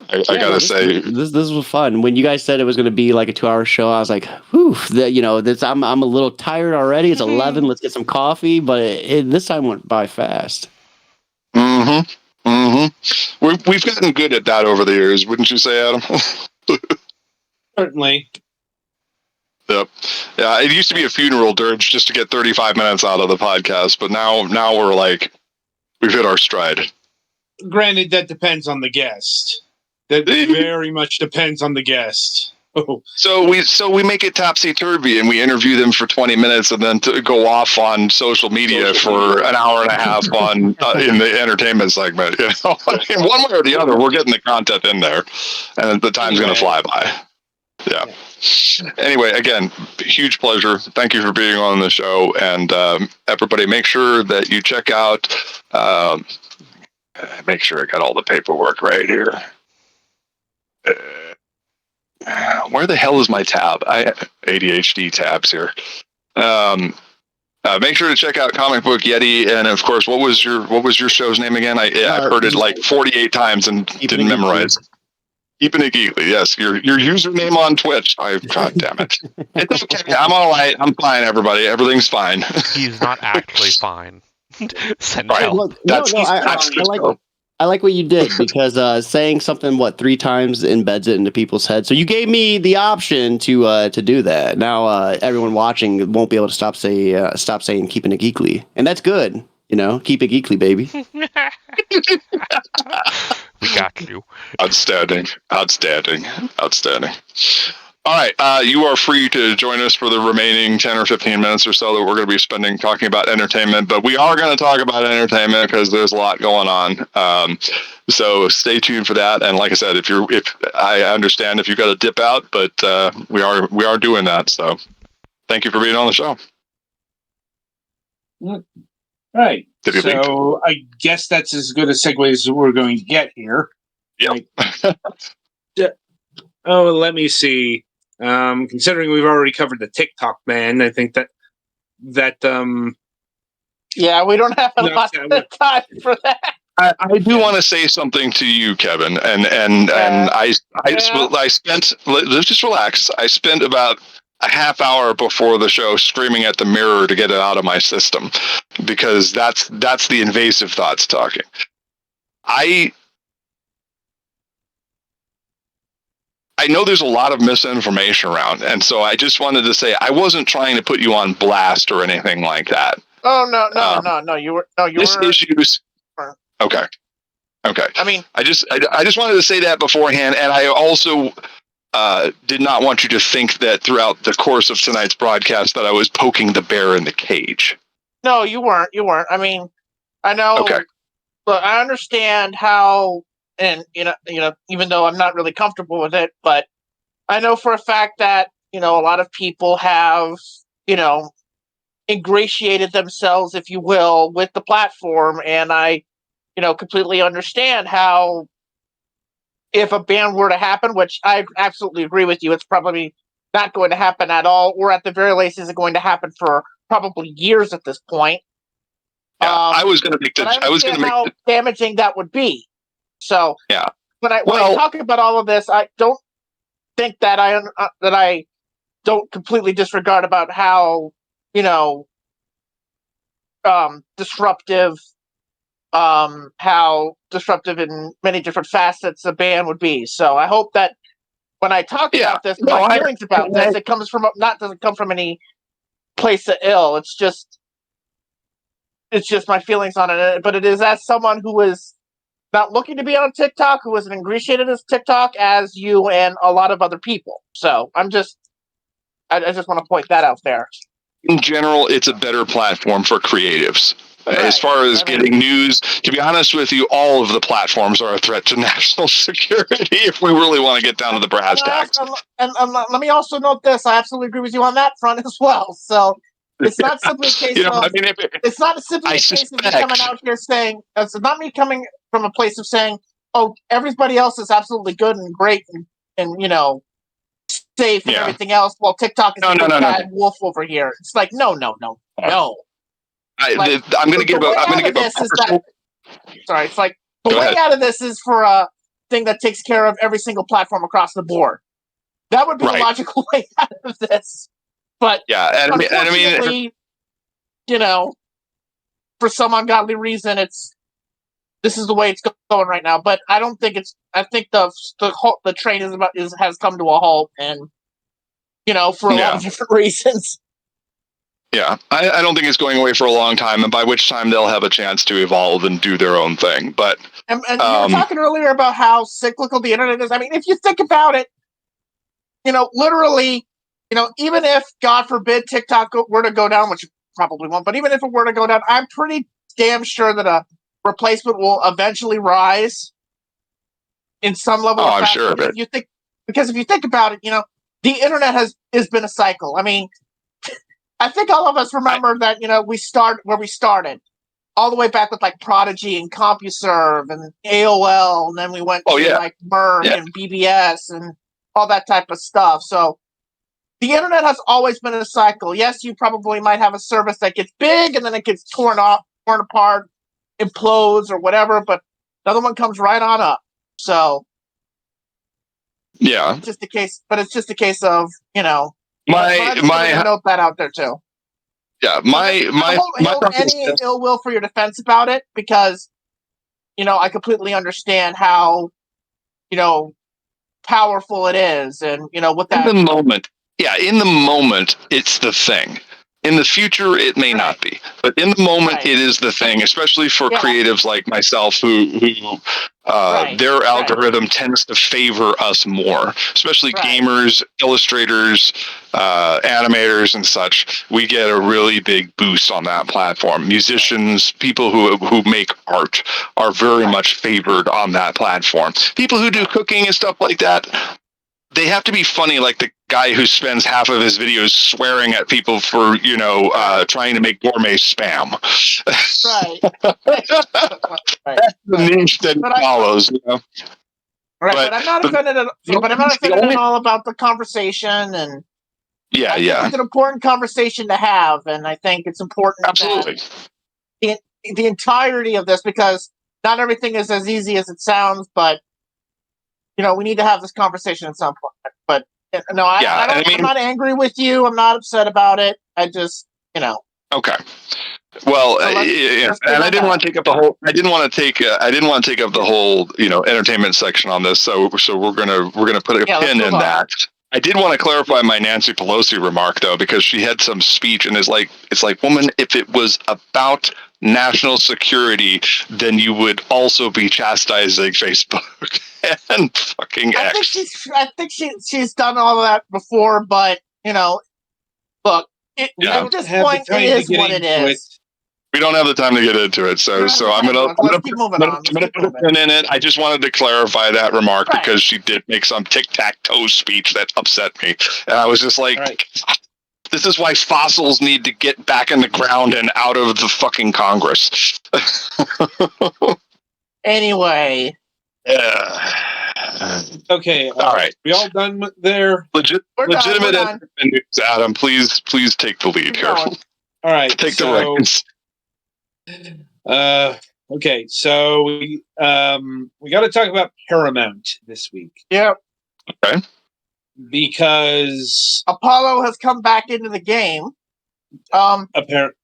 I gotta say, this was fun. When you guys said it was going to be like a 2-hour show, I was like, "Whew!" I'm a little tired already. It's 11. Let's get some coffee. But this time went by fast. Mm-hmm. Mm-hmm. We've gotten good at that over the years, wouldn't you say, Adam? Certainly. Yep. Yeah, it used to be a funeral dirge just to get 35 minutes out of the podcast, but now we're like, we've hit our stride. Granted, that depends on the guest. That very much depends on the guest. Oh. So we make it topsy-turvy and we interview them for 20 minutes and then to go off on social media for an hour and a half on in the entertainment segment. You know, one way or the other, we're getting the content in there, and the time's going to fly by. Yeah. Anyway, again, huge pleasure. Thank you for being on the show, and everybody, make sure that you check out. Make sure I got all the paperwork right here. Where the hell is my tab? ADHD tabs here. Make sure to check out Comic Book Yeti, and of course, what was your show's name again? I heard it like 48 times and didn't memorize. Keeping it geekly, yes. Your username on Twitch. God damn it. It's okay. I'm all right. I'm fine, everybody. Everything's fine. He's not actually fine. Send right. help. I like what you did, because saying something 3 times embeds it into people's heads. So you gave me the option to do that. Now everyone watching won't be able to stop saying keeping it geekly, and that's good. Keep it geekly, baby. We got you. Outstanding. All right, you are free to join us for the remaining 10 or 15 minutes or so that we're going to be spending talking about entertainment, but we are going to talk about entertainment because there's a lot going on. So stay tuned for that. And like I said, if I understand if you've got to dip out, but we are doing that. So thank you for being on the show. Right. So I guess that's as good a segue as we're going to get here. Yeah. Let me see. Considering we've already covered the TikTok ban, I think that yeah, we don't have a lot of time for that. I do want to say something to you, Kevin, and I spent, let's just relax. I spent about a half hour before the show screaming at the mirror to get it out of my system, because that's the invasive thoughts talking. I know there's a lot of misinformation around, and so I just wanted to say I wasn't trying to put you on blast or anything like that. Oh no! You were. Issues. Okay. I mean, I just wanted to say that beforehand, and I also did not want you to think that throughout the course of tonight's broadcast that I was poking the bear in the cage. No, you weren't. I mean, I know. Okay. Look, I understand how. And even though I'm not really comfortable with it, but I know for a fact that a lot of people have ingratiated themselves, if you will, with the platform, and I completely understand how, if a ban were to happen, which I absolutely agree with you, it's probably not going to happen at all, or at the very least, isn't going to happen for probably years at this point. Yeah, I was going to make how damaging that would be. So yeah, when I talk about all of this, I don't think that I don't completely disregard about how disruptive in many different facets a ban would be. So I hope that when I talk about this, my feelings about this, it comes from doesn't come from any place of ill. It's just my feelings on it. But it is as someone who is not looking to be on TikTok, who isn't ingratiated as TikTok as you and a lot of other people. So I'm just I just want to point that out there. In general, it's a better platform for creatives. Right. As far as getting news, to be honest with you, all of the platforms are a threat to national security if we really want to get down to the brass tacks. And let me also note this. I absolutely agree with you on that front as well. So it's not simply a case of... I mean, it's not simply a case of me coming out here saying... It's not me coming from a place of saying, oh, everybody else is absolutely good and great and you know, safe and everything else, while TikTok is a bad wolf over here. It's like, no. I'm going to give a sorry, it's like the way out of this is for a thing that takes care of every single platform across the board. That would be the logical way out of this. But unfortunately, you know, for some ungodly reason, this is the way it's going right now. But I don't think it's. I think the train has come to a halt, and you know, for a lot of different reasons. Yeah, I don't think it's going away for a long time, and by which time they'll have a chance to evolve and do their own thing. But and you were talking earlier about how cyclical the internet is. I mean, if you think about it, you know, literally, you know, even if, God forbid, TikTok were to go down, which it probably won't, but even if it were to go down, I'm pretty damn sure that a replacement will eventually rise in some level of fashion. I'm sure of it. Because if you think about it, you know, the internet has been a cycle. I mean, I think all of us remember that, you know, we started all the way back with like Prodigy and CompuServe and AOL, and then we went to like Merck and BBS and all that type of stuff. So the internet has always been a cycle. Yes, you probably might have a service that gets big and then it gets torn apart, implodes or whatever, but another one comes right on up. So it's just a case of, you know, I note that out there too. Yeah, any ill will for your defense about it, because you know I completely understand how, you know, powerful it is, and you know what that. In the moment, it's the thing. In the future, it may not be, but in the moment, it is the thing. Especially for creatives like myself, who their algorithm tends to favor us more. Especially gamers, illustrators, animators, and such. We get a really big boost on that platform. Musicians, people who make art, are very much favored on that platform. People who do cooking and stuff like that, they have to be funny, like the guy who spends half of his videos swearing at people for, you know, trying to make gourmet spam. That's the niche that follows, you know. Right, but I'm not offended at all about the conversation, and I think it's an important conversation to have, and I think it's important that the entirety of this, because not everything is as easy as it sounds, but you know, we need to have this conversation at some point. But no, I'm not angry with you. I'm not upset about it. I just, you know. Okay. Well, and I didn't want to take up the whole. I didn't want to take up the whole, you know, entertainment section on this. So we're gonna put a pin in that. I did want to clarify my Nancy Pelosi remark though, because she had some speech and it's like, woman, if it was about national security, then you would also be chastising Facebook and fucking X. I think she's done all of that before, but you know, look, at this point, it is what it is. We don't have the time to get into it, so I'm gonna put a pin in it. I just wanted to clarify that remark because she did make some tic-tac-toe speech that upset me, and I was just like, "This is why fossils need to get back in the ground and out of the fucking Congress." Anyway. Okay. All right. We all done with their legitimate news, Adam? Please take the lead here. All right. Take the reins. Okay, so we got to talk about Paramount this week. Yep. Okay. Because Apollo has come back into the game. Apparently.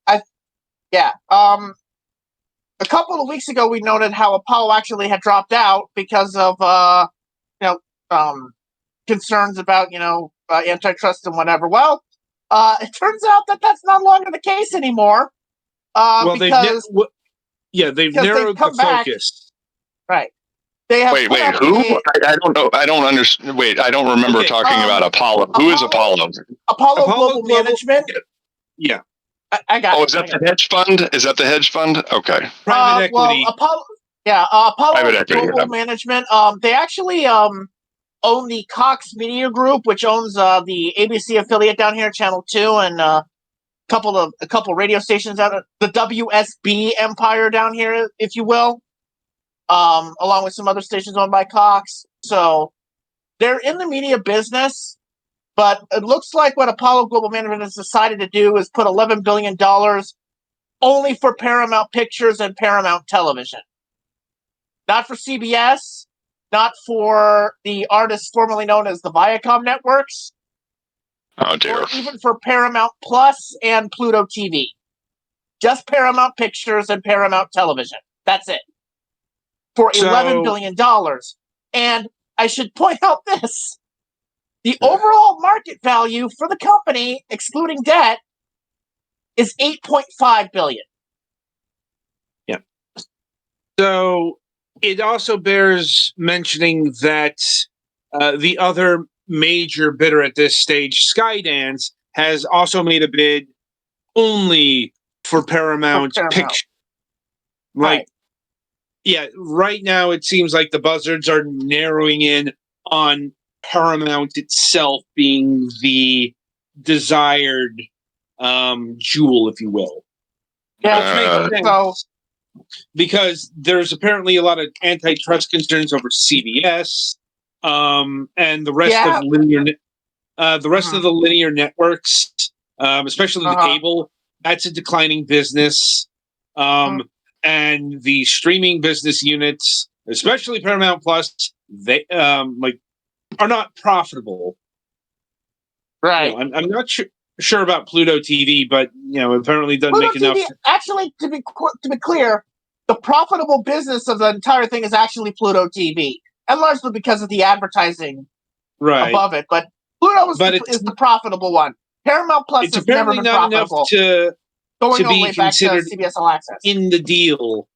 A couple of weeks ago, we noted how Apollo actually had dropped out because of concerns about antitrust and whatever. Well, it turns out that that's no longer the case anymore. They've narrowed the focus. Right. they have Wait, put up who? a- I don't know. I don't understand. Wait, I don't remember Okay, talking about Apollo. Who is Apollo? Apollo Global Management. Yeah, I got Oh, it. is that the hedge fund? Is that the hedge fund? Okay. private equity. Well, Apollo Private equity, Global yeah. Management. They actually own the Cox Media Group, which owns the ABC affiliate down here, Channel 2, and a couple radio stations out of the WSB empire down here, if you will. Along with some other stations owned by Cox. So they're in the media business, but it looks like what Apollo Global Management has decided to do is put $11 billion only for Paramount Pictures and Paramount Television. Not for CBS, not for the artists formerly known as the Viacom networks, Oh dear. or even for Paramount Plus and Pluto TV. Just Paramount Pictures and Paramount Television. That's it. For $11 billion. And I should point out this. The overall market value for the company, excluding debt, is $8.5 billion. Yeah. So it also bears mentioning that the other major bidder at this stage, Skydance, has also made a bid only for Paramount Pictures. Right. Yeah, right now it seems like the buzzards are narrowing in on Paramount itself being the desired jewel, if you will. Yeah, Which makes sense, because there's apparently a lot of antitrust concerns over CBS and the rest of linear, of the linear networks, especially the cable. That's a declining business. And the streaming business units, especially Paramount Plus, they are not profitable. Right. You know, I'm not sure about Pluto TV, but apparently doesn't Pluto make enough. TV, actually, to be clear, the profitable business of the entire thing is actually Pluto TV, and largely because of the advertising above it. But Pluto is the profitable one. Paramount Plus has never been profitable. To be considered CBS All Access in the deal.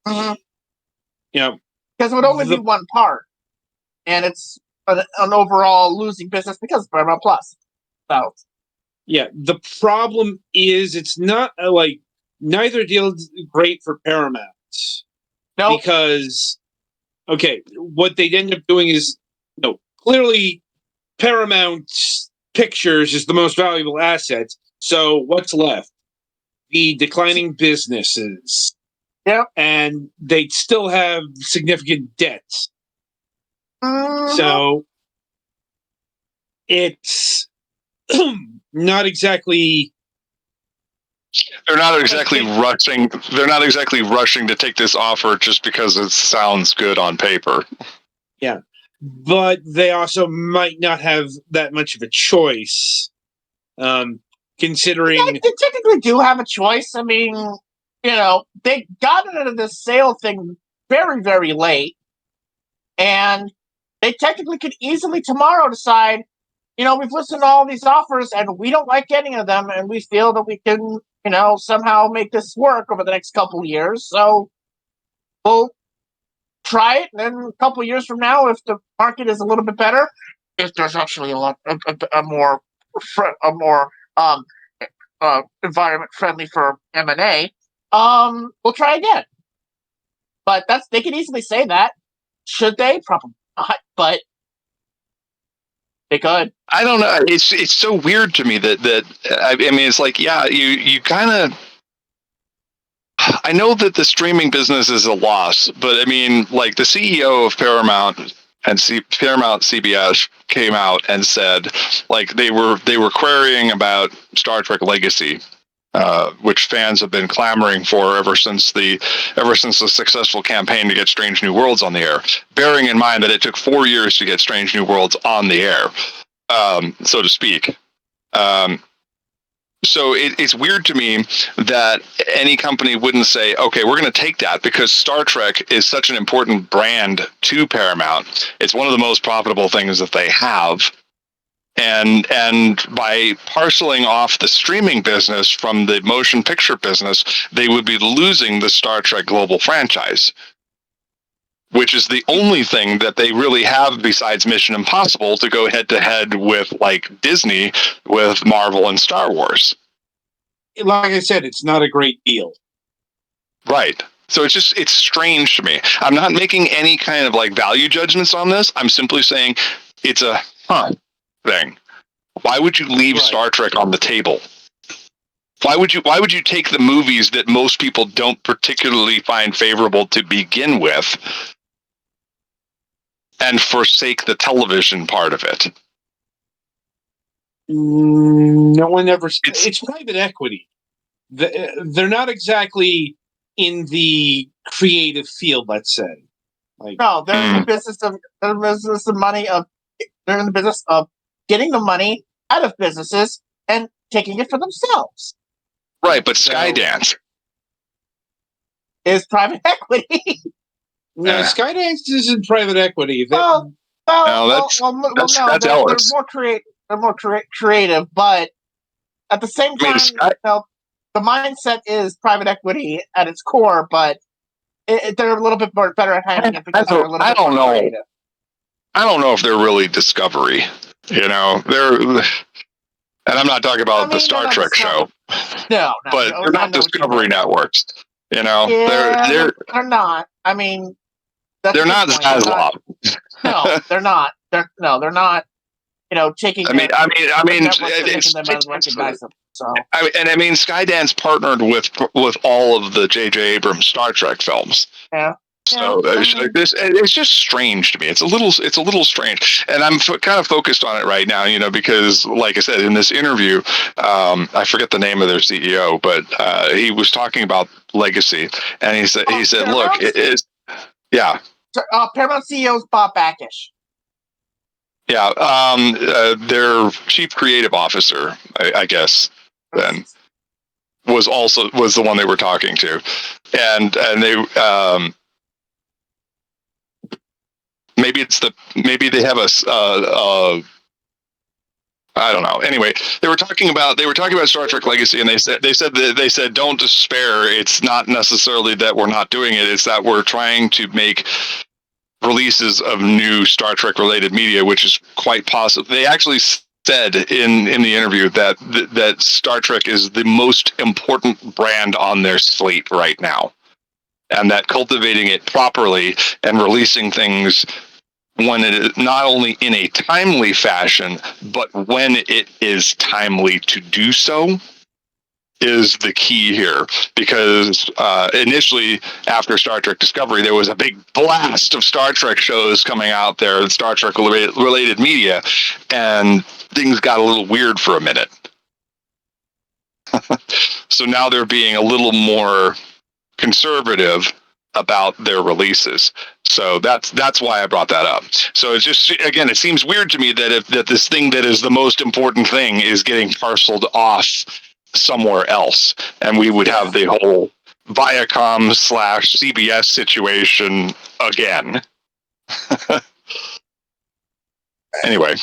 Mm-hmm. Because it would only be one part, and it's an overall losing business because of Paramount Plus. So, yeah, the problem is it's not neither deal is great for Paramount. No, because what they'd end up doing is clearly Paramount Pictures is the most valuable asset. So what's left? The declining businesses. Yeah. And they'd still have significant debts. So it's not exactly. They're not exactly rushing. They're not exactly rushing to take this offer just because it sounds good on paper. Yeah, but they also might not have that much of a choice. Considering they technically do have a choice. I mean, they got into this sale thing very, very late, and they technically could easily tomorrow decide, we've listened to all these offers and we don't like any of them, and we feel that we can, somehow make this work over the next couple of years. So we'll try it, and then a couple of years from now, if the market is a little bit better, if there's actually a more environment friendly for M&A, we'll try again. But they can easily say that. Should they? Probably not, but they could. I don't know. It's so weird to me that I mean, it's like, yeah, you kind of. I know that the streaming business is a loss, but I mean, like the CEO of Paramount and Paramount CBS came out and said, like they were querying about Star Trek Legacy, which fans have been clamoring for ever since the successful campaign to get Strange New Worlds on the air. Bearing in mind that it took 4 years to get Strange New Worlds on the air, so to speak. So it's weird to me that any company wouldn't say, okay, we're going to take that, because Star Trek is such an important brand to Paramount. It's one of the most profitable things that they have. And by parceling off the streaming business from the motion picture business, they would be losing the Star Trek global franchise. which is the only thing that they really have besides Mission Impossible to go head to head with like Disney with Marvel and Star Wars. Like I said, it's not a great deal. Right. So it's strange to me. I'm not making any kind of like value judgments on this. I'm simply saying it's a thing. Why would you leave Star Trek on the table? Why would you take the movies that most people don't particularly find favorable to begin with and forsake the television part of it? No one ever. It's private equity. They're not exactly in the creative field, let's say. Like, no, they're in the business of money. They're in the business of getting the money out of businesses and taking it for themselves. Right, but Skydance is private equity. No, Skydance isn't private equity. That's they're more creative, but at the same time, the mindset is private equity at its core, but they're a little bit better at handling it because they're a little bit more creative. I don't know if they're really Discovery. You know, and I'm not talking about the Star Trek show. No, but they're not Discovery networks. You know, they're not. I mean, they're not Zaslav. No, they're not. They're not. You know, taking. I mean, recognize them. So. I mean, Skydance partnered with all of the J.J. Abrams Star Trek films. Yeah. So it's just strange to me. It's a little strange, and I'm kind of focused on it right now, you know, because like I said in this interview, I forget the name of their CEO, but he was talking about legacy, and he said, look, it is, yeah. Paramount CEO is Bob Backish. Yeah, their chief creative officer, I guess, then was the one they were talking to, and they. Maybe they have a I don't know. Anyway, they were talking about Star Trek Legacy, and they said don't despair. It's not necessarily that we're not doing it; it's that we're trying to make releases of new Star Trek related media, which is quite possible. They actually said in the interview that Star Trek is the most important brand on their slate right now, and that cultivating it properly and releasing things when it is not only in a timely fashion, but when it is timely to do so is the key here. Because initially, after Star Trek Discovery, there was a big blast of Star Trek shows coming out there, Star Trek related media, and things got a little weird for a minute. So now they're being a little more conservative about their releases. So that's why I brought that up. So it's just, again, it seems weird to me that this thing that is the most important thing is getting parceled off somewhere else, and we would have the whole Viacom/CBS situation again. Anyway,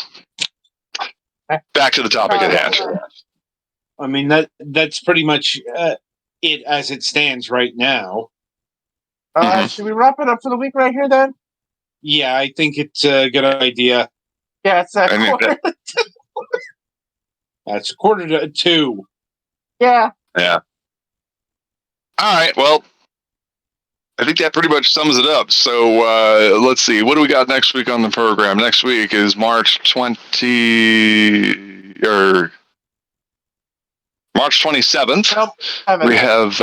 back to the topic at hand. I mean, that's pretty much it as it stands right now. Should we wrap it up for the week right here, then? Yeah, I think it's a good idea. Yeah, it's a quarter to 2. That's a quarter to 2. Yeah. Yeah. All right, well, I think that pretty much sums it up. So let's see. What do we got next week on the program? Next week is March 27th. We have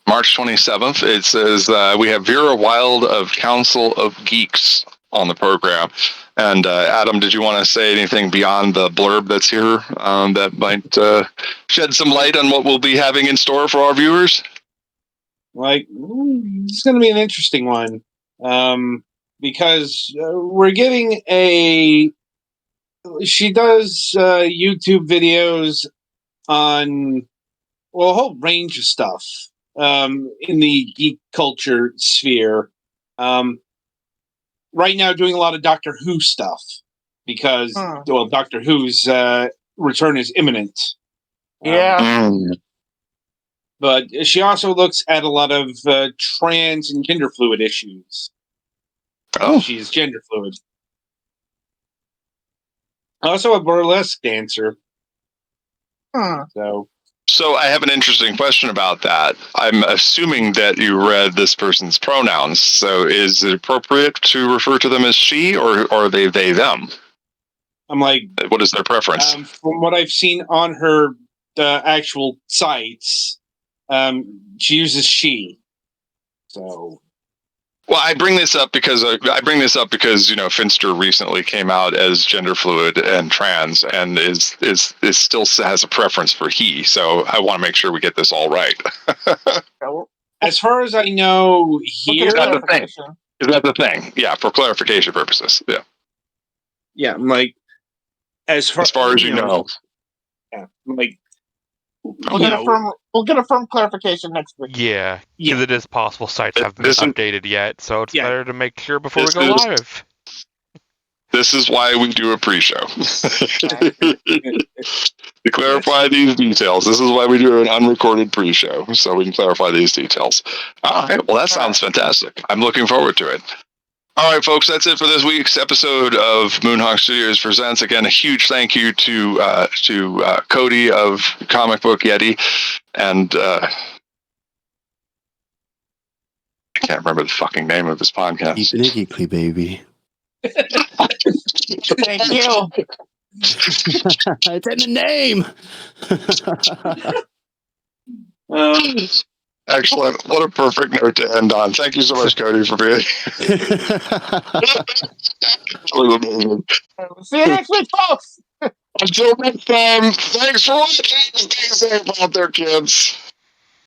March 27th. It says we have Vera Wild of Council of Geeks on the program. And Adam, did you want to say anything beyond the blurb that's here that might shed some light on what we'll be having in store for our viewers? Like, it's going to be an interesting one because we're getting she does YouTube videos on, well, a whole range of stuff in the geek culture sphere. Right now doing a lot of Doctor Who stuff because, well, Doctor Who's return is imminent. Yeah. But she also looks at a lot of trans and gender fluid issues. Oh, She's gender fluid. Also a burlesque dancer. So I have an interesting question about that. I'm assuming that you read this person's pronouns. So is it appropriate to refer to them as she, or are they them? I'm like, what is their preference? From what I've seen on her actual sites, she uses she. So. Well, I bring this up because Finster recently came out as gender fluid and trans, and is still has a preference for he. So I want to make sure we get this all right. As far as I know, here is that the thing? Yeah, for clarification purposes. Yeah. Yeah, I'm like, as far as you know. Yeah, I'm like. We'll get a firm clarification next week. Yeah, because it is possible sites haven't been updated yet, so it's better to make sure before we go live. This is why we do a pre-show. To clarify these details. This is why we do an unrecorded pre-show, so we can clarify these details. All right, well, that sounds fantastic. I'm looking forward to it. All right, folks, that's it for this week's episode of Moonhawk Studios Presents. Again, a huge thank you to Cody of Comic Book Yeti, and I can't remember the fucking name of his podcast. Keeping it geekly, baby. Thank you. It's in the name. Excellent. What a perfect note to end on. Thank you so much, Cody, for being here. See you next week, folks. Until next time, thanks for watching. Stay safe out there, kids.